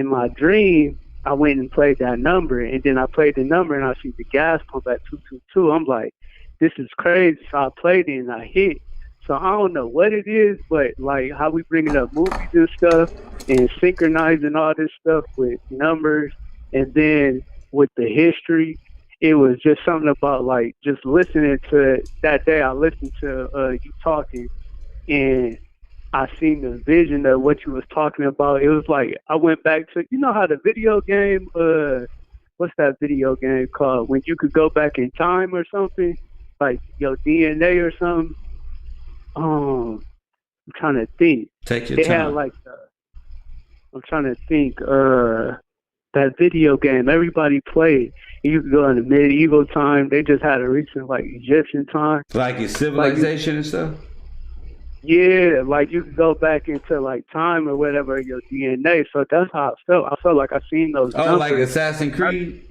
my dream, I went and played that number, and then I played the number and I see the gas pump at 222. I'm like, this is crazy. So I played it and I hit. So I don't know what it is, but like how we bringing up movies and stuff and synchronizing all this stuff with numbers, and then with the history, it was just something about like just listening to that day. I listened to you talking, and I seen the vision of what you was talking about. It was like I went back to, you know how the video game, what's that video game called? When you could go back in time or something, like your DNA or something. I'm trying to think. Take your time. Had like I'm trying to think. That video game everybody played. You could go into medieval time. They just had a recent like Egyptian time. Like your civilization and stuff. Yeah, like you could go back into like time or whatever, your DNA. So that's how I felt. I felt like I seen those. Oh, numbers. like Assassin's Creed?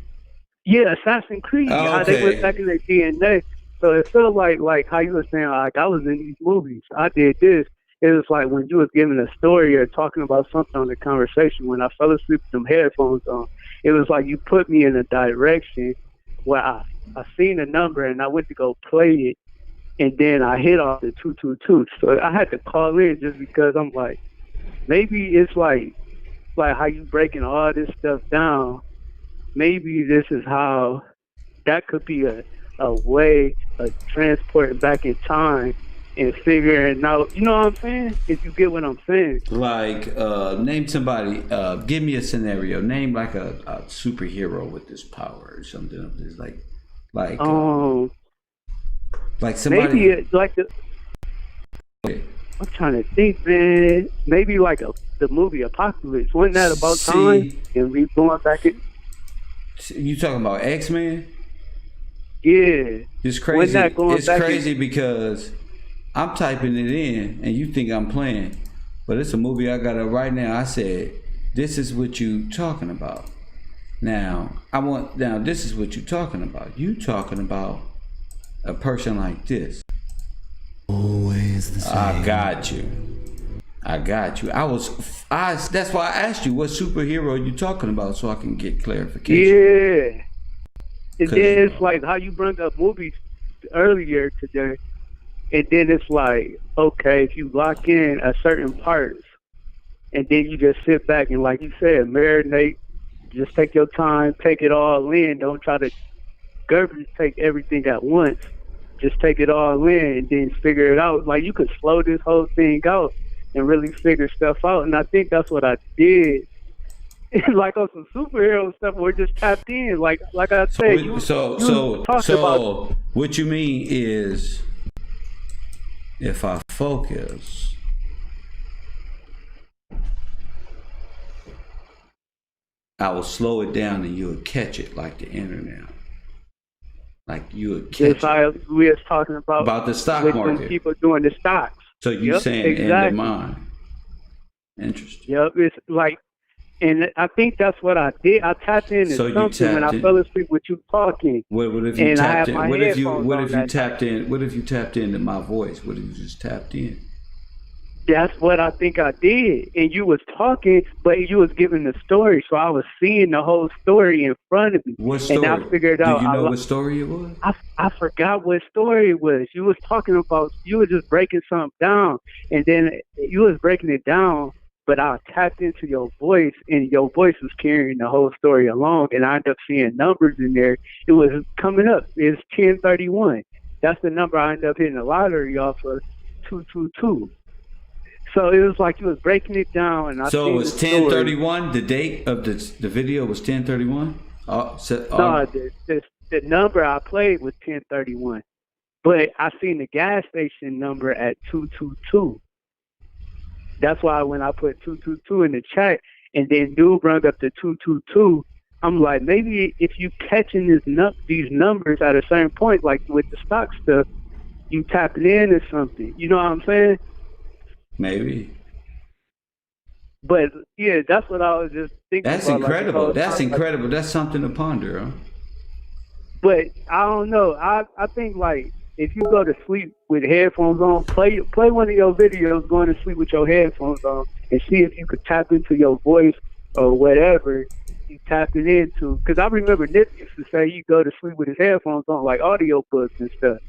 Yeah, Assassin's Creed. Oh, How they went back in their DNA. So it felt like how you were saying, like I was in these movies. I did this. it was like when you was giving a story or talking about something on the conversation, when I fell asleep with them headphones on, it was like you put me in a direction where I seen a number and I went to go play it, and then I hit off the 222. So I had to call in just because I'm like, maybe it's like how you breaking all this stuff down. Maybe this is how that could be a way of transporting back in time and figuring out, you know what I'm saying? If you get what I'm saying. Like, name somebody, give me a scenario. Name like a superhero with this power or something of this, like somebody. Maybe like the. I'm trying to think, man. Maybe like the movie Apocalypse. Wasn't that about time? And we going back in. You talking about X-Men? Yeah. It's crazy. It's crazy because I'm typing it in and you think I'm playing, but it's a movie I got up right now. I said, "This is what you talking about." Now this is what you talking about. You talking about a person like this. Always the same. I got you. That's why I asked you what superhero you talking about so I can get clarification. Yeah. And then it's like how you bring up movies earlier today. And then it's like, okay, if you lock in a certain parts and then you just sit back and, like you said, marinate, just take your time, take it all in. Don't try to take everything at once. Just take it all in and then figure it out. Like, you could slow this whole thing out and really figure stuff out. And I think that's what I did. Like on some superhero stuff, we're just tapped in. Like I said, so what you mean is, if I focus, I will slow it down and you'll catch it like the internet. Like you would catch it. We was talking about the stock with market. People doing the stocks. So you saying in the mind. Interesting. Yep, it's like, and I think that's what I did. I tapped into something when I fell asleep with you talking. What if you tapped in? What if you tapped in? What if you tapped into my voice? What if you just tapped in? That's what I think I did. And you was talking, but you was giving the story, so I was seeing the whole story in front of me. What story? And I figured out. Do you know what story it was? I forgot what story it was. You was talking about. You were just breaking something down, and then you was breaking it down. But I tapped into your voice, and your voice was carrying the whole story along. And I ended up seeing numbers in there. It was coming up. It's 1031. That's the number I ended up hitting the lottery off of, 222. So it was like you was breaking it down, and so it was 1031. The date of the video was 1031. No, the number I played was 1031, but I seen the gas station number at 222. That's why when I put 222 in the chat, and then dude brought up the 222, I'm like, maybe if you catching these numbers at a certain point, like with the stock stuff, you tap it in or something. You know what I'm saying? Maybe. But yeah, that's what I was just thinking. That's about, incredible. Like, that's incredible. That's something to ponder, huh? But I don't know. I think like if you go to sleep with headphones on, play one of your videos going to sleep with your headphones on, and see if you could tap into your voice or whatever you tapped it into. Because I remember Nick used to say you go to sleep with his headphones on, like audio books and stuff.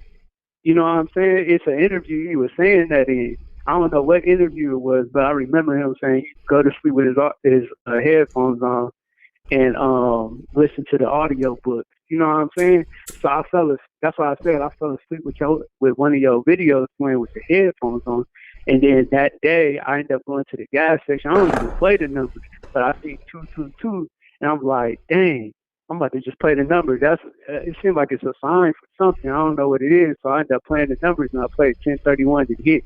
You know what I'm saying? It's an interview he was saying that in. I don't know what interview it was, but I remember him saying he go to sleep with his headphones on and listen to the audio book. You know what I'm saying? So that's why I said I fell asleep with one of your videos playing with the headphones on. And then that day I ended up going to the gas station. I don't even play the numbers, but I see 222, and I'm like, dang, I'm about to just play the number. It seems like it's a sign for something. I don't know what it is, so I ended up playing the numbers, and I played 1031 to hit.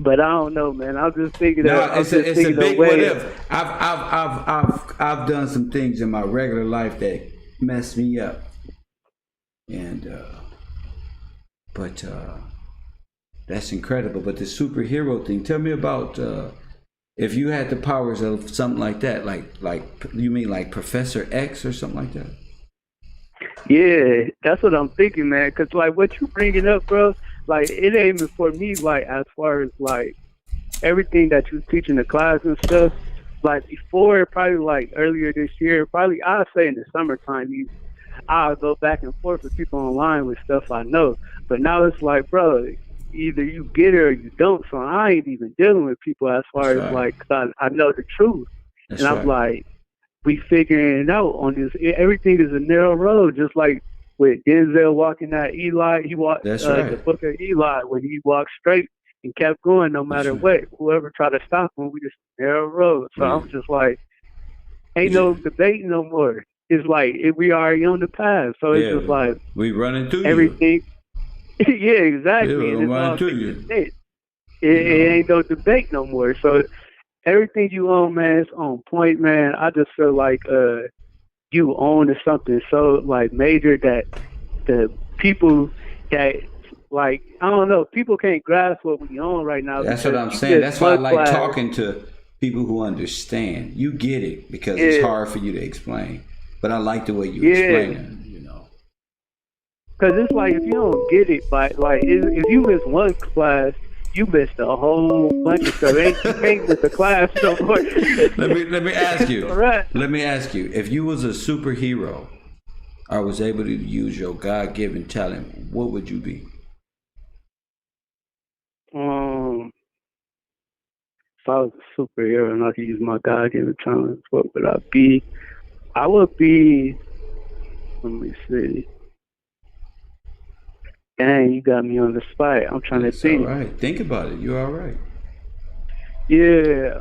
But I don't know, man. I was just thinking it's a big what if. I've done some things in my regular life that messed me up, and but that's incredible. But the superhero thing, tell me about if you had the powers of something like that, like you mean like Professor X or something like that? Yeah, that's what I'm thinking, man. Cause like what you bringing up, bro. like it ain't even for me. Like as far as like everything that you teach in the class and stuff. Like before, probably like earlier this year, probably I'd say in the summertime, I'll go back and forth with people online with stuff I know. But now it's like, bro, either you get it or you don't. So I ain't even dealing with people as far as like, cause I know the truth. And I'm like, we figuring it out on this. Everything is a narrow road, just like with Denzel walking that Eli. He walked the book of Eli when he walked straight and kept going no matter what. Whoever tried to stop him, we just narrow road. So I'm just like, ain't no debate no more. It's like we already on the path. So it's just like we running through everything. Yeah, exactly. Yeah, and running through you. It ain't no debate no more. So everything you own, man, is on point, man. I just feel like you own something so like major that the people that like, I don't know, people can't grasp what we own right now. That's what I'm saying. That's why I like talking to people who understand. You get it because it's hard for you to explain. But I like the way you explain it, you know. Because it's like, if you don't get it, but like, if you miss one class, you missed a whole bunch of stuff. You can't miss the class no more. Let me ask you. Right. Let me ask you. If you was a superhero or was able to use your God-given talent, what would you be? If I was a superhero and I could use my God-given talents, what would I be? I would be, let me see. Dang, you got me on the spot. I'm trying to think. All right. Think about it. You're all right. Yeah,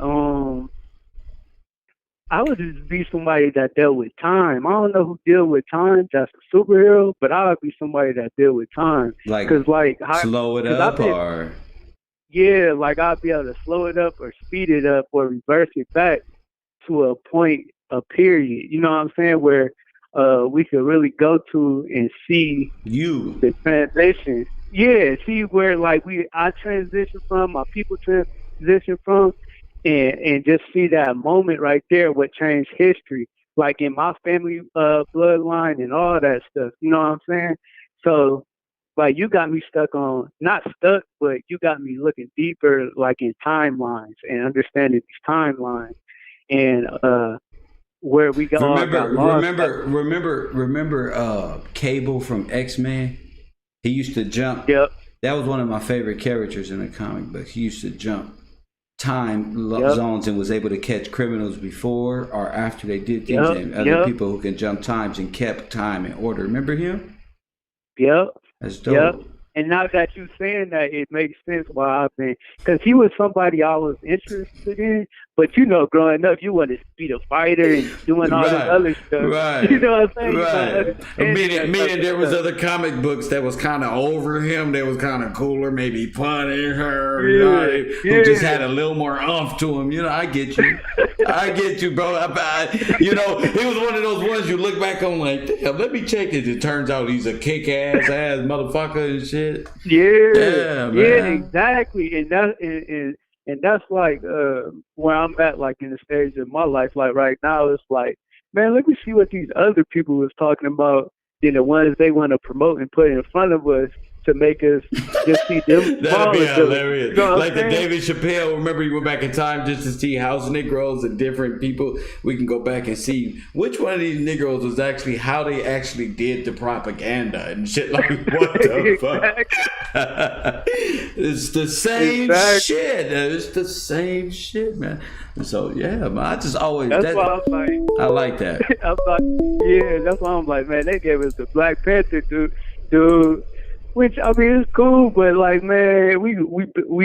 I would just be somebody that dealt with time. I don't know who deal with time. That's a superhero, but I would be somebody that deal with time. Like, cause like slow it up or? Yeah, like I'd be able to slow it up or speed it up or reverse it back to a point, a period. You know what I'm saying? Where we could really go to and see the transition. Yeah, see where like I transition from, my people transition from, and just see that moment right there, what changed history, like in my family bloodline and all that stuff. You know what I'm saying? So, like, you got me not stuck, but you got me looking deeper, like in timelines and understanding these timelines and where we got. Remember Cable from X-Men? He used to jump. Yep. That was one of my favorite characters in the comic book. He used to jump time zones and was able to catch criminals before or after they did things, and other people who can jump times and kept time in order. Remember him? Yep. That's dope. Yep. And now that you're saying that, it makes sense why I've been, because he was somebody I was interested in. But you know, growing up, you wanted to be the fighter and doing all this other stuff. Right. You know what I'm saying? Right. Meaning there was other comic books that was kind of over him. That was kind of cooler, maybe punning her. Who just had a little more oomph to him. You know, I get you. I get you, bro. You know, he was one of those ones you look back on like, damn, let me check it. It turns out he's a kick-ass motherfucker and shit. Yeah, exactly. And that's like where I'm at, like in the stage of my life. Like right now, it's like, man, let me see what these other people was talking about. You know, ones they want to promote and put in front of us to make us just see them. That'd be hilarious. You know like the David Chappelle. Remember, you went back in time just to see house Negroes and different people. We can go back and see which one of these Negroes was actually how they actually did the propaganda and shit. Like, what the fuck? It's the same shit. It's the same shit, man. So yeah, man, I just always. That's why I'm like. I like that. I'm like, that's why I'm like, man, they gave us the Black Panther dude. Which, I mean, it's cool, but like, man, we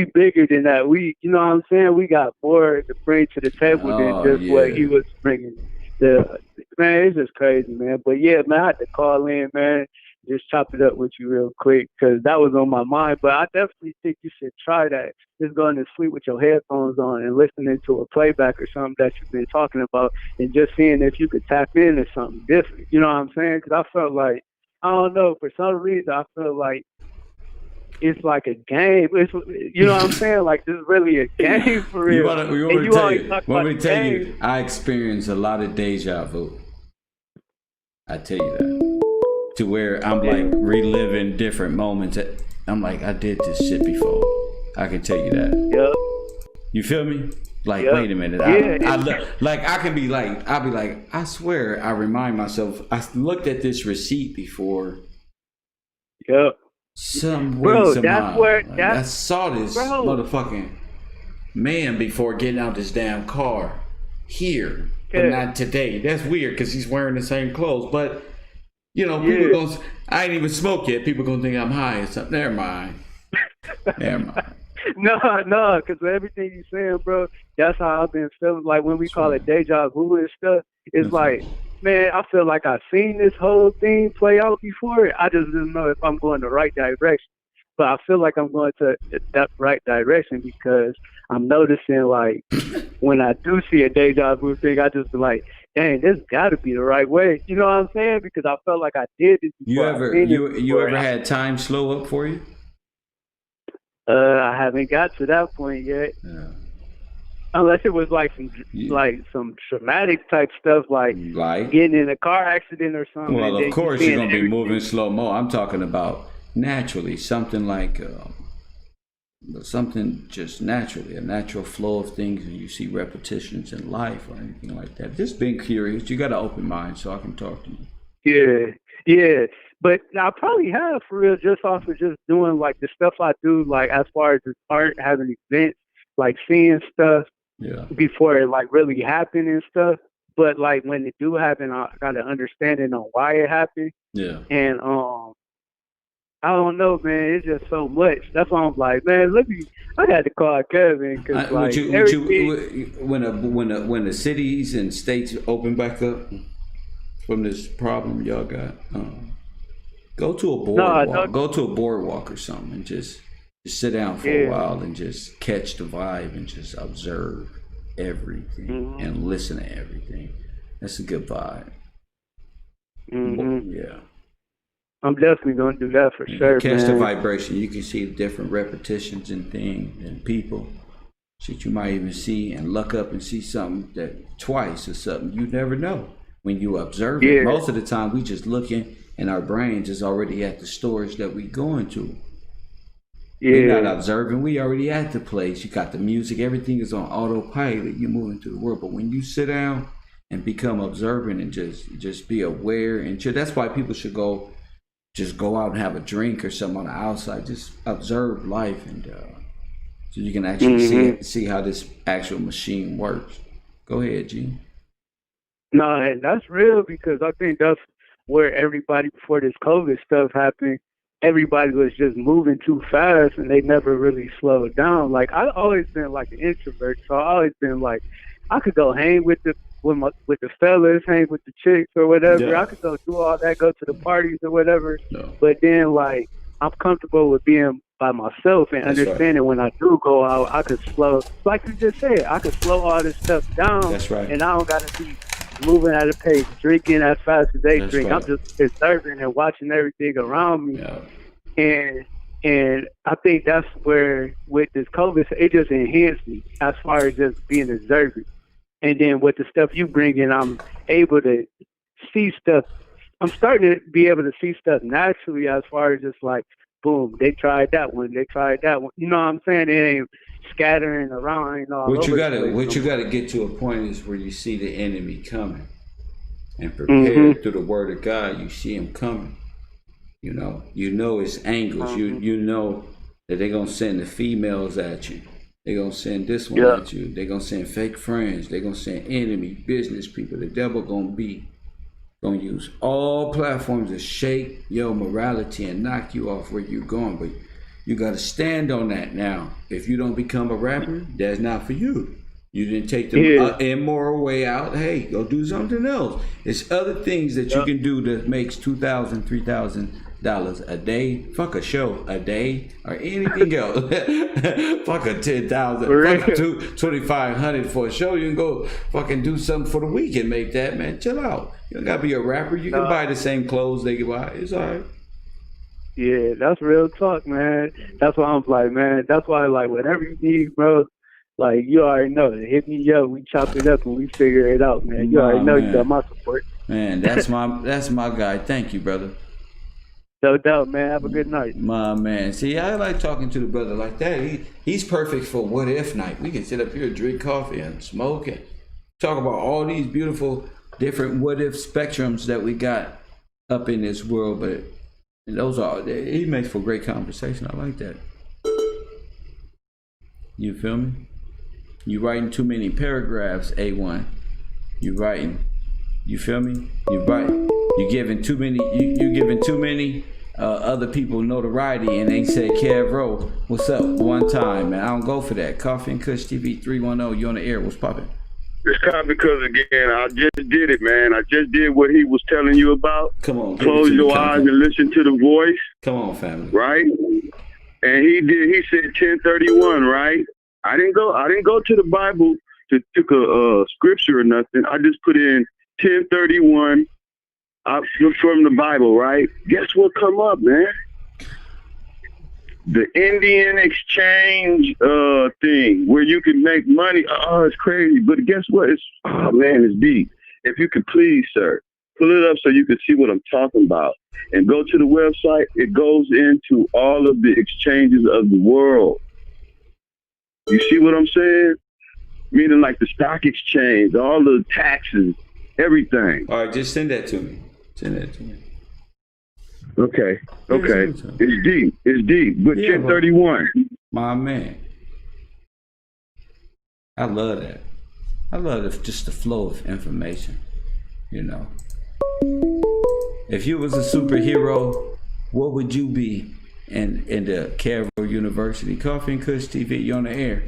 bigger than that. You know what I'm saying? We got more to bring to the table than just what he was bringing. Man, it's just crazy, man. But yeah, man, I had to call in, man, just chop it up with you real quick because that was on my mind. But I definitely think you should try that. Just going to sleep with your headphones on and listening to a playback or something that you've been talking about and just seeing if you could tap into something different. You know what I'm saying? Because I felt like, I don't know, for some reason, I feel like it's like a game. It's, you know what I'm saying? Like, this is really a game for real. Want me to tell you, I experience a lot of deja vu. I tell you that. To where I'm like reliving different moments I'm like, I did this shit before. I can tell you that. Yep. You feel me? Like, Yep. wait a minute. I can be like, I'll be like, I swear, I remind myself, I looked at this receipt before. Yep. Some way, Bro, somehow. I that's saw this motherfucking man before getting out this damn car here, but not today. That's weird because he's wearing the same clothes. But you know, people gonna. I ain't even smoked yet. People gonna think I'm high or something. Never mind. Never mind. No, because everything you saying, bro, that's how I've been feeling. Like when we call it deja vu and stuff, it's like, man, I feel like I've seen this whole thing play out before. I just don't know if I'm going the right direction. But I feel like I'm going to that right direction because I'm noticing, like, when I do see a deja vu thing, I just be like, dang, this got to be the right way. You know what I'm saying? Because I felt like I did it before. You ever had time slow up for you? I haven't got to that point yet. Yeah. Unless it was like some traumatic type stuff, like getting in a car accident or something. Well, of course you're gonna be moving slow mo. I'm talking about naturally, something like something just naturally, a natural flow of things, and you see repetitions in life or anything like that. Just being curious. You got an open mind, so I can talk to you. Yeah. But I probably have, for real, just off of just doing like the stuff I do, like as far as the art, having events, like seeing stuff before it like really happened and stuff. But like when it do happen, I got an understanding on why it happened. Yeah. And I don't know, man. It's just so much. That's why I'm like, man, I had to call Kevin because like when the cities and states open back up from this problem y'all got. Go to a boardwalk. Go to a boardwalk or something, and just sit down for a while and just catch the vibe and just observe everything and listen to everything. That's a good vibe. Yeah, I'm definitely gonna do that for sure. Catch the vibration. You can see different repetitions and things and people. Shit, you might even see and look up and see something that twice or something you never know when you observe it. Most of the time, we just looking. And our brains is already at the storage that we going to. We're not observing. We already at the place. You got the music. Everything is on autopilot. You're moving through the world. But when you sit down and become observant and just be aware, and that's why people should go out and have a drink or something on the outside. Just observe life, and so you can actually see how this actual machine works. Go ahead, G. No, that's real because I think that's where everybody before this COVID stuff happened, everybody was just moving too fast and they never really slowed down. Like I've always been like an introvert, so I've always been like I could go hang with the fellas, hang with the chicks or whatever. Yeah. I could go do all that, go to the parties or whatever. No. But then like I'm comfortable with being by myself and understanding when I do go out, I could slow, like you just said, I could slow all this stuff down. That's right. And I don't gotta be moving at a pace, drinking as fast as they drink. Right. I'm just observing and watching everything around me. Yeah. And I think that's where with this COVID, it just enhanced me as far as just being observant. And then with the stuff you bring in, I'm able to see stuff. I'm starting to be able to see stuff naturally as far as just like, boom, they tried that one. You know what I'm saying? It ain't scattering around. What you gotta get to a point is where you see the enemy coming and prepare through the word of God. You see him coming. You know it's angles. You know that they're gonna send the females at you. They're gonna send this one at you. They're gonna send fake friends. They're gonna send enemy business people. The devil gonna use all platforms to shake your morality and knock you off where you're going. But you got to stand on that now. If you don't become a rapper, that's not for you. You didn't take the immoral way out. Hey, go do something else. There's other things that you can do that makes $2,000, $3,000 a day. Fuck a show a day or anything else. Fuck a $10,000. Fuck a $2,500 for a show. You can go fucking do something for the week and make that, man. Chill out. You don't gotta be a rapper. You can buy the same clothes they can buy. It's all right. Yeah, that's real talk, man. That's why I'm like, man. That's why, like, whatever you need, bro. Like, you already know. Hit me up. We chop it up and we figure it out, man. You already know you got my support. Man, that's my guy. Thank you, brother. No doubt, man. Have a good night. My man. See, I like talking to the brother like that. He's perfect for what if night. We can sit up here, drink coffee, and smoke and talk about all these beautiful different what if spectrums that we got up in this world. But those are, he makes for great conversation. I like that. You feel me? You writing too many paragraphs, A1. You writing. You feel me? You writing. You giving too many. You giving too many other people notoriety, and they say, Kev Rowe, what's up? One time, man. I don't go for that. Coffee and Kush TV 310. You on the air? What's popping? It's kind because again, I just did it, man. I just did what he was telling you about. Come on. Close your eyes and listen to the voice. Come on, family. Right? And he did. He said 1031. Right? I didn't go to the Bible to took a scripture or nothing. I just put in 1031 from the Bible. Right? Guess what come up, man? The Indian exchange thing where you can make money. Oh, it's crazy. But guess what? It's deep. If you could please, sir, pull it up so you can see what I'm talking about. And go to the website. It goes into all of the exchanges of the world. You see what I'm saying? Meaning like the stock exchange, all the taxes, everything. All right, just send that to me. Send that to me. Okay. It's deep. It's deep. But 1031. My man. I love that. I love just the flow of information. You know. If you was a superhero, what would you be in the Carroll University? Coffee and Kush TV, you on the air.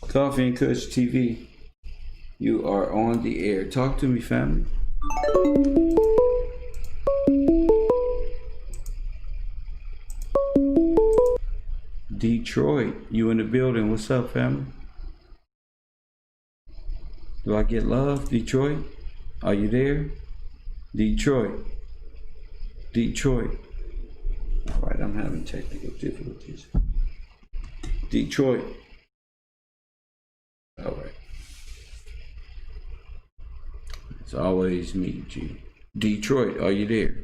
Coffee and Kush TV, you are on the air. Talk to me, family. Detroit, you in the building. What's up, family? Do I get love? Detroit? Are you there? Detroit. All right, I'm having technical difficulties. Detroit. All right. It's always me, G. Detroit, are you there?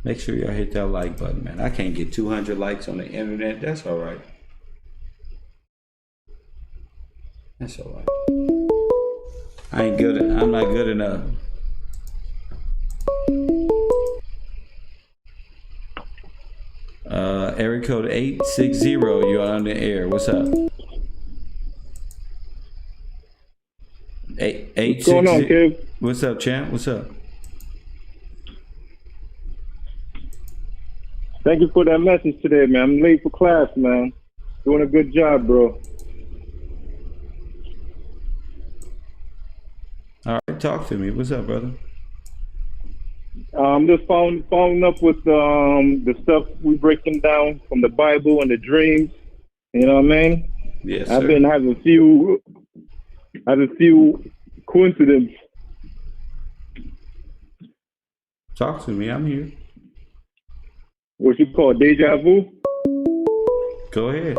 Make sure y'all hit that like button, man. I can't get 200 likes on the internet. That's all right. That's all right. I'm not good enough. Area code 860, you're on the air. What's up? 860. What's going on, Kev? What's up, champ? What's up? Thank you for that message today, man. I'm late for class, man. Doing a good job, bro. All right, talk to me. What's up, brother? I'm just following up with the stuff we breaking down from the Bible and the dreams. You know what I mean? Yes, I've sir. been having a few coincidences. Talk to me. I'm here. What you call deja vu? Go ahead.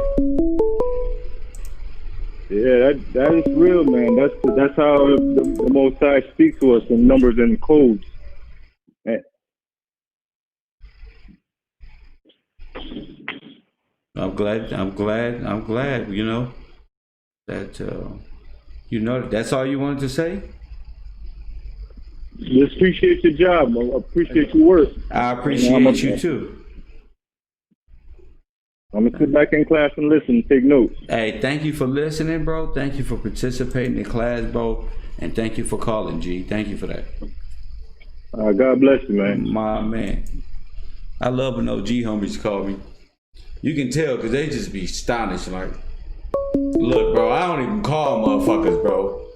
Yeah, that is real, man. That's how the Most High speaks to us in numbers and codes. Man. I'm glad. You know that. That's all you wanted to say. Just appreciate your job. I appreciate your work. I appreciate you too. I'm gonna sit back in class and listen and take notes. Hey, thank you for listening, bro. Thank you for participating in class, bro. And thank you for calling, G. Thank you for that. God bless you, man. My man. I love when OG homies call me. You can tell because they just be astonished. Like, look, bro, I don't even call motherfuckers, bro.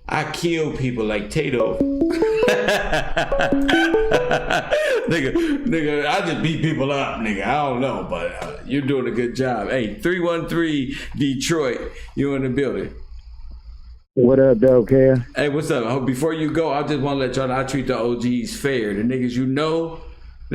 I kill people like Tato. nigga, I just beat people up, nigga. I don't know, but you're doing a good job. Hey, 313 Detroit, you in the building. What up, though, Kev? Hey, what's up? Before you go, I just want to let y'all know I treat the OGs fair. The niggas you know,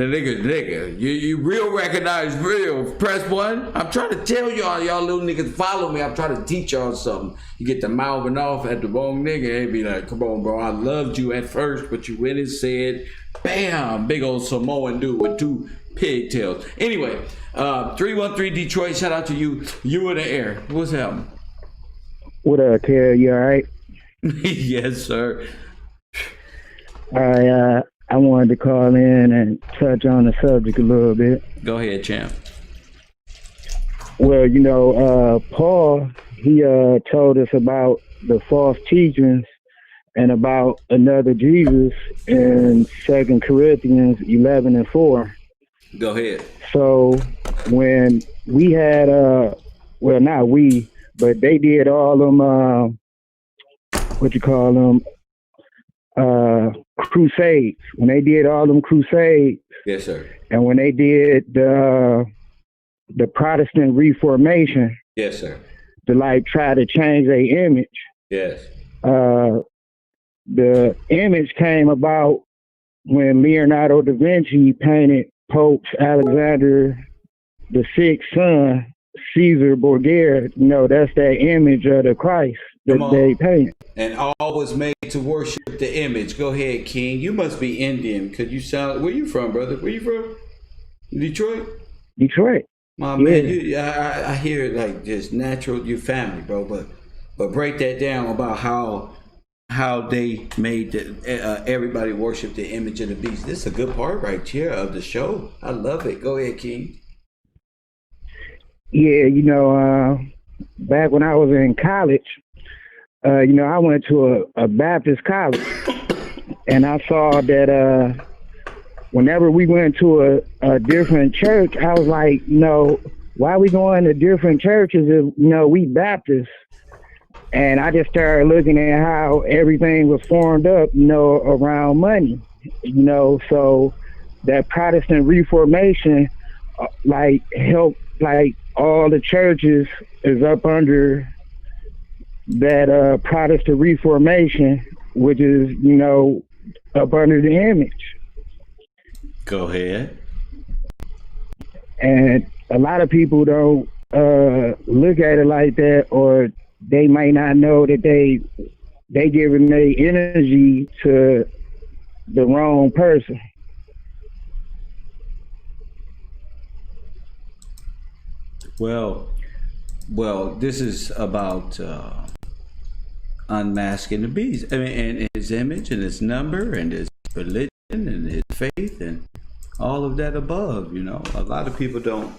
The nigga. You real recognize real. Press 1. I'm trying to tell y'all little niggas follow me. I'm trying to teach y'all something. You get the mouthing off at the wrong nigga and be like, come on, bro. I loved you at first, but you went and said, bam, big old Samoan dude with 2 pigtails. Anyway, 313 Detroit, shout out to you. You in the air. What's happening? What up, Kel? You all right? Yes, sir. All right, I wanted to call in and touch on the subject a little bit. Go ahead, champ. Well, Paul, he told us about the false teachings and about another Jesus in 2 Corinthians 11:4. Go ahead. So when we had, well, not we, but they did all them, crusades. When they did all them crusades, yes, sir. And when they did the Protestant Reformation, yes, sir, to like try to change their image, yes, the image came about when Leonardo da Vinci painted Pope Alexander VI's son, Caesar Borgia. That's that image of the Christ that they painted. And all was made to worship the image. Go ahead, King. You must be Indian. Could you sound? Where you from, brother? Where you from? Detroit. Detroit. My man, I hear it like just natural. Your family, bro. But break that down about how they made everybody worship the image of the beast. This is a good part right here of the show. I love it. Go ahead, King. Yeah, back when I was in college, I went to a Baptist college, and I saw that whenever we went to a different church, I was like, why are we going to different churches if, we Baptists? And I just started looking at how everything was formed up, around money, so that Protestant Reformation, helped, all the churches is up under that Protestant Reformation, which is, up under the image. Go ahead. And a lot of people don't look at it like that, or they might not know that they giving their energy to the wrong person. Well, this is about unmasking the beast. I mean, and his image and his number and his religion and his faith and all of that above. A lot of people don't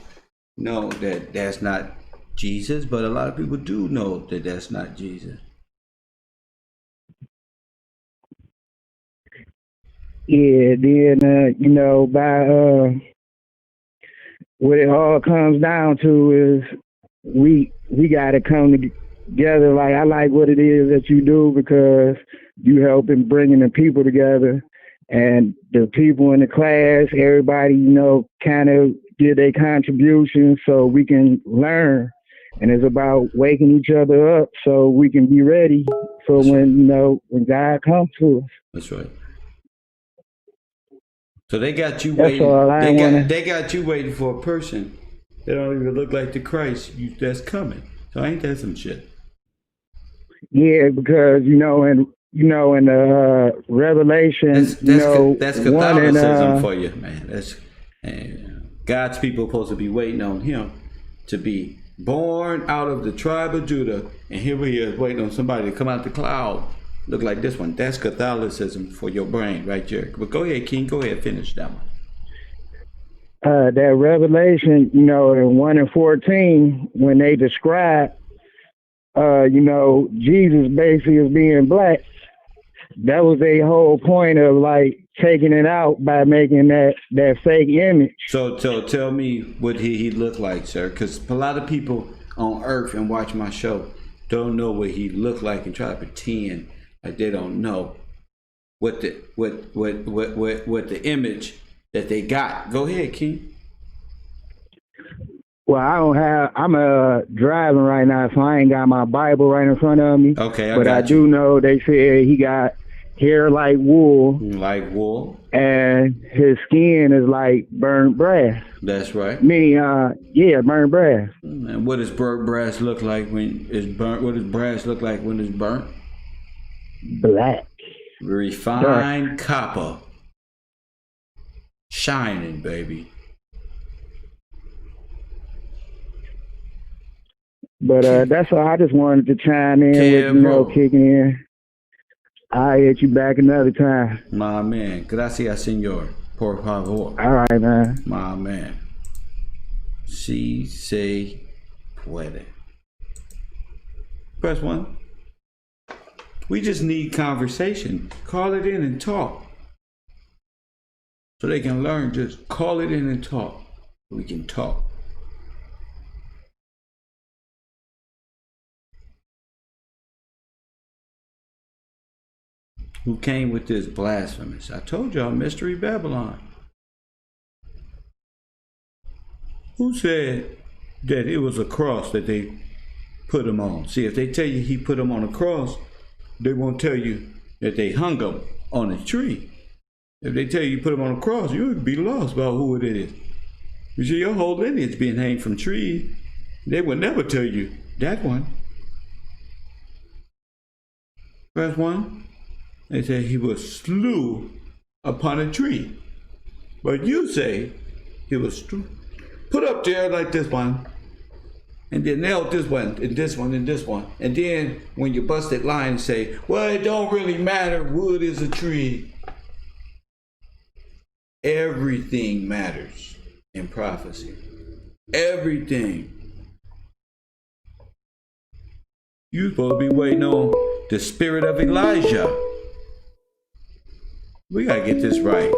know that that's not Jesus, but a lot of people do know that that's not Jesus. Yeah, then by what it all comes down to is we got to come together. Like, I like what it is that you do, because you help in bringing the people together, and the people in the class, everybody, kind of give their contribution so we can learn. And it's about waking each other up so we can be ready for when God comes to us. That's right. So they got you That's waiting. all They got you waiting for a person that don't even look like the Christ that's coming. So ain't that some shit? Yeah, because in the Revelation, that's Catholicism for you, man. God's people supposed to be waiting on Him to be born out of the tribe of Judah, and here we is waiting on somebody to come out the cloud, look like this one. That's Catholicism for your brain, right there. But go ahead, King. Go ahead, finish that one. That Revelation, in 1:14, when they describe, Jesus basically as being black, that was a whole point of taking it out by making that fake image. So tell me what he looked like, sir, because a lot of people on earth and watch my show don't know what he looked like and try to pretend like they don't know what the image that they got. Go ahead, King. Well, I'm driving right now, so I ain't got my Bible right in front of me. Okay, but I do know they said he hair like wool. Like wool. And his skin is like burnt brass. That's right. Meaning, burnt brass. And what does burnt brass look like when it's burnt? What does brass look like when it's burnt? Black. Refined copper. Shining, baby. But that's all. I just wanted to chime in with, kicking in. I'll hit you back another time. My man. Gracias, señor. Por favor. All right, man. My man. Si se puede. Press 1. We just need conversation. Call it in and talk. So they can learn. Just call it in and talk. We can talk. Who came with this blasphemous? I told y'all, Mystery Babylon. Who said that it was a cross that they put him on? See, if they tell you he put him on a cross, they won't tell you that they hung him on a tree. If they tell you put him on a cross, you would be lost about who it is. You see, your whole lineage being hanged from trees. They would never tell you that one. Press 1. They say he was slew upon a tree. But you say he was put up there like this one, and then nailed this one, and this one, and this one. And then when you bust that line and say, well, it don't really matter, wood is a tree. Everything matters in prophecy. Everything. You're supposed to be waiting on the spirit of Elijah. We gotta get this right.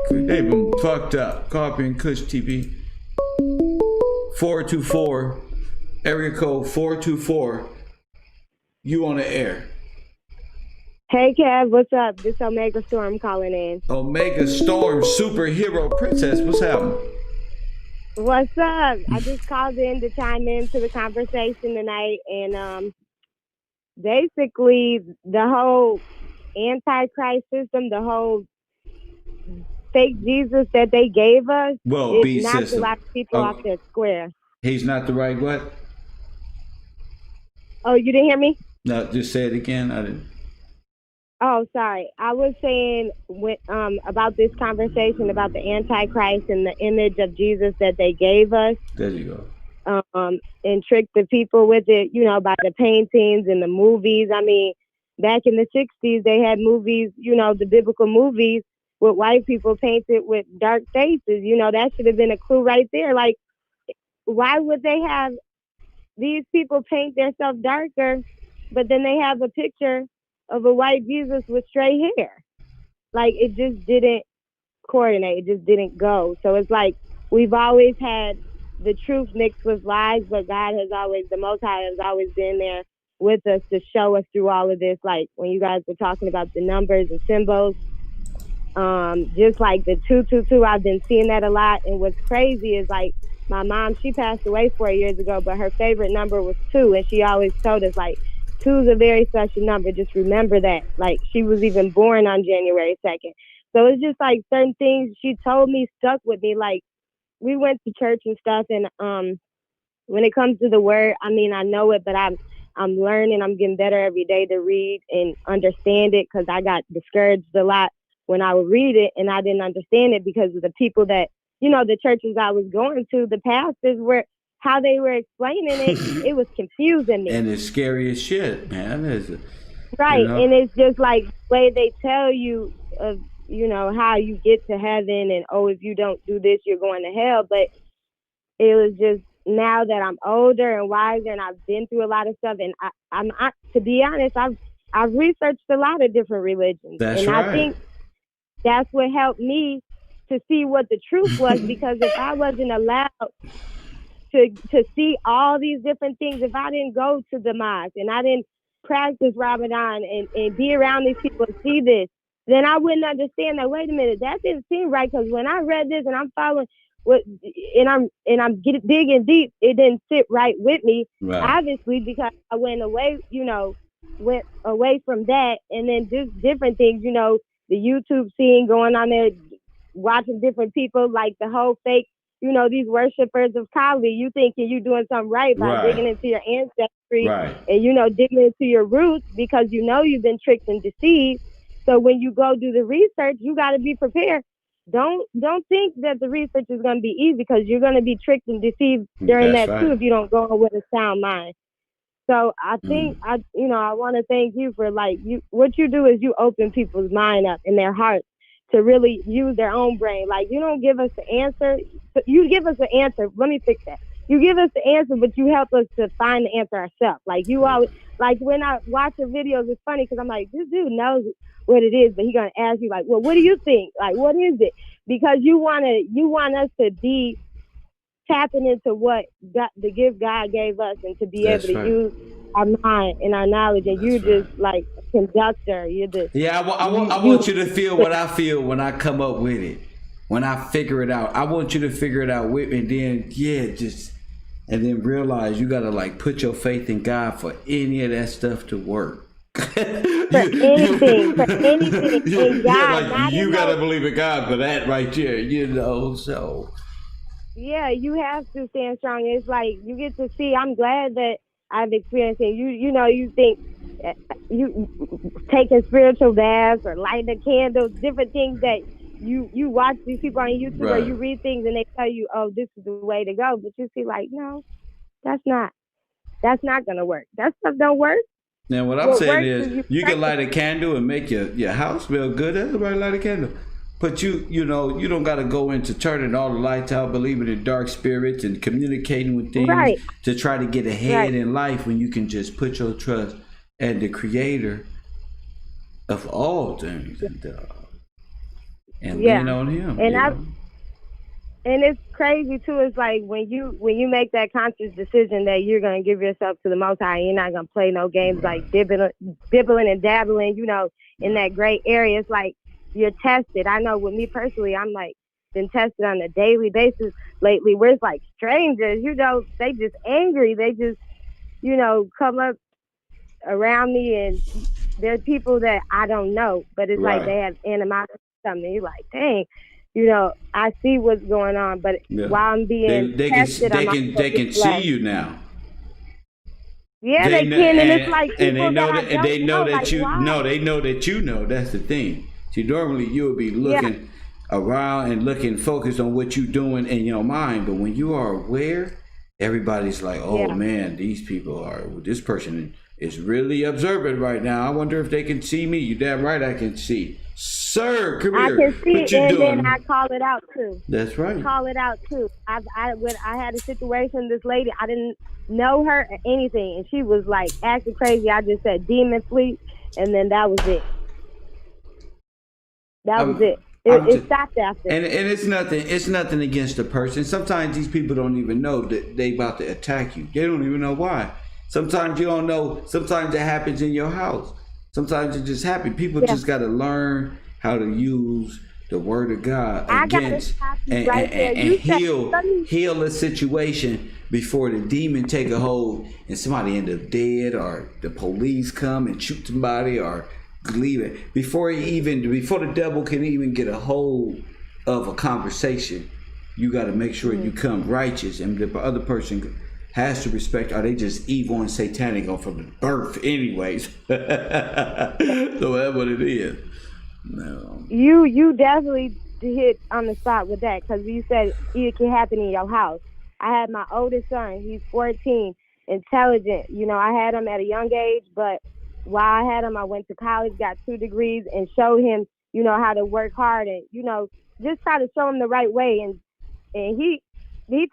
They've been fucked up. Copy and Kush TV. 424. Area code 424. You on the air. Hey, Kev. What's up? This Omega Storm calling in. Omega Storm, superhero princess. What's happening? What's up? I just called in to chime into the conversation tonight. And basically, the whole Antichrist system, the whole fake Jesus that they gave us, it knocked a lot of people off their square. He's not the right what? Oh, you didn't hear me? No, just say it again. I didn't. Oh, sorry. I was saying about this conversation about the Antichrist and the image of Jesus that they gave us. There you go. And tricked the people with it, by the paintings and the movies. I mean, back in the 60s, they had movies, the biblical movies with white people painted with dark faces. That should have been a clue right there. Like, why would they have these people paint themselves darker, but then they have a picture of a white Jesus with straight hair? Like, it just didn't coordinate. It just didn't go. So it's like we've always had the truth mixed with lies, but God has always, the Most High has always been there with us to show us through all of this. Like when you guys were talking about the numbers and symbols, just like the 222, I've been seeing that a lot. And what's crazy is like my mom, she passed away 4 years ago, but her favorite number was 2. And she always told us like 2 is a very special number. Just remember that. Like she was even born on January 2nd. So it's just like certain things she told me stuck with me. Like we went to church and stuff. And when it comes to the word, I mean, I know it, but I'm learning. I'm getting better every day to read and understand it, because I got discouraged a lot when I would read it and I didn't understand it because of the people that, the churches I was going to, the pastors were, how they were explaining it, it was confusing me. And it's scary as shit, man. Right. And it's just like the way they tell you of, how you get to heaven and, oh, if you don't do this, you're going to hell. But it was just, now that I'm older and wiser and I've been through a lot of stuff, and I'm to be honest, I've researched a lot of different religions. That's and right. I think that's what helped me to see what the truth was, because if I wasn't allowed to see all these different things, if I didn't go to the mosque and I didn't practice Ramadan and be around these people and see this, then I wouldn't understand that, wait a minute, that didn't seem right, because when I read this and I'm following and I'm digging deep, it didn't sit right with me, obviously, because I went away, went away from that, and then just different things, you know, the YouTube scene going on there, watching different people, like the whole fake, you know, these worshipers of Kali. You thinking you doing something right by digging into your ancestry and, you know, digging into your roots because you know you've been tricked and deceived. So when you go do the research, you got to be prepared. Don't think that the research is going to be easy, because you're going to be tricked and deceived during that too if you don't go in with a sound mind. So I think I want to thank you for what you do is you open people's mind up and their hearts to really use their own brain. Like, you don't give us the answer. You give us the answer. Let me fix that. You give us the answer, but you help us to find the answer ourselves. Like, you always, like when I watch your videos, it's funny because I'm like, this dude knows what it is, but he's gonna ask you like, well, what do you think? Like, what is it? Because you want us to be tapping into what the gift God gave us, and to be able to use our mind and our knowledge. And you just like a conductor. You're the I want you to feel what I feel when I come up with it, when I figure it out. I want you to figure it out with me, and then and then realize you gotta like put your faith in God for any of that stuff to work. for anything, in God. You gotta believe in God for that right there, you know. So yeah, you have to stand strong. It's like you get to see. I'm glad that I've experienced it. You know, you think you taking spiritual baths or lighting a candle, different things that you watch these people on YouTube or you read things and they tell you, oh, this is the way to go. But you see, like, no, that's not gonna work. That stuff don't work. Now what I'm saying is you can light a candle and make your house smell good. Everybody light a candle. But you know, you don't got to go into turning all the lights out, believing in dark spirits and communicating with things to try to get ahead in life, when you can just put your trust in the Creator of all things and lean on Him. And it's crazy too. It's like when you make that conscious decision that you're gonna give yourself to the Most High, you're not gonna play no games like dibbling and dabbling, you know, in that gray area. It's like you're tested. I know with me personally, I'm like been tested on a daily basis lately, where it's like strangers, you know, they just angry. They just, you know, come up around me, and they're people that I don't know, but it's like they have animosity or something. You're like, dang, you know, I see what's going on, but while I'm being tested, they can see you now. Yeah, they can, and it's like people they know that and they know that like, you why? know. They know that you know. That's the thing. See, normally you would be looking around and looking focused on what you're doing in your mind, but when you are aware, everybody's like, oh man, these people are. This person is really observant right now. I wonder if they can see me. You damn right, I can see. Sir, come here. I can see it, and then I call it out too. That's right. I call it out too. I had a situation. This lady, I didn't know her or anything, and she was like acting crazy. I just said demon fleet, and then that was it. That was it. It stopped after. And it's nothing against the person. Sometimes these people don't even know that they about to attack you. They don't even know why. Sometimes you don't know. Sometimes it happens in your house. Sometimes it just happens. People just got to learn how to use the word of God against and heal a situation before the demon take a hold and somebody end up dead, or the police come and shoot somebody, or leave it before the devil can even get a hold of a conversation. You got to make sure you come righteous, and the other person has to respect. Are they just evil and satanic or from the birth anyways? So that's what it is. No. You definitely hit on the spot with that, because you said it can happen in your house. I had my oldest son, he's 14, intelligent. You know, I had him at a young age, but while I had him, I went to college, got 2 degrees, and showed him, you know, how to work hard, and, you know, just try to show him the right way. And he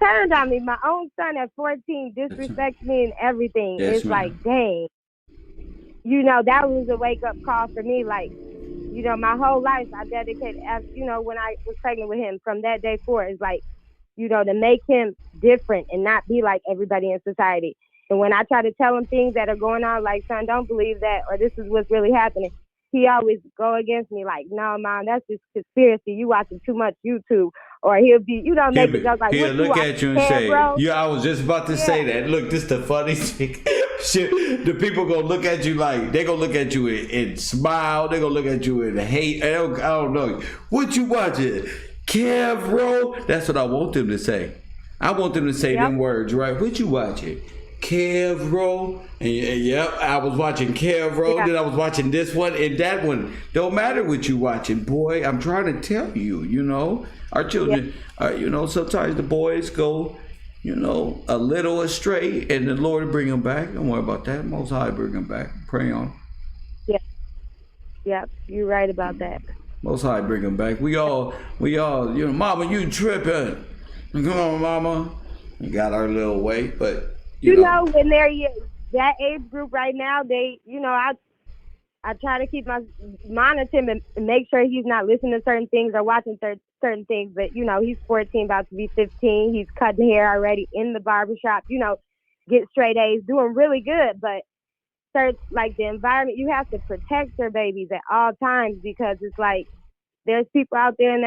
turned on me. My own son at 14 disrespects me and everything. Yes, it's like, dang. You know, that was a wake-up call for me. Like, you know, my whole life I dedicated, you know, when I was pregnant with him, from that day forward, it's like, you know, to make him different and not be like everybody in society. And when I try to tell him things that are going on, like, son, don't believe that, or this is what's really happening, he always go against me, like, no, Mom, that's just conspiracy. You watching too much YouTube. Or he'll be, you know, make a joke like, he'll look at you and say, bro? I was just about to say that. Look, this is the funny thing. Shit, the people gonna look at you like they gonna look at you and smile. They gonna look at you and hate. I don't know what you watching, Kev, bro. That's what I want them to say. I want them to say them words, right? What you watching, Kev, bro? And yep, I was watching Kev, bro. Then I was watching this one and that one. Don't matter what you watching, boy. I'm trying to tell you. You know, our children. You know, sometimes the boys go, you know, a little astray, and the Lord will bring them back. Don't worry about that. Most High bring them back. Pray on. Yeah. Yep, you're right about that. Most High bring them back. We all, you know, Mama, you tripping. Come on, Mama. We got our little way, but you know, when they're that age group right now, they, you know, I try to keep monitor him and make sure he's not listening to certain things or watching certain things. But, you know, he's 14, about to be 15. He's cutting hair already in the barbershop, you know, get straight A's, doing really good. But like the environment, you have to protect your babies at all times, because it's like there's people out there in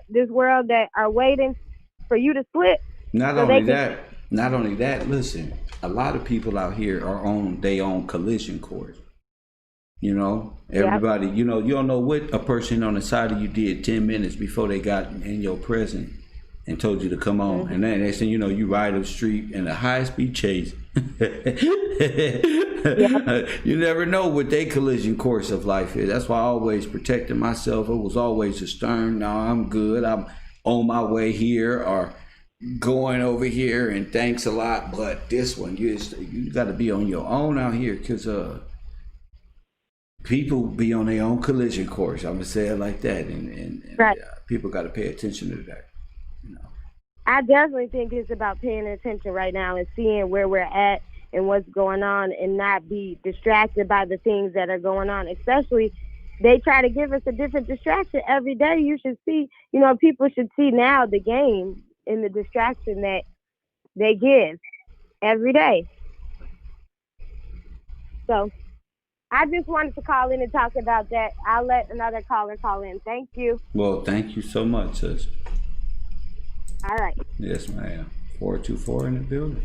this world that are waiting for you to slip. Not only that, listen, a lot of people out here are on their own collision course. You know, everybody, you know, you don't know what a person on the side of you did 10 minutes before they got in your presence and told you to come on. And then they say, you know, you ride up the street in a high-speed chase. You never know what their collision course of life is. That's why I always protected myself. It was always a stern, no, I'm good. I'm on my way here or going over here, and thanks a lot. But this one, you got to be on your own out here, because people be on their own collision course. I'm gonna say it like that, and people got to pay attention to that. You know, I definitely think it's about paying attention right now and seeing where we're at and what's going on, and not be distracted by the things that are going on. Especially, they try to give us a different distraction every day. You should see, you know, people should see now the game and the distraction that they give every day. So I just wanted to call in and talk about that. I'll let another caller call in. Thank you. Well, thank you so much, sis. All right. Yes, ma'am. 424 in the building.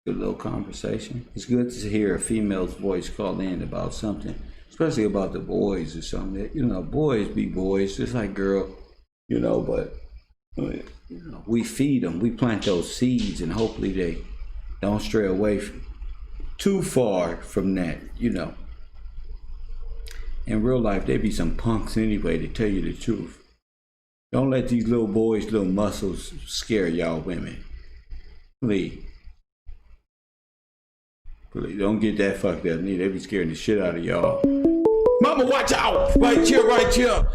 Good little conversation. It's good to hear a female's voice call in about something, especially about the boys or something. That, you know, boys be boys, just like girl, you know, but you know, we feed them. We plant those seeds, and hopefully they don't stray away too far from that, you know. In real life, they be some punks anyway, to tell you the truth. Don't let these little boys' little muscles scare y'all women. Please. Please, don't get that fucked up. They be scaring the shit out of y'all. Mama, watch out! Right here, right here.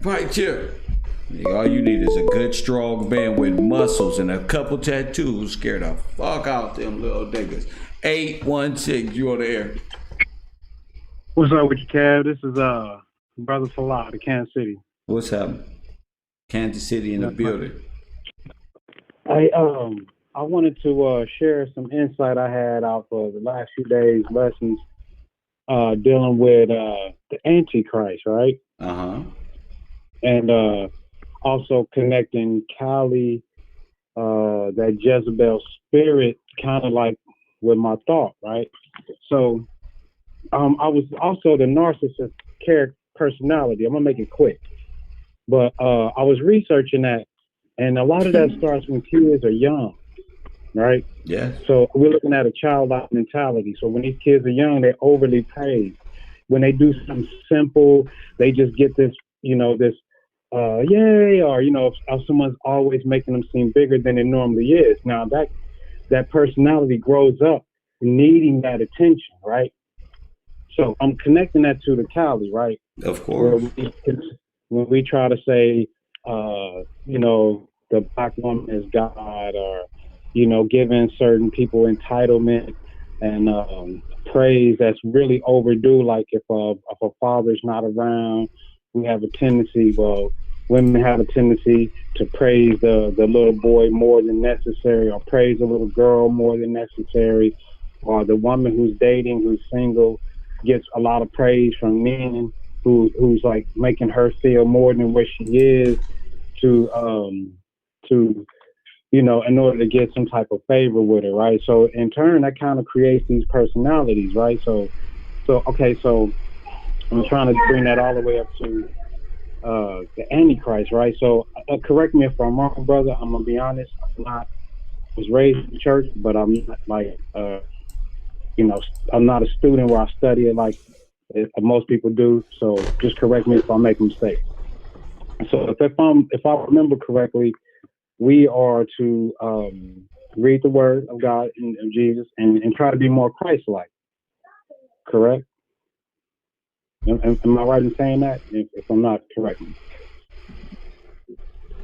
Right here. All you need is a good strong man with muscles and a couple tattoos. Scare the fuck out them little niggas. 816, you on the air. What's up with you, Kev? This is Brother Falah of Kansas City. What's happening? Kansas City in the building. I wanted to share some insight I had off of the last few days' lessons dealing with the Antichrist, right? And also connecting Kali, that Jezebel spirit, kind of like with my thought, right? So I was also the narcissist character personality. I'm gonna make it quick, but I was researching that, and a lot of that starts when kids are young, right? Yeah. So we're looking at a childlike mentality. So when these kids are young, they're overly praised. When they do something simple, they just get this, you know, this yay, or you know, if someone's always making them seem bigger than it normally is. Now that personality grows up needing that attention, right? So I'm connecting that to the Kali, right? Of course. When we try to say, you know, the black woman is God, or, you know, giving certain people entitlement and praise that's really overdue. Like if a father's not around, we have a tendency, women have a tendency to praise the little boy more than necessary, or praise the little girl more than necessary, or the woman who's dating, who's single, gets a lot of praise from men who's like making her feel more than what she is, to you know, in order to get some type of favor with it, right? So in turn, that kind of creates these personalities, right? So okay, so I'm trying to bring that all the way up to the Antichrist, right? So correct me if I'm wrong, brother. I'm gonna be honest. Was raised in church, but I'm not like you know, I'm not a student where I study it like most people do. So just correct me if I make a mistake. So if I remember correctly, we are to read the word of God and of Jesus and try to be more Christ-like. Correct? Am I right in saying that? If I'm not, correct me.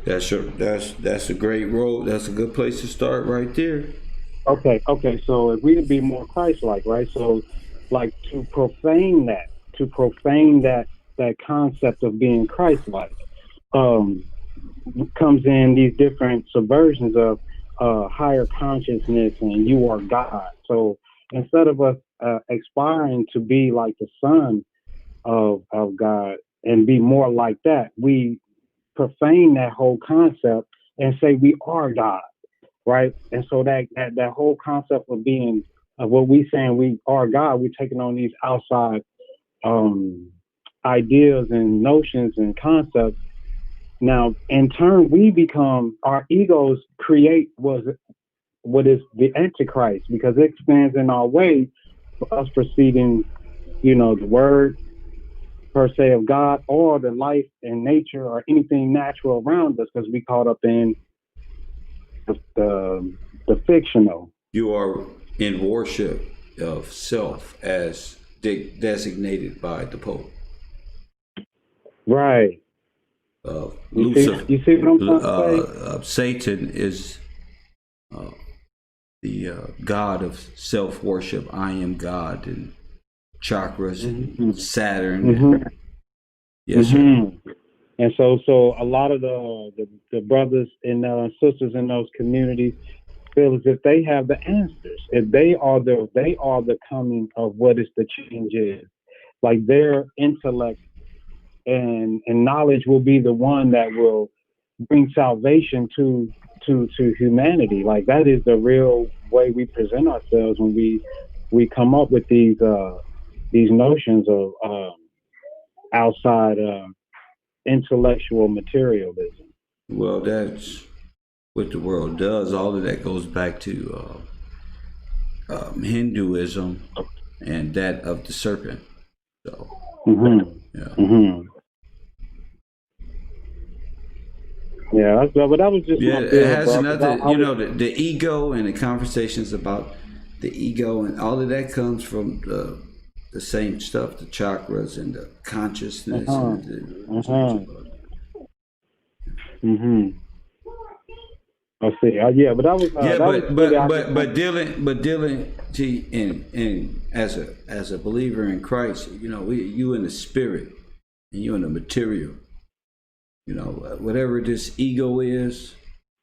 That's a great road. That's a good place to start right there. Okay. So if we to be more Christ-like, right? So, like to profane that concept of being Christ-like, comes in these different subversions of higher consciousness and you are God. So instead of us aspiring to be like the Son of God and be more like that, we profane that whole concept and say we are God, right? And so that whole concept of being of what we saying we are God, we're taking on these outside ideas and notions and concepts. Now, in turn, we become our egos create what is the Antichrist because it stands in our way for us perceiving, you know, the word per se of God or the life and nature or anything natural around us because we caught up in the fictional. You are in worship of self as designated by the Pope. Right. Lucifer. You see what I'm trying to say? Satan is the god of self-worship. I am God and chakras and Saturn. Yes, sir. And so a lot of the brothers and sisters in those communities feel as if they have the answers. If they are the coming of what is the change is. Like their intellect and knowledge will be the one that will bring salvation to humanity. Like that is the real way we present ourselves when we come up with these notions of outside intellectual materialism. Well, that's what the world does. All of that goes back to Hinduism and that of the serpent. So, Yeah, but that was just my it bill, has bro, another. You know, the ego and the conversations about the ego and all of that comes from the same stuff, the chakras and the consciousness. I see. Yeah, but that was but dealing in as a believer in Christ, you know, you in the spirit and you in the material. You know, whatever this ego is,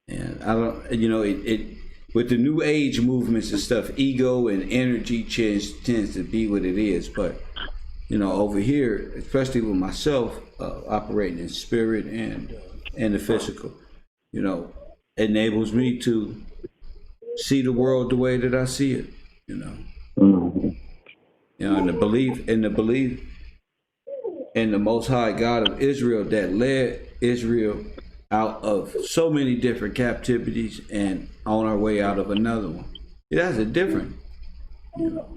and I don't, you know, it with the new age movements and stuff, ego and energy tends to be what it is. But you know, over here, especially with myself, operating in spirit and the physical, you know, enables me to see the world the way that I see it. You know, you know, and the belief in the Most High God of Israel that led Israel out of so many different captivities and on our way out of another one. That's a different. You know.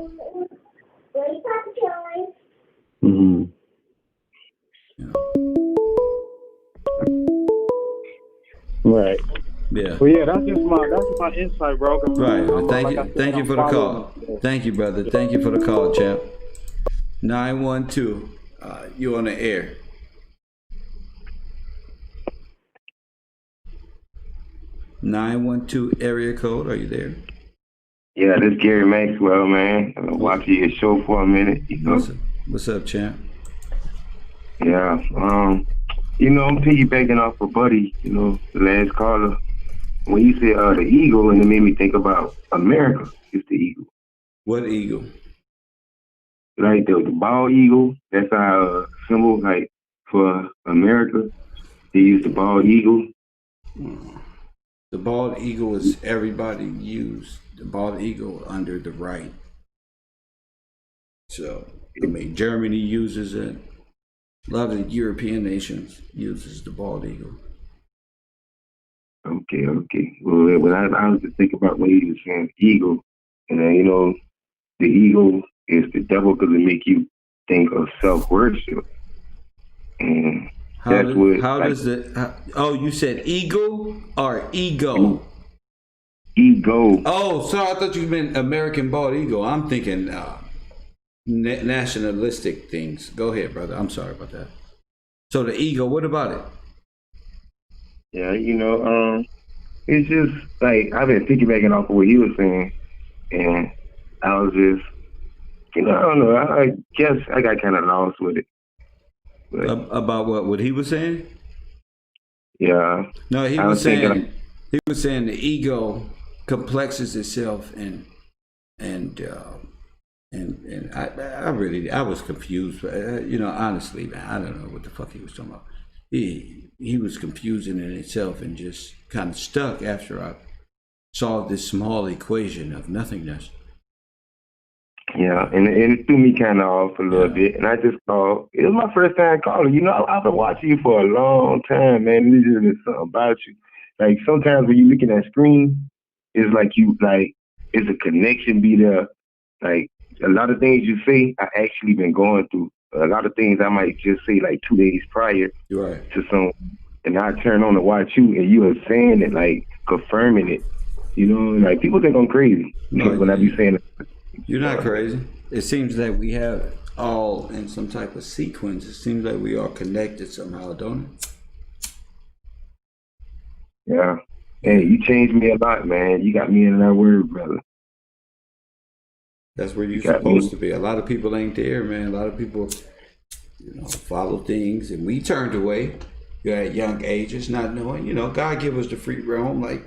Right. Yeah. Well, yeah, that's my insight, bro. Right. Thank you for the call. Thank you, brother. Thank you for the call, champ. 912. You on the air. (912) area code. Are you there? Yeah, this is Gary Maxwell, man. I've been watching your show for a minute. You know. What's up, champ? Yeah. You know, I'm piggybacking off of Buddy. You know, the last caller. When you said the eagle, and it made me think about America. It's the eagle. What eagle? Like the bald eagle. That's our symbol, like for America. They use the bald eagle. The bald eagle is everybody used the bald eagle under the right. So I mean, Germany uses it. A lot of the European nations uses the bald eagle. Okay. Well, when I was just thinking about when he was saying eagle, and then, you know, the eagle is the devil because it make you think of self-worship. And you said eagle or ego? Ego. Oh, so I thought you meant American bald eagle. I'm thinking nationalistic things. Go ahead, brother. I'm sorry about that. So the ego, what about it? Yeah, you know, it's just like I've been piggybacking off of what he was saying, and I was just, you know, I don't know. I guess I got kind of lost with it. About what he was saying? Yeah. No, he was saying the ego complexes itself and I was confused. You know, honestly, man, I don't know what the fuck he was talking about. He was confusing in itself and just kind of stuck after I solved this small equation of nothingness. Yeah, and it threw me kind of off a little bit, and I just thought it was my first time calling. You know, I've been watching you for a long time, man. There's just something about you. Like sometimes when you're looking at screen, it's like it's a connection be there. Like a lot of things you say, I actually been going through. A lot of things I might just say like 2 days prior to someone, and I turn on to watch you, and you are saying it, like confirming it. You know, like people think I'm crazy when I be saying it. You're not crazy. It seems that we have it all in some type of sequence. It seems like we are connected somehow, don't it? Yeah. Hey, you changed me a lot, man. You got me in that word, brother. That's where you're supposed to be. A lot of people ain't there, man. A lot of people, you know, follow things, and we turned away. You're at young ages, not knowing. You know, God give us the free realm, like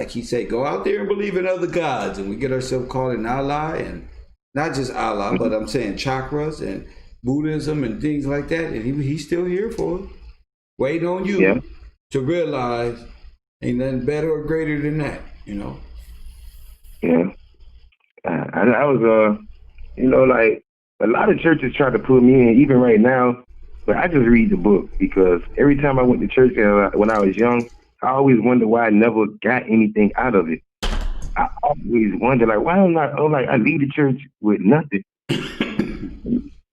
He said, go out there and believe in other gods, and we get ourselves caught in Allah, and not just Allah, but I'm saying chakras and Buddhism and things like that. And He's still here for us, waiting on you to realize ain't nothing better or greater than that. You know. Yeah. I was, you know, like a lot of churches try to put me in, even right now, but I just read the book because every time I went to church when I was young, I always wondered why I never got anything out of it. I always wondered, like, why am I, I leave the church with nothing.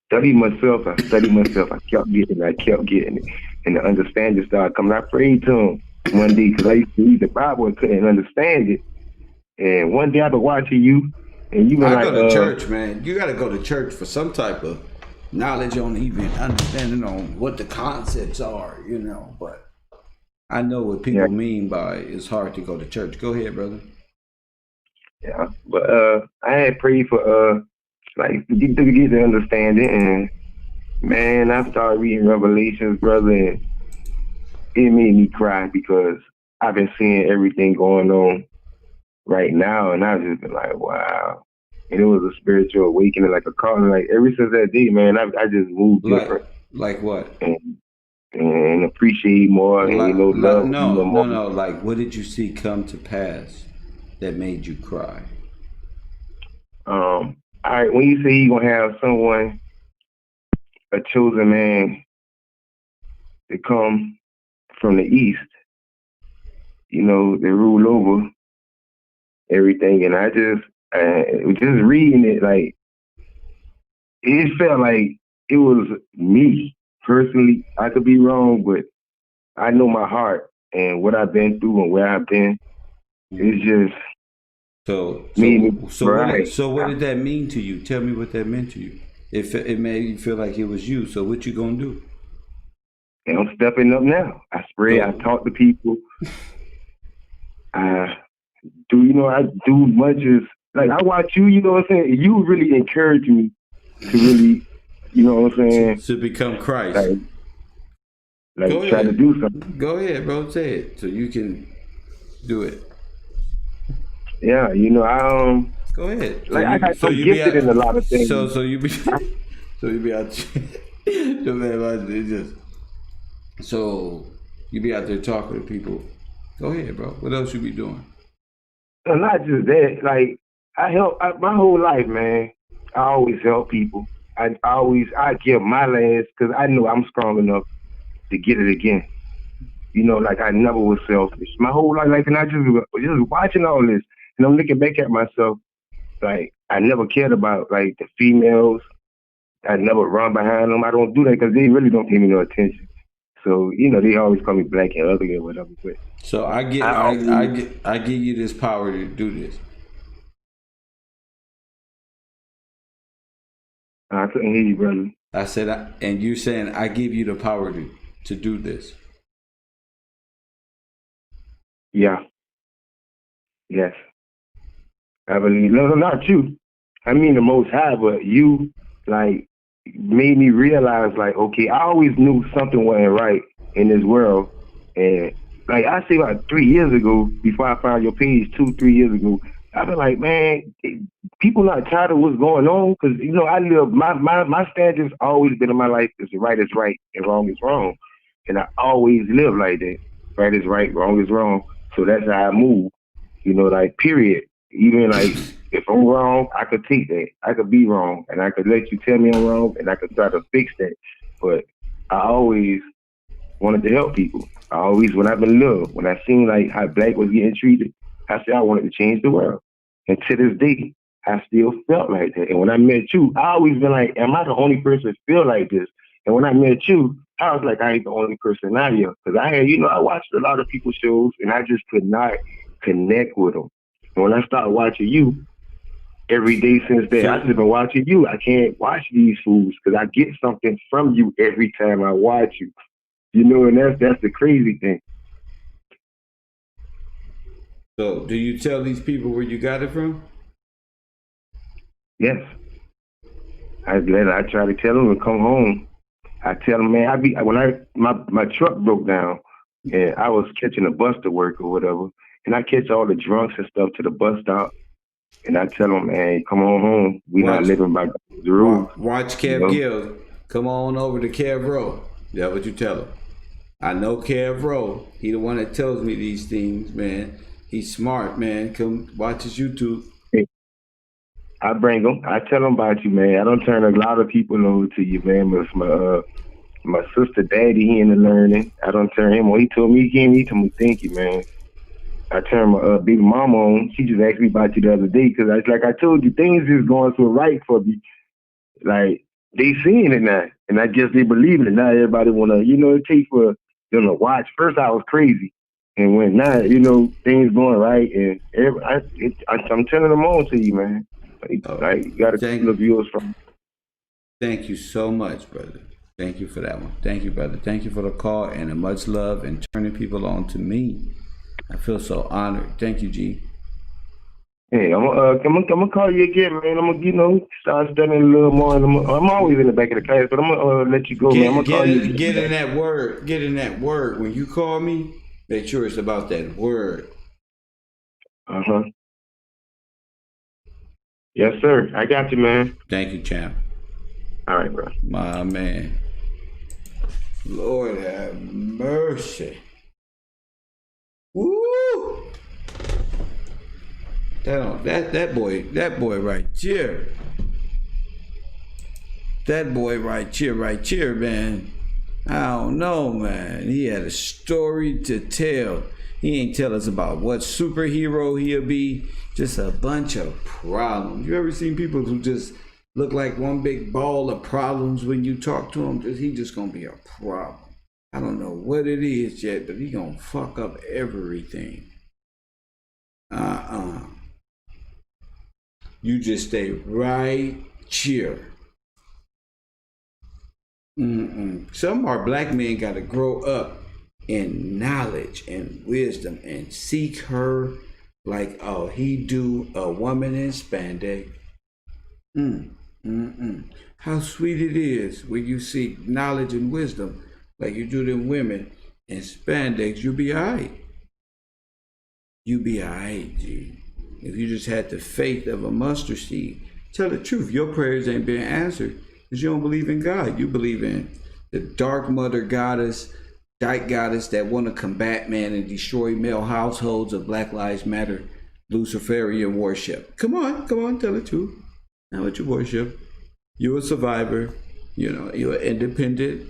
Study myself, I kept getting it. And the understanding started coming. I prayed to Him one day because I used to read the Bible and couldn't understand it. And one day I've been watching you, and you been I go to church, man. You got to go to church for some type of knowledge on even understanding on what the concepts are, you know. But I know what people mean by it's hard to go to church. Go ahead, brother. Yeah, but I had prayed for to get the understanding, and man, I started reading Revelations, brother, and it made me cry because I've been seeing everything going on right now, and I've just been like, wow. And it was a spiritual awakening, like a calling. Like ever since that day, man, I just moved different. Like what? And appreciate more, and you know, love more. No. Like, what did you see come to pass that made you cry? All right, when you say you're gonna have someone, a chosen man, to come from the east, you know, they rule over everything, and I just reading it, like it felt like it was me personally. I could be wrong, but I know my heart and what I've been through and where I've been. It's just so what did that mean to you? Tell me what that meant to you. It made you feel like it was you. So what you gonna do? And I'm stepping up now. I spread. I talk to people. I do much as like I watch you. You know what I'm saying? You really encourage me to really, you know what I'm saying, to become Christ. Like try to do something. Go ahead, bro. Say it so you can do it. Yeah, you know, go ahead. Like I got so gifted in a lot of things. So you be out. So you be out there talking to people Go ahead, bro. What else you be doing? And not just that, like my whole life, man. I always help people. I give my last because I know I'm strong enough to get it again. You know, like I never was selfish. My whole life, like, and I just watching all this, and I'm looking back at myself, like I never cared about like the females. I never run behind them. I don't do that because they really don't pay me no attention. So you know, they always call me black and ugly or whatever. But So I give you this power to do this. I couldn't hear you, brother. I said, and you're saying I give you the power to do this. Yeah. Yes. I believe. No, not you. I mean the Most High, but you, like, made me realize, like, okay, I always knew something wasn't right in this world. And, like, I say about 3 years ago, before I found your page, 2-3 years ago, I've been like, man, people not tired of what's going on. Because, you know, I live, my standards always been in my life is right is right and wrong is wrong. And I always live like that. Right is right, wrong is wrong. So that's how I move. You know, like, period. Even, like, if I'm wrong, I could take that. I could be wrong. And I could let you tell me I'm wrong. And I could try to fix that. But I always wanted to help people. I always, when I've been little, when I seen, like, how black was getting treated, I said I wanted to change the world. And to this day, I still felt like that. And when I met you, I always been like, am I the only person that feel like this? And when I met you, I was like, I ain't the only person out here. Because I had, you know, I watched a lot of people's shows, and I just could not connect with them. And when I started watching you, every day since then, I've just been watching you. I can't watch these fools because I get something from you every time I watch you. You know, and that's the crazy thing. So, do you tell these people where you got it from? Yes. I try to tell them to come home. I tell them, man, my truck broke down and I was catching a bus to work or whatever, and I catch all the drunks and stuff to the bus stop, and I tell them, man, come on home. We not living by the rules. Watch Kev Gill. Come on over to Kev Rowe. That's what you tell him. I know Kev Rowe. He the one that tells me these things, man. He's smart, man. Come watch his YouTube. I bring them. I tell them about you, man. I don't turn a lot of people over to you, man. But my sister, daddy, he in the learning. I don't turn him on. He told me he told me thank you, man. I turned my big mama on. She just asked me about you the other day because like I told you, things is going so right for me. Like they seeing it now, and I guess they believing it now. Everybody wanna, you know, take for them to watch. First I was crazy. And when now, you know, things going right, and I'm turning them on to you, man. Like you got to look viewers from. Thank you so much, brother. Thank you for that one. Thank you, brother. Thank you for the call and much love and turning people on to me. I feel so honored. Thank you, G. Hey, I'm gonna call you again, man. I'm gonna, you know, start studying a little more. And I'm always in the back of the class, but I'm gonna let you go, man. I'm gonna call you. Get in that word. Get in that word. When you call me, make sure it's about that word. Uh-huh. Yes, sir. I got you, man. Thank you, champ. All right, bro. My man. Lord have mercy. Woo! That boy right here. That boy right here, man. I don't know, man. He had a story to tell. He ain't tell us about what superhero he'll be. Just a bunch of problems. You ever seen people who just look like one big ball of problems when you talk to him? He just gonna be a problem. I don't know what it is yet, but he gonna fuck up everything. You just stay right here. Some of our black men gotta grow up in knowledge and wisdom and seek her like he do a woman in spandex. How sweet it is when you seek knowledge and wisdom like you do them women in spandex. You'll be all right. You'll be all right, G. If you just had the faith of a mustard seed. Tell the truth, your prayers ain't being answered because you don't believe in God. You believe in the dark mother goddess, dyke goddess that want to combat man and destroy male households of Black Lives Matter Luciferian worship. Come on, tell the truth. Now what you worship? You're a survivor. You know, you're independent.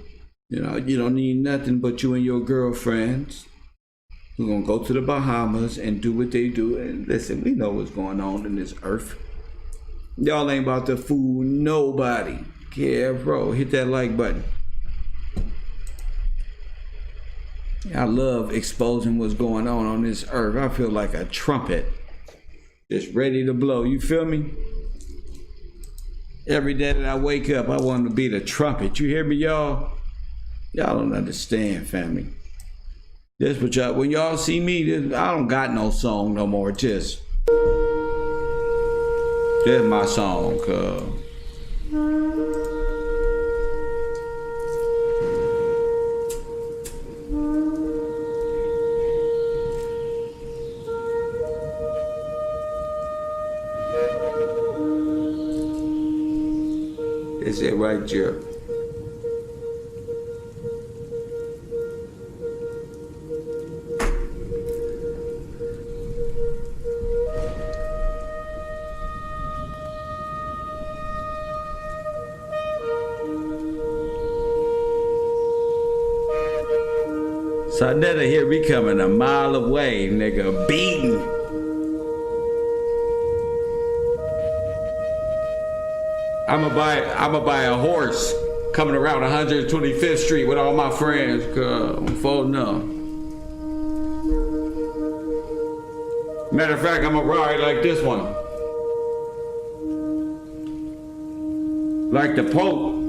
You know, you don't need nothing but you and your girlfriends. We're gonna go to the Bahamas and do what they do. And listen, we know what's going on in this earth. Y'all ain't about to fool nobody. Yeah, bro, hit that like button. I love exposing what's going on this earth. I feel like a trumpet just ready to blow. You feel me? Every day that I wake up, I want to be the trumpet. You hear me, y'all? Y'all don't understand, family. This what y'all, when y'all see me, I don't got no song no more. Just my song, cuz. Is it right, Joe? Sonetta hear me coming a mile away, nigga, beating. I'ma buy a horse coming around 125th Street with all my friends, cause I'm folding up. Matter of fact, I'ma ride like this one. Like the Pope.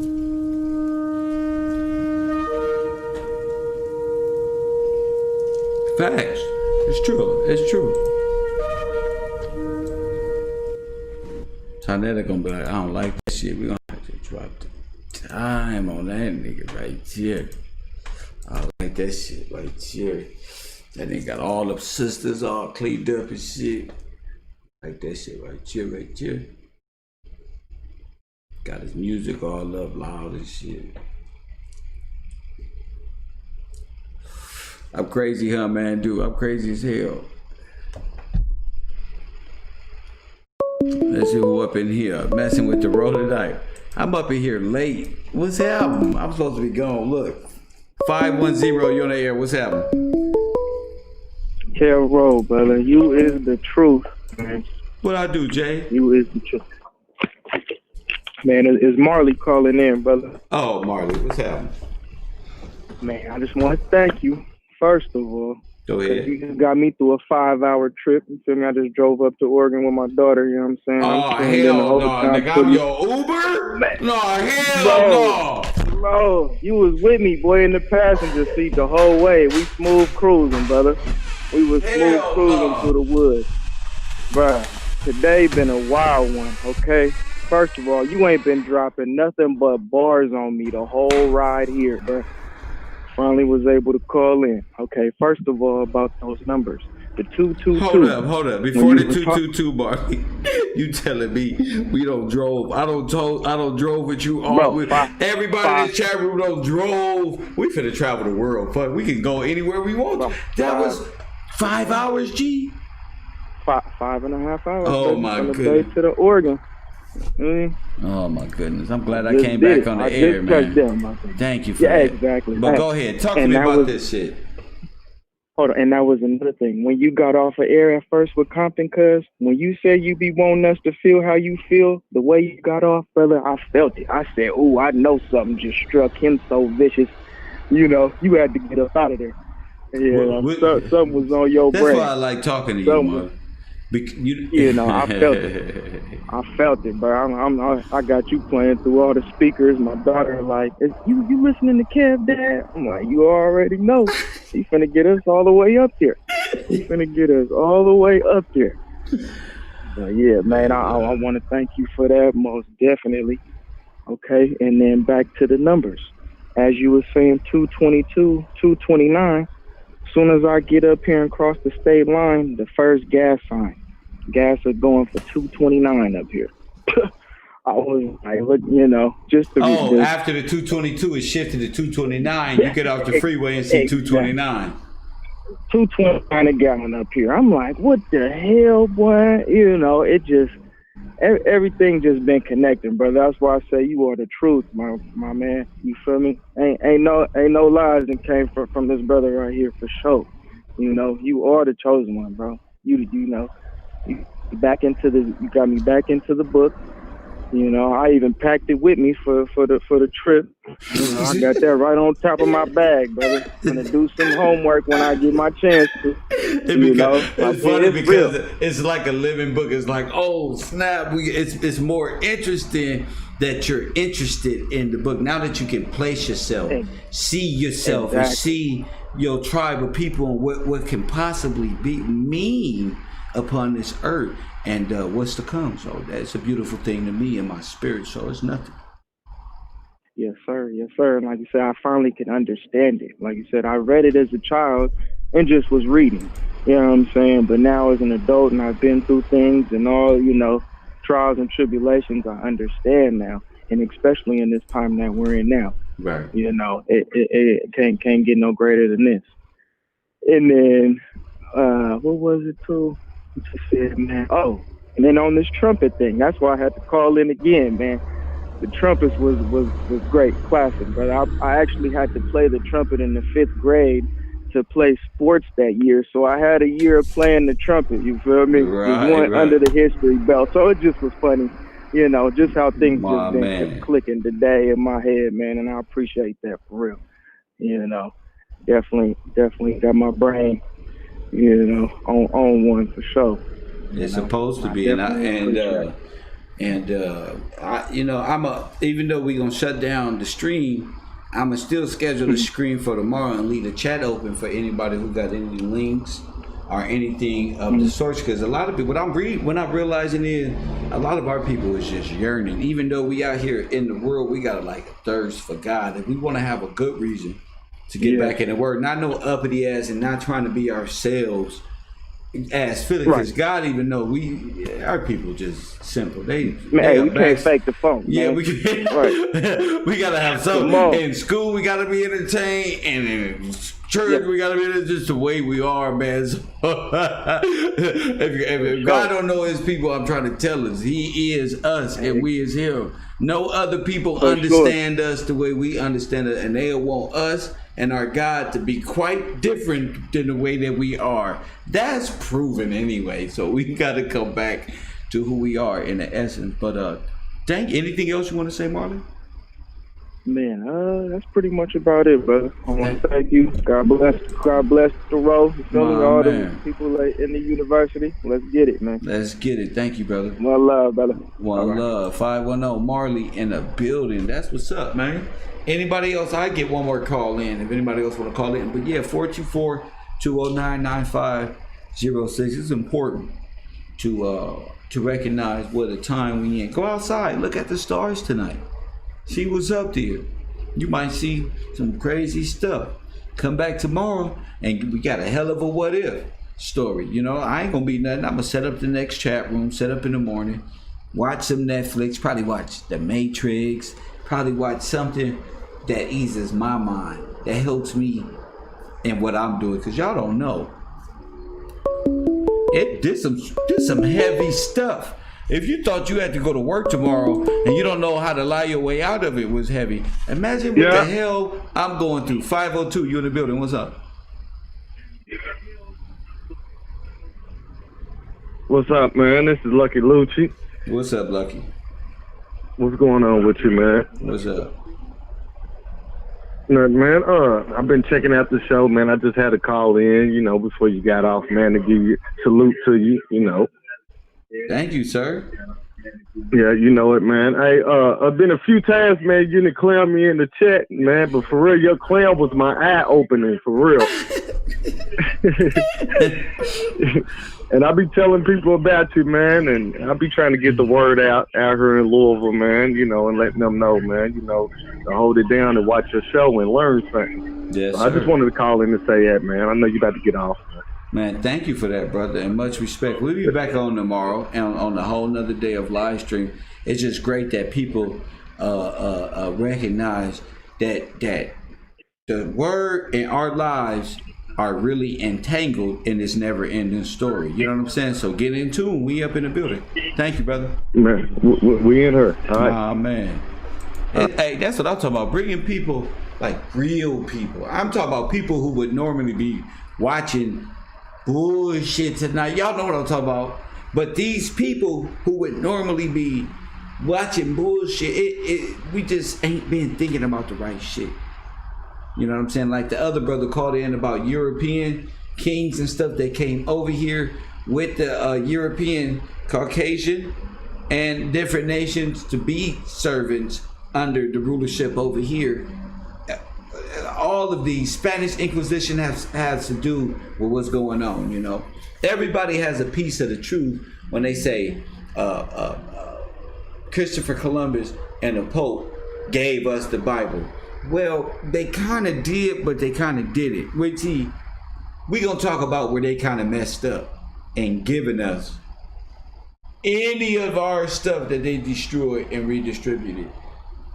Facts. It's true. It's true. Tanetta gonna be like, I don't like that shit. We gonna have to drop the time on that nigga right here. I don't like that shit right here. That nigga got all the sisters all cleaned up and shit. Like that shit right here, right here. Got his music all up loud and shit. I'm crazy, huh, man, dude? I'm crazy as hell. Let's see who up in here messing with the roller dice. I'm up in here late. What's happening? I'm supposed to be gone. Look, 510, you on the air. What's happening? Tell Roll, brother, you is the truth, man. What I do, Jay? You is the truth. Man, it's Marley calling in, brother. Oh, Marley, what's happening? Man, I just want to thank you, first of all. Go ahead. You just got me through a 5-hour trip. You feel me? I just drove up to Oregon with my daughter, you know what I'm saying? Oh, hell no, nigga. I'm your Uber? Man. No, hell no. Bro, you was with me, boy, in the passenger seat the whole way. We smooth cruising, brother. We was smooth cruising through the woods. Bruh, today been a wild one, okay? First of all, you ain't been dropping nothing but bars on me the whole ride here, bruh. Finally was able to call in. Okay, first of all, about those numbers. The 222. Hold up. Before the 222, Marley, you telling me we don't drove. I don't drove with you all. Bro, everybody in the chat room don't drove. We finna travel the world. Fuck, we can go anywhere we want. That was 5 hours, G. 5.5 hours. Oh my goodness. goodness. From the Bay to the Oregon. Oh my goodness. I'm glad I came back on the air, man. Thank you for that. Exactly. But go ahead. Talk to me about this shit. Hold on. And that was another thing. When you got off of air at first with Compton, cuz, when you said you be wanting us to feel how you feel, the way you got off, brother, I felt it. I said, oh, I know something just struck him so vicious. You know, you had to get up out of there. Yeah, something was on your brain. That's why I like talking to you, man. You know, I felt it. I felt it, bro. I got you playing through all the speakers. My daughter like, you listening to Kev, Dad? I'm like, you already know. He finna get us all the way up there. He finna get us all the way up there. So yeah, man, I want to thank you for that, most definitely. Okay, and then back to the numbers. As you were saying, 222, 229. As soon as I get up here and cross the state line, the first gas sign. Gas are going for $2.29 up here. I was like, look, just to Oh, after the 222 is shifted to 229, you get off the freeway and see 229. 229 a gallon up here. I'm like, what the hell, boy? It just everything just been connecting, brother. That's why I say you are the truth, my man. You feel me? Ain't no lies that came from this brother right here for sure. You are the chosen one, bro. You got me back into the book. I even packed it with me for the trip. I got that right on top of my bag, brother. Gonna do some homework when I get my chance to. It's funny because it's like a living book. It's like, oh snap! It's more interesting that you're interested in the book now that you can place yourself, see yourself, and see your tribe of people and what can possibly mean upon this earth. And what's to come. So that's a beautiful thing to me in my spirit. So it's nothing. Yes, sir. Yes, sir. And like you said, I finally can understand it. Like you said, I read it as a child and just was reading. You know what I'm saying? But now as an adult and I've been through things and all, trials and tribulations, I understand now. And especially in this time that we're in now. Right. It can't get no greater than this. And then, what was it too? Said, man. Oh, and then on this trumpet thing, that's why I had to call in again, man. The trumpets was great, classic, but I actually had to play the trumpet in the 5th grade to play sports that year, so I had a year of playing the trumpet. You feel me? Right, just one under the history belt, so it just was funny, just how things just been clicking today in my head, man, and I appreciate that for real. Definitely got my brain. On one for sure. It's supposed to be, even though we're gonna shut down the stream, I'ma still schedule the stream for tomorrow and leave the chat open for anybody who got any links or anything of the sorts. Because a lot of people, what I'm realizing is a lot of our people is just yearning. Even though we out here in the world, we got a thirst for God, and we want to have a good reason to get back in the word, not no uppity ass and not trying to be ourselves as feeling, because God even know our people just simple. We can't fake the phone. Yeah, man. we can. Right. We gotta have something. In school, we gotta be entertained, and in church, we gotta be just the way we are, man. So, if God don't know His people, I'm trying to tell us He is us, and we is Him. No other people understand us the way we understand it, and they want us and our God to be quite different than the way that we are. That's proven anyway. So we got to come back to who we are in the essence. But anything else you want to say, Marlon? Man, that's pretty much about it, brother. I want to thank you. God bless the row. All the people in the university. Let's get it, man. Let's get it. Thank you, brother. One love, brother. One love. 510 Marley in the building. That's what's up, man. Anybody else? I get one more call in if anybody else want to call in. But yeah, 424-209-9506. It's important to recognize what a time we in. Go outside, look at the stars tonight. See what's up there. You might see some crazy stuff. Come back tomorrow and we got a hell of a what if story. I ain't gonna be nothing. I'm gonna set up the next chat room, set up in the morning, watch some Netflix, probably watch The Matrix, probably watch something that eases my mind, that helps me in what I'm doing, because y'all don't know. This some heavy stuff. If you thought you had to go to work tomorrow and you don't know how to lie your way out of it was heavy, imagine what the hell I'm going through. 502, you in the building. What's up? What's up, man? This is Lucky Lucci. What's up, Lucky? What's going on with you, man? What's up? Man, I've been checking out the show, man. I just had to call in, before you got off, man, to give you salute to you, Thank you, sir. Yeah, you know it, man. Hey, I've been a few times, man, you didn't clam me in the chat, man, but for real, your clam was my eye opening, for real. And I be telling people about you, man, and I be trying to get the word out here in Louisville, man, and letting them know, man, to hold it down and watch your show and learn something. Yes, so I just wanted to call in to say that, man. I know you about to get off, man. Man, thank you for that, brother, and much respect. We'll be back on tomorrow and on a whole nother day of live stream. it's just great that people recognize that the word in our lives are really entangled in this never-ending story. You know what I'm saying? So get in tune. We up in the building. Thank you, brother. Man, we in her. All right. Ah, man. Hey, that's what I'm talking about. Bringing people, like real people. I'm talking about people who would normally be watching bullshit tonight. Y'all know what I'm talking about. But these people who would normally be watching bullshit, we just ain't been thinking about the right shit. You know what I'm saying? Like the other brother called in about European kings and stuff that came over here with the European Caucasian and different nations to be servants under the rulership over here. All of the Spanish Inquisition has to do with what's going on, you know. Everybody has a piece of the truth when they say Christopher Columbus and the Pope gave us the Bible. Well, they kind of did, but they kind of did it. We gonna talk about where they kind of messed up and giving us any of our stuff that they destroyed and redistributed,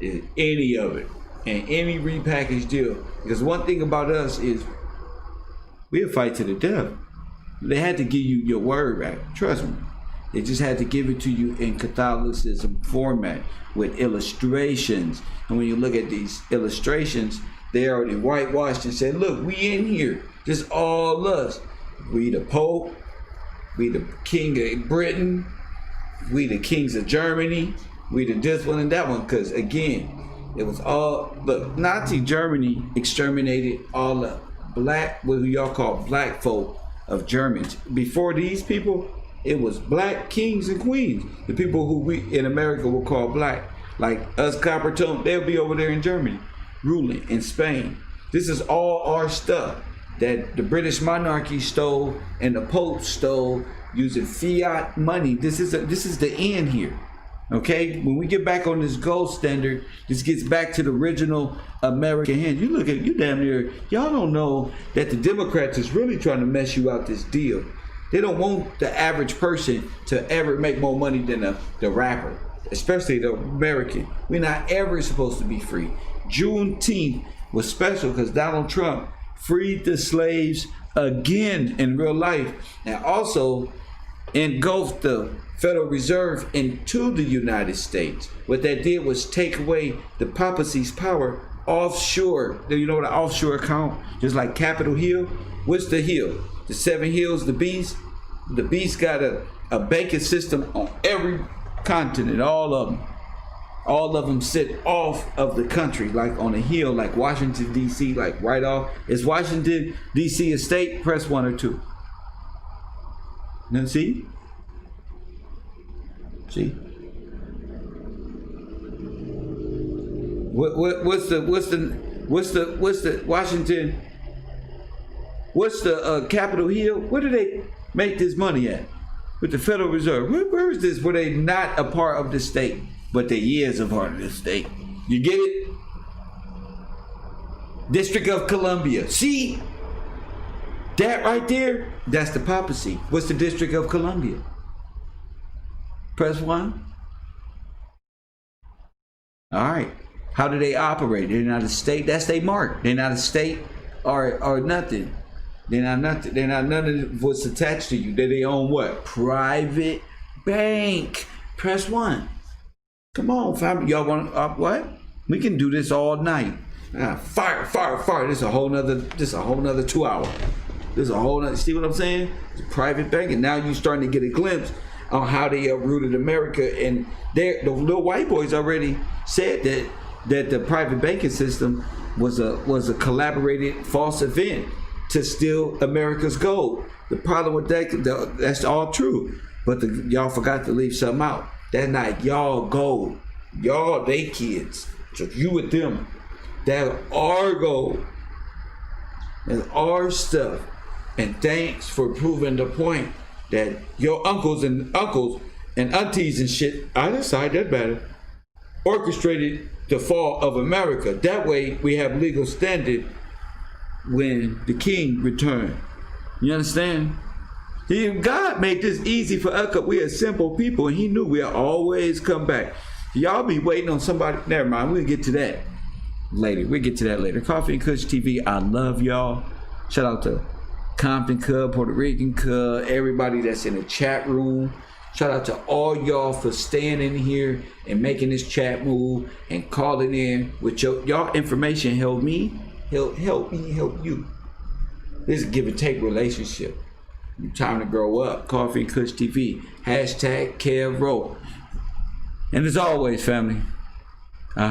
any of it, and any repackaged deal. Because one thing about us is we'll fight to the death. They had to give you your word back. Trust me. They just had to give it to you in Catholicism format with illustrations. And when you look at these illustrations, they already whitewashed and said, look, we in here. Just all us. We the Pope. We the King of Britain. We the kings of Germany. We the this one and that one. Because again, it was all, look, Nazi Germany exterminated all the black, what y'all call black folk of Germans. Before these people, it was black kings and queens. The people who we in America will call black. Like us copper tone, they'll be over there in Germany, ruling in Spain. This is all our stuff that the British monarchy stole and the Pope stole using fiat money. This is the end here. Okay, when we get back on this gold standard, this gets back to the original American hand. You look at you damn near, y'all don't know that the Democrats is really trying to mess you out this deal. They don't want the average person to ever make more money than the rapper, especially the American. We're not ever supposed to be free. Juneteenth was special because Donald Trump freed the slaves again in real life and also engulfed the Federal Reserve into the United States. What that did was take away the Papacy's power offshore. You know what an offshore account? Just like Capitol Hill. What's the hill? The 7 hills, the beast. The beast got a banking system on every continent, all of them. All of them sit off of the country, like on a hill, like Washington, D.C., like right off. Is Washington, D.C. a state? Press 1 or 2. Now see? See? What's the Washington? What's the Capitol Hill? Where do they make this money at? With the Federal Reserve. Where is this? Where they not a part of the state, but they is a part of the state. You get it? District of Columbia. See? That right there, that's the Papacy. What's the District of Columbia? Press 1. All right. How do they operate? They're not a state. That's their mark. They're not a state or nothing. They're not nothing. They're not none of what's attached to you. They're their own what? Private bank. Press 1. Come on, family. Y'all want what? We can do this all night. Fire. This is a whole nother 2 hours. This is a whole nother, see what I'm saying? It's a private bank, and now you're starting to get a glimpse on how they uprooted America. And the little white boys already said that the private banking system was a collaborated false event to steal America's gold. The problem with that's all true. But y'all forgot to leave something out. That night, y'all gold. Y'all, they kids. So you with them. That our gold. And our stuff. And thanks for proving the point that your uncles and aunties and shit, I decide that better, orchestrated the fall of America. That way we have legal standing when the king returned. You understand? God made this easy for us because we are simple people, and He knew we'll always come back. Y'all be waiting on somebody. Never mind. We'll get to that later. We'll get to that later. Coffee and Kush TV. I love y'all. Shout out to Compton Cub, Puerto Rican Cub, everybody that's in the chat room. Shout out to all y'all for staying in here and making this chat move and calling in with y'all information. Help me, help you. This is a give and take relationship. Time to grow up. Coffee and Kush TV. #KevRowe. And as always, family,